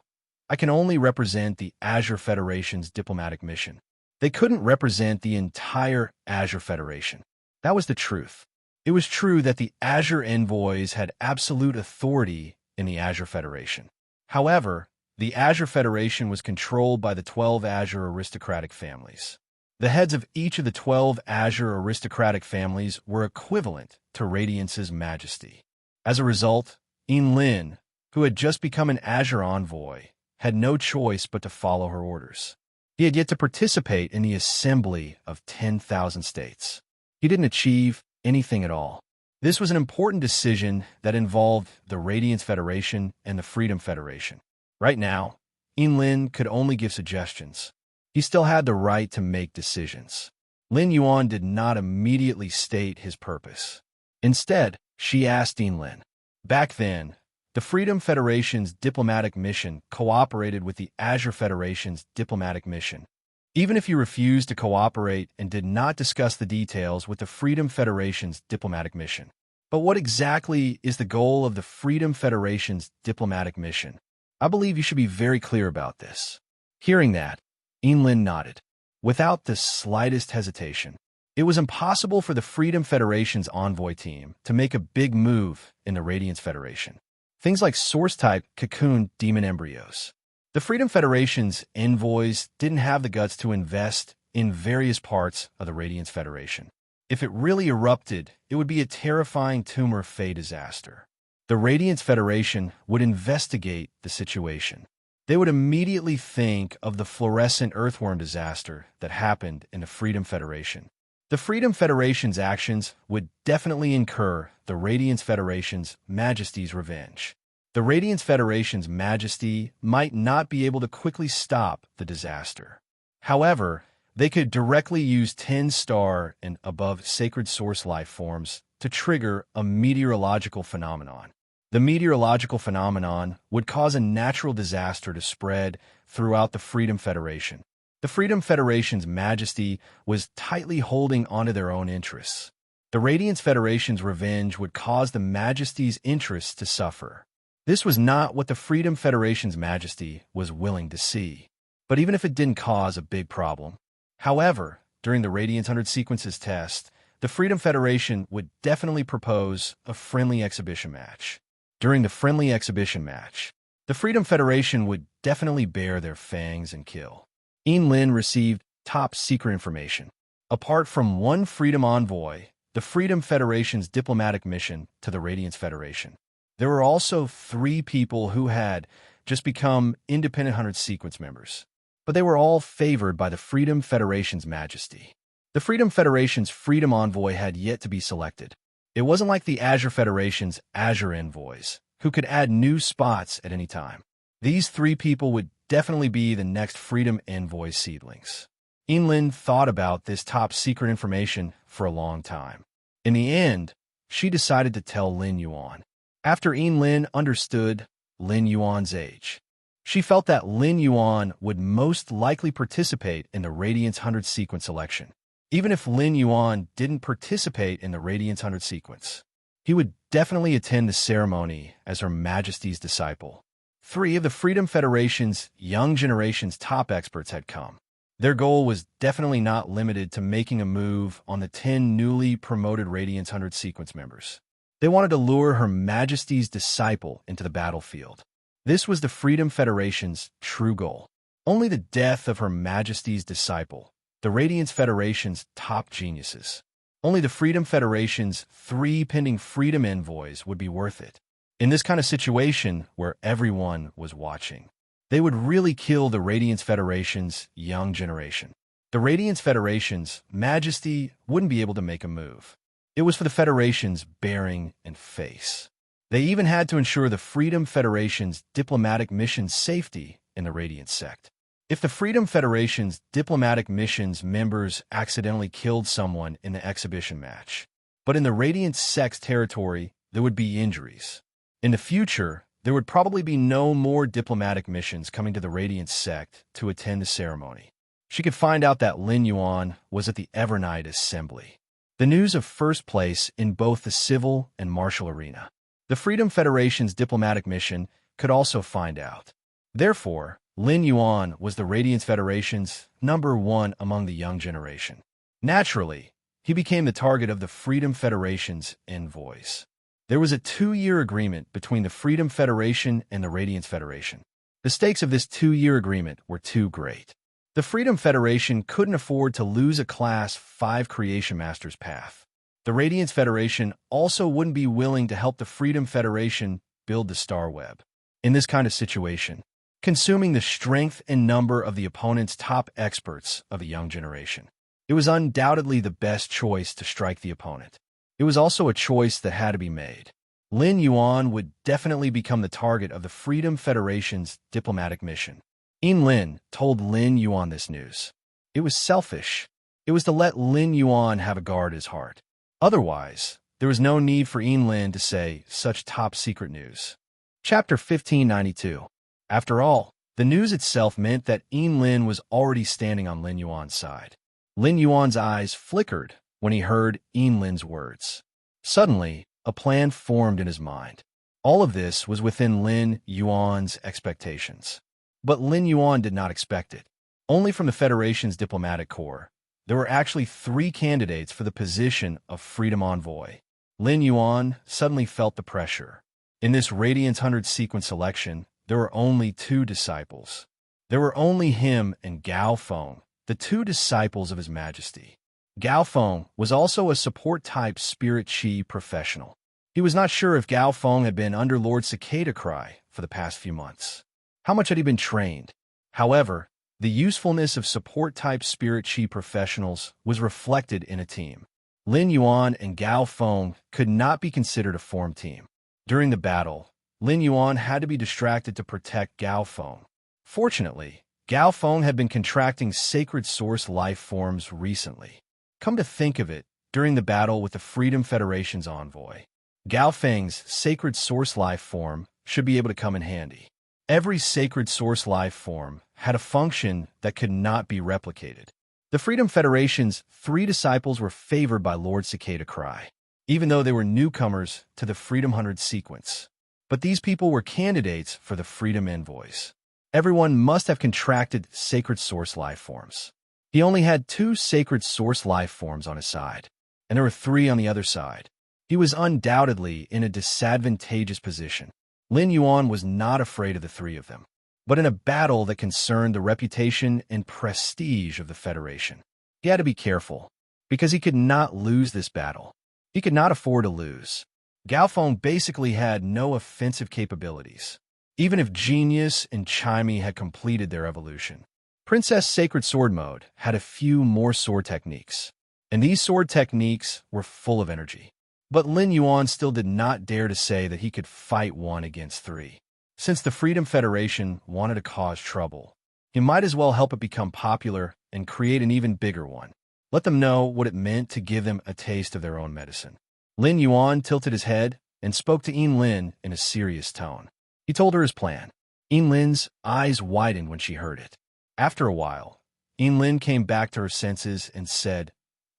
[SPEAKER 1] I can only represent the Azure Federation's diplomatic mission. They couldn't represent the entire Azure Federation. That was the truth. It was true that the Azure envoys had absolute authority in the Azure Federation. However, the Azure Federation was controlled by the 12 Azure aristocratic families. The heads of each of the 12 Azure aristocratic families were equivalent to Radiance's majesty. As a result, Yin Lin, who had just become an Azure envoy, had no choice but to follow her orders. He had yet to participate in the assembly of 10,000 states. He didn't achieve anything at all. This was an important decision that involved the Radiance Federation and the Freedom Federation. Right now, Yin Lin could only give suggestions. He still had the right to make decisions. Lin Yuan did not immediately state his purpose. Instead, she asked Yin Lin, back then, The Freedom Federation's diplomatic mission cooperated with the Azure Federation's diplomatic mission. Even if you refused to cooperate and did not discuss the details with the Freedom Federation's diplomatic mission. But what exactly is the goal of the Freedom Federation's diplomatic mission? I believe you should be very clear about this. Hearing that, Lin nodded, without the slightest hesitation. It was impossible for the Freedom Federation's envoy team to make a big move in the Radiance Federation. Things like source-type cocoon demon embryos. The Freedom Federation's envoys didn't have the guts to invest in various parts of the Radiance Federation. If it really erupted, it would be a terrifying tumor Fey disaster. The Radiance Federation would investigate the situation. They would immediately think of the fluorescent earthworm disaster that happened in the Freedom Federation. The Freedom Federation's actions would definitely incur the Radiance Federation's Majesty's revenge. The Radiance Federation's Majesty might not be able to quickly stop the disaster. However, they could directly use 10-star and above sacred source life forms to trigger a meteorological phenomenon. The meteorological phenomenon would cause a natural disaster to spread throughout the Freedom Federation. The Freedom Federation's Majesty was tightly holding onto their own interests. The Radiance Federation's revenge would cause the Majesty's interests to suffer. This was not what the Freedom Federation's Majesty was willing to see. But even if it didn't cause a big problem. However, during the Radiance 100 Sequences test, the Freedom Federation would definitely propose a friendly exhibition match. During the friendly exhibition match, the Freedom Federation would definitely bare their fangs and kill. Lin received top-secret information. Apart from one Freedom Envoy, the Freedom Federation's diplomatic mission to the Radiance Federation, there were also 3 people who had just become independent 100 Sequence members. But they were all favored by the Freedom Federation's Majesty. The Freedom Federation's Freedom Envoy had yet to be selected. It wasn't like the Azure Federation's Azure Envoys, who could add new spots at any time. These 3 people would definitely be the next Freedom Envoy seedlings. Lin thought about this top-secret information for a long time. In the end, she decided to tell Lin Yuan. After Lin understood Lin Yuan's age, she felt that Lin Yuan would most likely participate in the Radiance 100 Sequence election. Even if Lin Yuan didn't participate in the Radiance 100 Sequence, he would definitely attend the ceremony as Her Majesty's disciple. 3 of the Freedom Federation's young generation's top experts had come. Their goal was definitely not limited to making a move on the 10 newly promoted Radiance 100 Sequence members. They wanted to lure Her Majesty's disciple into the battlefield. This was the Freedom Federation's true goal. Only the death of Her Majesty's disciple, the Radiance Federation's top geniuses, only the Freedom Federation's 3 pending Freedom Envoys would be worth it. In this kind of situation where everyone was watching, they would really kill the Radiance Federation's young generation. The Radiance Federation's Majesty wouldn't be able to make a move. It was for the Federation's bearing and face. They even had to ensure the Freedom Federation's diplomatic mission's safety in the Radiance sect. If the Freedom Federation's diplomatic mission's members accidentally killed someone in the exhibition match, but in the Radiance sect's territory, there would be injuries. In the future, there would probably be no more diplomatic missions coming to the Radiance sect to attend the ceremony. She could find out that Lin Yuan was at the Evernight Assembly. The news of first place in both the civil and martial arena. The Freedom Federation's diplomatic mission could also find out. Therefore, Lin Yuan was the Radiance Federation's #1 among the young generation. Naturally, he became the target of the Freedom Federation's envoys. There was a 2-year agreement between the Freedom Federation and the Radiance Federation. The stakes of this 2-year agreement were too great. The Freedom Federation couldn't afford to lose a Class 5 Creation Master's path. The Radiance Federation also wouldn't be willing to help the Freedom Federation build the Star Web. In this kind of situation, consuming the strength and number of the opponent's top experts of the young generation, it was undoubtedly the best choice to strike the opponent. It was also a choice that had to be made. Lin Yuan would definitely become the target of the Freedom Federation's diplomatic mission. Lin told Lin Yuan this news. It was selfish. It was to let Lin Yuan have a guard his heart. Otherwise, there was no need for Lin to say such top-secret news. Chapter 1592. After all, the news itself meant that Lin was already standing on Lin Yuan's side. Lin Yuan's eyes flickered when he heard Lin's words. Suddenly, a plan formed in his mind. All of this was within Lin Yuan's expectations. But Lin Yuan did not expect it. Only from the Federation's diplomatic corps, there were actually 3 candidates for the position of Freedom Envoy. Lin Yuan suddenly felt the pressure. In this Radiance 100 sequence selection, there were only 2 disciples. There were only him and Gao Feng, the 2 disciples of His Majesty. Gao Feng was also a support-type spirit chi professional. He was not sure if Gao Feng had been under Lord Cicada Cry for the past few months. How much had he been trained? However, the usefulness of support-type spirit chi professionals was reflected in a team. Lin Yuan and Gao Feng could not be considered a formed team. During the battle, Lin Yuan had to be distracted to protect Gao Feng. Fortunately, Gao Feng had been contracting sacred source life forms recently. Come to think of it, during the battle with the Freedom Federation's envoy, Gao Feng's sacred source life form should be able to come in handy. Every sacred source life form had a function that could not be replicated. The Freedom Federation's 3 disciples were favored by Lord Cicada Cry, even though they were newcomers to the Freedom 100 sequence. But these people were candidates for the Freedom Envoys. Everyone must have contracted sacred source life forms. He only had 2 sacred source life forms on his side, and there were 3 on the other side. He was undoubtedly in a disadvantageous position. Lin Yuan was not afraid of the 3 of them, but in a battle that concerned the reputation and prestige of the Federation, he had to be careful, because he could not lose this battle. He could not afford to lose. Gao Feng basically had no offensive capabilities, even if Genius and Chimey had completed their evolution. Princess Sacred Sword Mode had a few more sword techniques, and these sword techniques were full of energy. But Lin Yuan still did not dare to say that he could fight 1 against 3. Since the Freedom Federation wanted to cause trouble, he might as well help it become popular and create an even bigger one. Let them know what it meant to give them a taste of their own medicine. Lin Yuan tilted his head and spoke to Lin in a serious tone. He told her his plan. Lin's eyes widened when she heard it. After a while, Lin came back to her senses and said,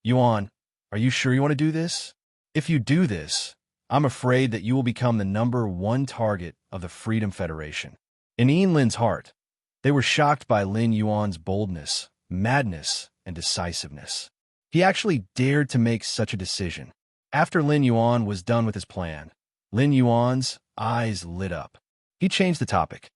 [SPEAKER 1] "Yuan, are you sure you want to do this? If you do this, I'm afraid that you will become the #1 target of the Freedom Federation." In Lin's heart, they were shocked by Lin Yuan's boldness, madness, and decisiveness. He actually dared to make such a decision. After Lin Yuan was done with his plan, Lin Yuan's eyes lit up. He changed the topic.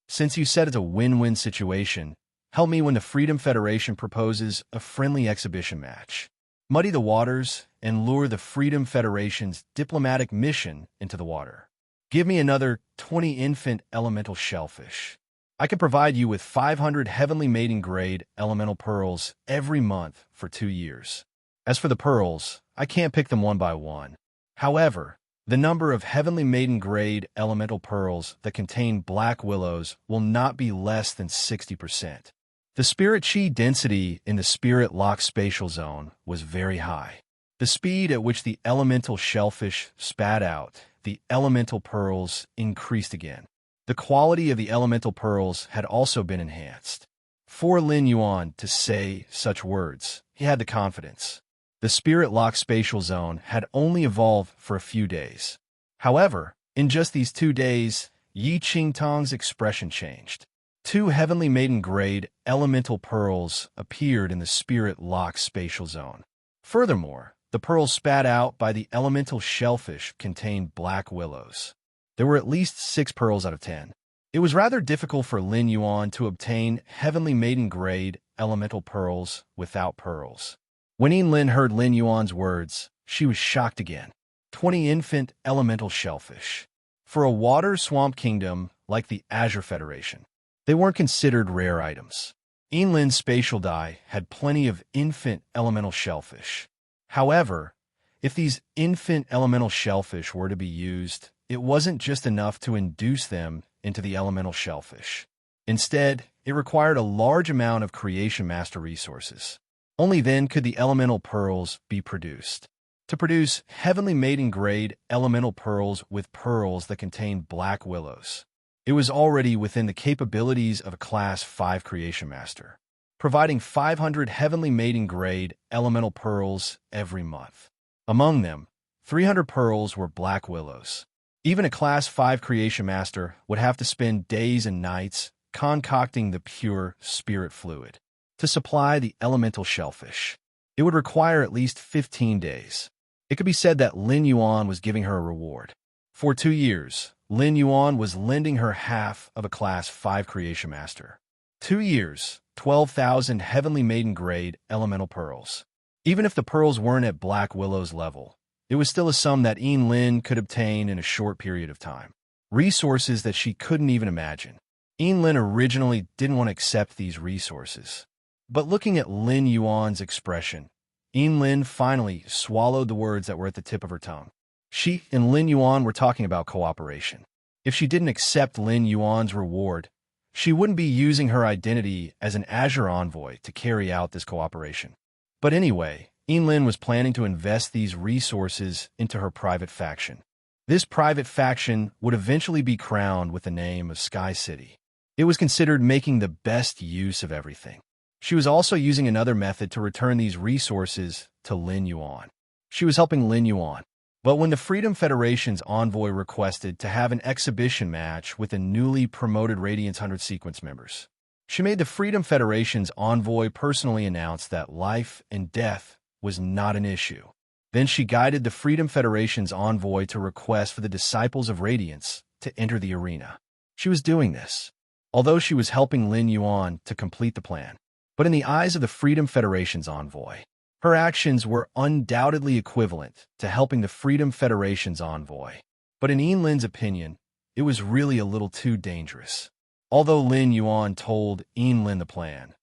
[SPEAKER 1] "Since you said it's a win-win situation, help me when the Freedom Federation proposes a friendly exhibition match. Muddy the waters and lure the Freedom Federation's diplomatic mission into the water. Give me another 20 infant elemental shellfish. I can provide you with 500 heavenly maiden grade elemental pearls every month for 2 years. As for the pearls, I can't pick them one by one. However, the number of heavenly maiden grade elemental pearls that contain black willows will not be less than 60%. The spirit chi density in the spirit lock spatial zone was very high. The speed at which the elemental shellfish spat out the elemental pearls increased again. The quality of the elemental pearls had also been enhanced. For Lin Yuan to say such words, he had the confidence. The spirit lock spatial zone had only evolved for a few days. However, in just these 2 days, Yi Qingtong's expression changed. 2 heavenly maiden grade elemental pearls appeared in the spirit lock spatial zone. Furthermore, the pearls spat out by the elemental shellfish contained black willows. There were at least 6 pearls out of 10. It was rather difficult for Lin Yuan to obtain heavenly maiden grade elemental pearls without pearls. When Lin heard Lin Yuan's words, she was shocked again. 20 infant elemental shellfish. For a water swamp kingdom like the Azure Federation, they weren't considered rare items. Lin's spatial die had plenty of infant elemental shellfish. However, if these infant elemental shellfish were to be used, it wasn't just enough to induce them into the elemental shellfish. Instead, it required a large amount of creation master resources. Only then could the elemental pearls be produced. to produce heavenly maiden-grade elemental pearls with pearls that contained black willows. It was already within the capabilities of a Class 5 Creation Master, providing 500 heavenly maiden-grade elemental pearls every month. Among them, 300 pearls were black willows. Even a Class 5 Creation Master would have to spend days and nights concocting the pure spirit fluid to supply the elemental shellfish. It would require at least 15 days. It could be said that Lin Yuan was giving her a reward. For 2 years, Lin Yuan was lending her half of a Class 5 Creation Master. 2 years, 12,000 heavenly maiden-grade elemental pearls. Even if the pearls weren't at Black Willow's level, it was still a sum that Lin could obtain in a short period of time. Resources that she couldn't even imagine. Lin originally didn't want to accept these resources. But looking at Lin Yuan's expression, Lin finally swallowed the words that were at the tip of her tongue. She and Lin Yuan were talking about cooperation. If she didn't accept Lin Yuan's reward, she wouldn't be using her identity as an Azure Envoy to carry out this cooperation. But anyway, Lin was planning to invest these resources into her private faction. This private faction would eventually be crowned with the name of Sky City. It was considered making the best use of everything. She was also using another method to return these resources to Lin Yuan. She was helping Lin Yuan. But when the Freedom Federation's envoy requested to have an exhibition match with the newly promoted Radiance 100 sequence members, she made the Freedom Federation's envoy personally announce that life and death was not an issue. Then she guided the Freedom Federation's envoy to request for the Disciples of Radiance to enter the arena. She was doing this, although she was helping Lin Yuan to complete the plan. But in the eyes of the Freedom Federation's envoy, her actions were undoubtedly equivalent to helping the Freedom Federation's envoy. But in Lin's opinion, it was really a little too dangerous. Although Lin Yuan told Lin the plan,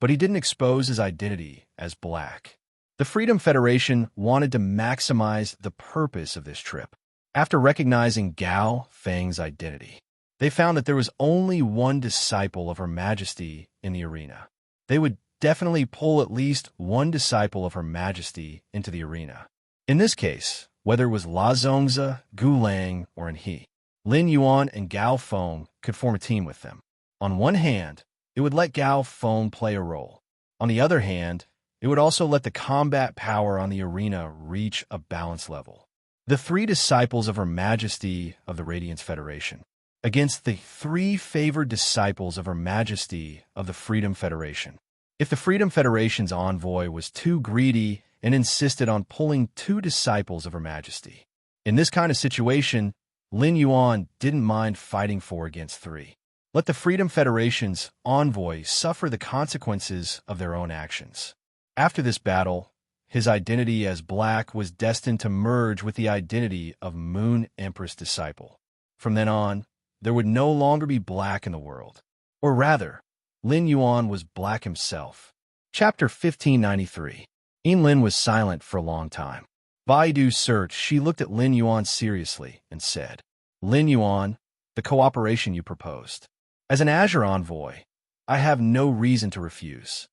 [SPEAKER 1] but he didn't expose his identity as black. The Freedom Federation wanted to maximize the purpose of this trip. After recognizing Gao Feng's identity, they found that there was only one disciple of Her Majesty in the arena. They would definitely pull at least one disciple of Her Majesty into the arena. In this case, whether it was La Zongzi, Gu Lang, or He, Lin Yuan and Gao Feng could form a team with them. On one hand, it would let Gao Feng play a role. On the other hand, it would also let the combat power on the arena reach a balance level. The 3 disciples of Her Majesty of the Radiance Federation against the 3 favored disciples of Her Majesty of the Freedom Federation. If the Freedom Federation's envoy was too greedy and insisted on pulling 2 disciples of Her Majesty, in this kind of situation, Lin Yuan didn't mind fighting 4 against 3. Let the Freedom Federation's envoy suffer the consequences of their own actions. After this battle, his identity as black was destined to merge with the identity of Moon Empress disciple. From then on, there would no longer be black in the world. Or rather, Lin Yuan was black himself. Chapter 1593. Lin was silent for a long time. Baidu searched, she looked at Lin Yuan seriously and said, Lin Yuan, the cooperation you proposed. As an Azure Envoy, I have no reason to refuse.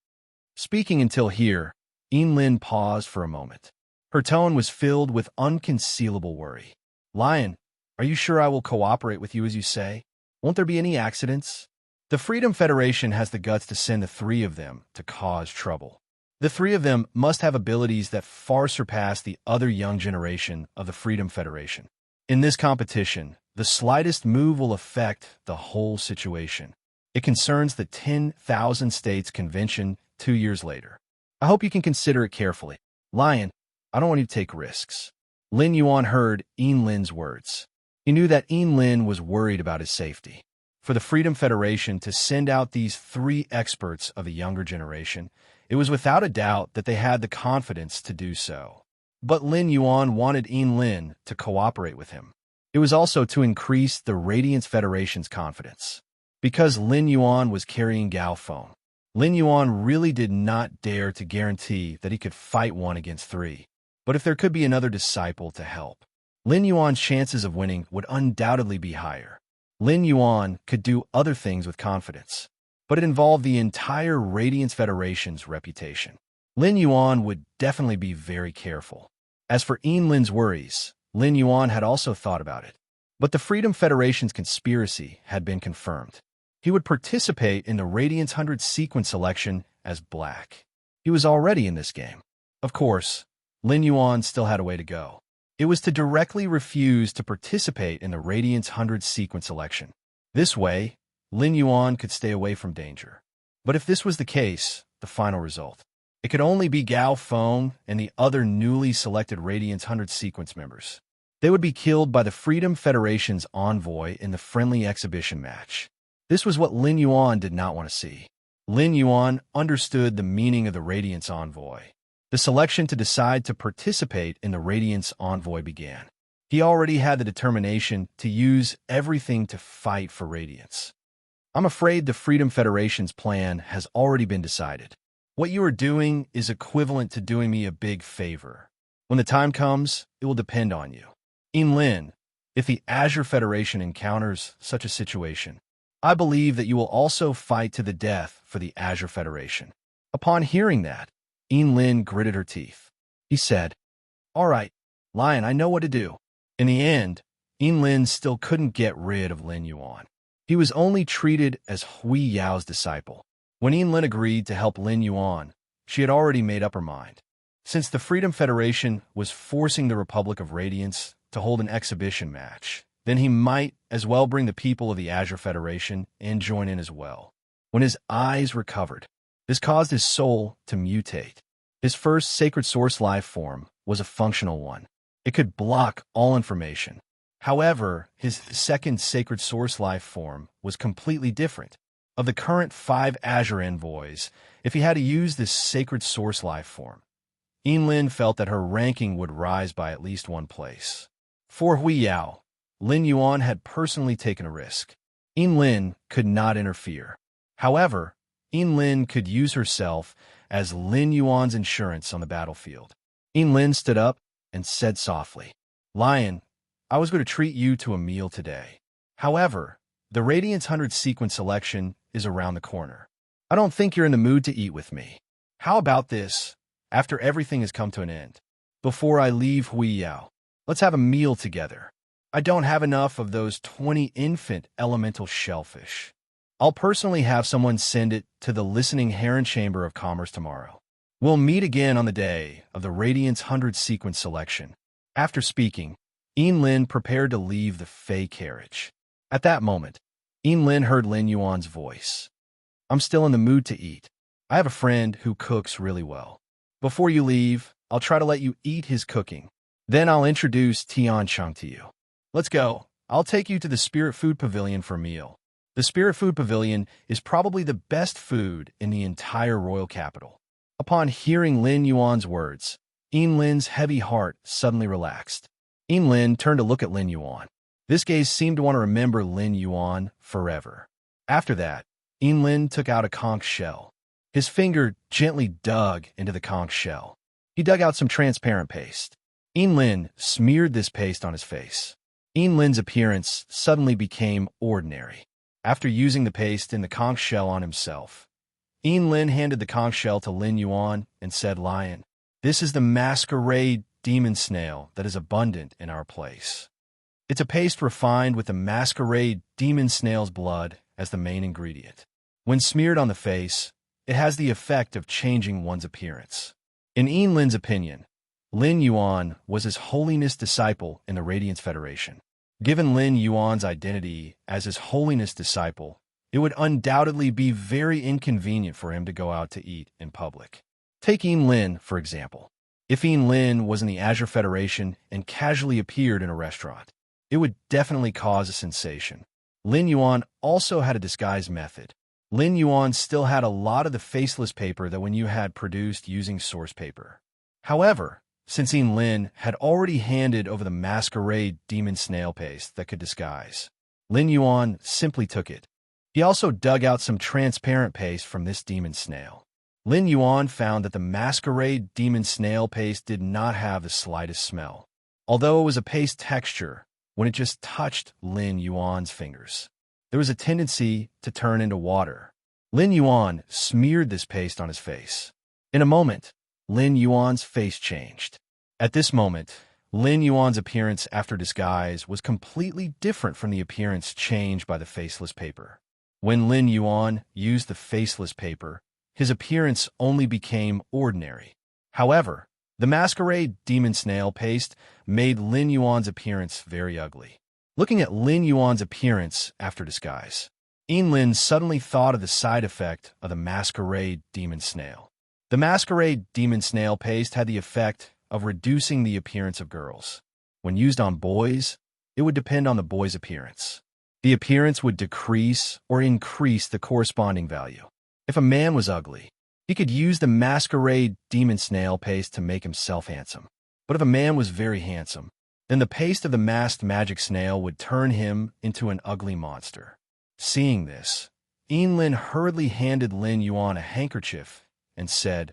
[SPEAKER 1] Speaking until here, Lin paused for a moment. Her tone was filled with unconcealable worry. Lion, are you sure I will cooperate with you as you say? Won't there be any accidents? The Freedom Federation has the guts to send the 3 of them to cause trouble. The 3 of them must have abilities that far surpass the other young generation of the Freedom Federation. In this competition, the slightest move will affect the whole situation. It concerns the 10,000 States Convention 2 years later. I hope you can consider it carefully. Lion, I don't want you to take risks. Lin Yuan heard Lin's words. He knew that Lin was worried about his safety. For the Freedom Federation to send out these 3 experts of the younger generation, it was without a doubt that they had the confidence to do so. But Lin Yuan wanted Lin to cooperate with him. It was also to increase the Radiance Federation's confidence. Because Lin Yuan was carrying Gao Feng, Lin Yuan really did not dare to guarantee that he could fight 1 against 3. But if there could be another disciple to help, Lin Yuan's chances of winning would undoubtedly be higher. Lin Yuan could do other things with confidence, but it involved the entire Radiance Federation's reputation. Lin Yuan would definitely be very careful. As for Lin's worries, Lin Yuan had also thought about it. But the Freedom Federation's conspiracy had been confirmed. He would participate in the Radiance 100 sequence selection as Black. He was already in this game. Of course, Lin Yuan still had a way to go. It was to directly refuse to participate in the Radiance 100 sequence selection. This way, Lin Yuan could stay away from danger. But if this was the case, the final result, it could only be Gao Feng and the other newly selected Radiance 100 sequence members. They would be killed by the Freedom Federation's envoy in the friendly exhibition match. This was what Lin Yuan did not want to see. Lin Yuan understood the meaning of the Radiance envoy. The selection to decide to participate in the Radiance envoy began. He already had the determination to use everything to fight for Radiance. I'm afraid the Freedom Federation's plan has already been decided. What you are doing is equivalent to doing me a big favor. When the time comes, it will depend on you. Lin, if the Azure Federation encounters such a situation, I believe that you will also fight to the death for the Azure Federation. Upon hearing that, Lin gritted her teeth. He said, "All right, Lion, I know what to do." In the end, Lin still couldn't get rid of Lin Yuan. He was only treated as Hui Yao's disciple. When Lin agreed to help Lin Yuan, she had already made up her mind. Since the Freedom Federation was forcing the Republic of Radiance to hold an exhibition match, then he might as well bring the people of the Azure Federation and join in as well. When his eyes recovered, this caused his soul to mutate. His first sacred source life form was a functional one. It could block all information. However, his second sacred source life form was completely different. Of the current 5 Azure envoys, if he had to use this sacred source life form, Lin felt that her ranking would rise by at least 1 place. For Hui Yao, Lin Yuan had personally taken a risk. Lin could not interfere. However, Lin could use herself as Lin Yuan's insurance on the battlefield. Lin stood up and said softly, "Lion, I was going to treat you to a meal today. However, the Radiance 100 sequence selection is around the corner. I don't think you're in the mood to eat with me. How about this, after everything has come to an end? Before I leave Hui Yao, let's have a meal together. I don't have enough of those 20 infant elemental shellfish. I'll personally have someone send it to the Listening Heron Chamber of Commerce tomorrow. We'll meet again on the day of the Radiance 100 sequence selection." After speaking, Lin prepared to leave the Fey carriage. At that moment, Lin heard Lin Yuan's voice. "I'm still in the mood to eat. I have a friend who cooks really well. Before you leave, I'll try to let you eat his cooking. Then I'll introduce Tiancheng to you. Let's go. I'll take you to the Spirit Food Pavilion for a meal. The Spirit Food Pavilion is probably the best food in the entire royal capital." Upon hearing Lin Yuan's words, Lin's heavy heart suddenly relaxed. Lin turned to look at Lin Yuan. This gaze seemed to want to remember Lin Yuan forever. After that, Lin took out a conch shell. His finger gently dug into the conch shell. He dug out some transparent paste. Lin smeared this paste on his face. Lin's appearance suddenly became ordinary. After using the paste in the conch shell on himself, Lin handed the conch shell to Lin Yuan and said, "Lion, this is the masquerade demon snail that is abundant in our place. It's a paste refined with the masquerade demon snail's blood as the main ingredient. When smeared on the face, it has the effect of changing one's appearance." In Lin's opinion, Lin Yuan was His Holiness' disciple in the Radiance Federation. Given Lin Yuan's identity as His Holiness' disciple, it would undoubtedly be very inconvenient for him to go out to eat in public. Take Lin, for example. If Lin was in the Azure Federation and casually appeared in a restaurant, it would definitely cause a sensation. Lin Yuan also had a disguise method. Lin Yuan still had a lot of the faceless paper that when you had produced using source paper. However, since Lin had already handed over the masquerade demon snail paste that could disguise, Lin Yuan simply took it. He also dug out some transparent paste from this demon snail. Lin Yuan found that the masquerade demon snail paste did not have the slightest smell. Although it was a paste texture, when it just touched Lin Yuan's fingers, there was a tendency to turn into water. Lin Yuan smeared this paste on his face. In a moment, Lin Yuan's face changed. At this moment, Lin Yuan's appearance after disguise was completely different from the appearance changed by the faceless paper. When Lin Yuan used the faceless paper, his appearance only became ordinary. However, the masquerade demon snail paste made Lin Yuan's appearance very ugly. Looking at Lin Yuan's appearance after disguise, Lin suddenly thought of the side effect of the masquerade demon snail. The masquerade demon snail paste had the effect of reducing the appearance of girls. When used on boys, it would depend on the boy's appearance. The appearance would decrease or increase the corresponding value. If a man was ugly, he could use the masquerade demon snail paste to make himself handsome. But if a man was very handsome, then the paste of the masked magic snail would turn him into an ugly monster. Seeing this, Lin hurriedly handed Lin Yuan a handkerchief and said,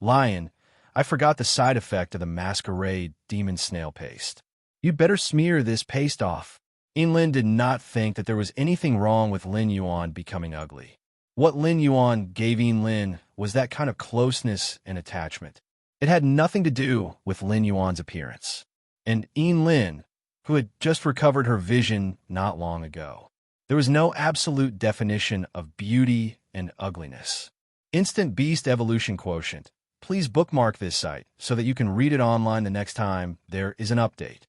[SPEAKER 1] "Lion, I forgot the side effect of the masquerade demon snail paste. You'd better smear this paste off." Lin did not think that there was anything wrong with Lin Yuan becoming ugly. What Lin Yuan gave Lin was that kind of closeness and attachment. It had nothing to do with Lin Yuan's appearance. And Lin, who had just recovered her vision not long ago, there was no absolute definition of beauty and ugliness. Instant Beast Evolution Quotient. Please bookmark this site so that you can read it online the next time there is an update.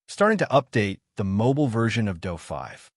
[SPEAKER 1] Starting to update the mobile version of Do 5.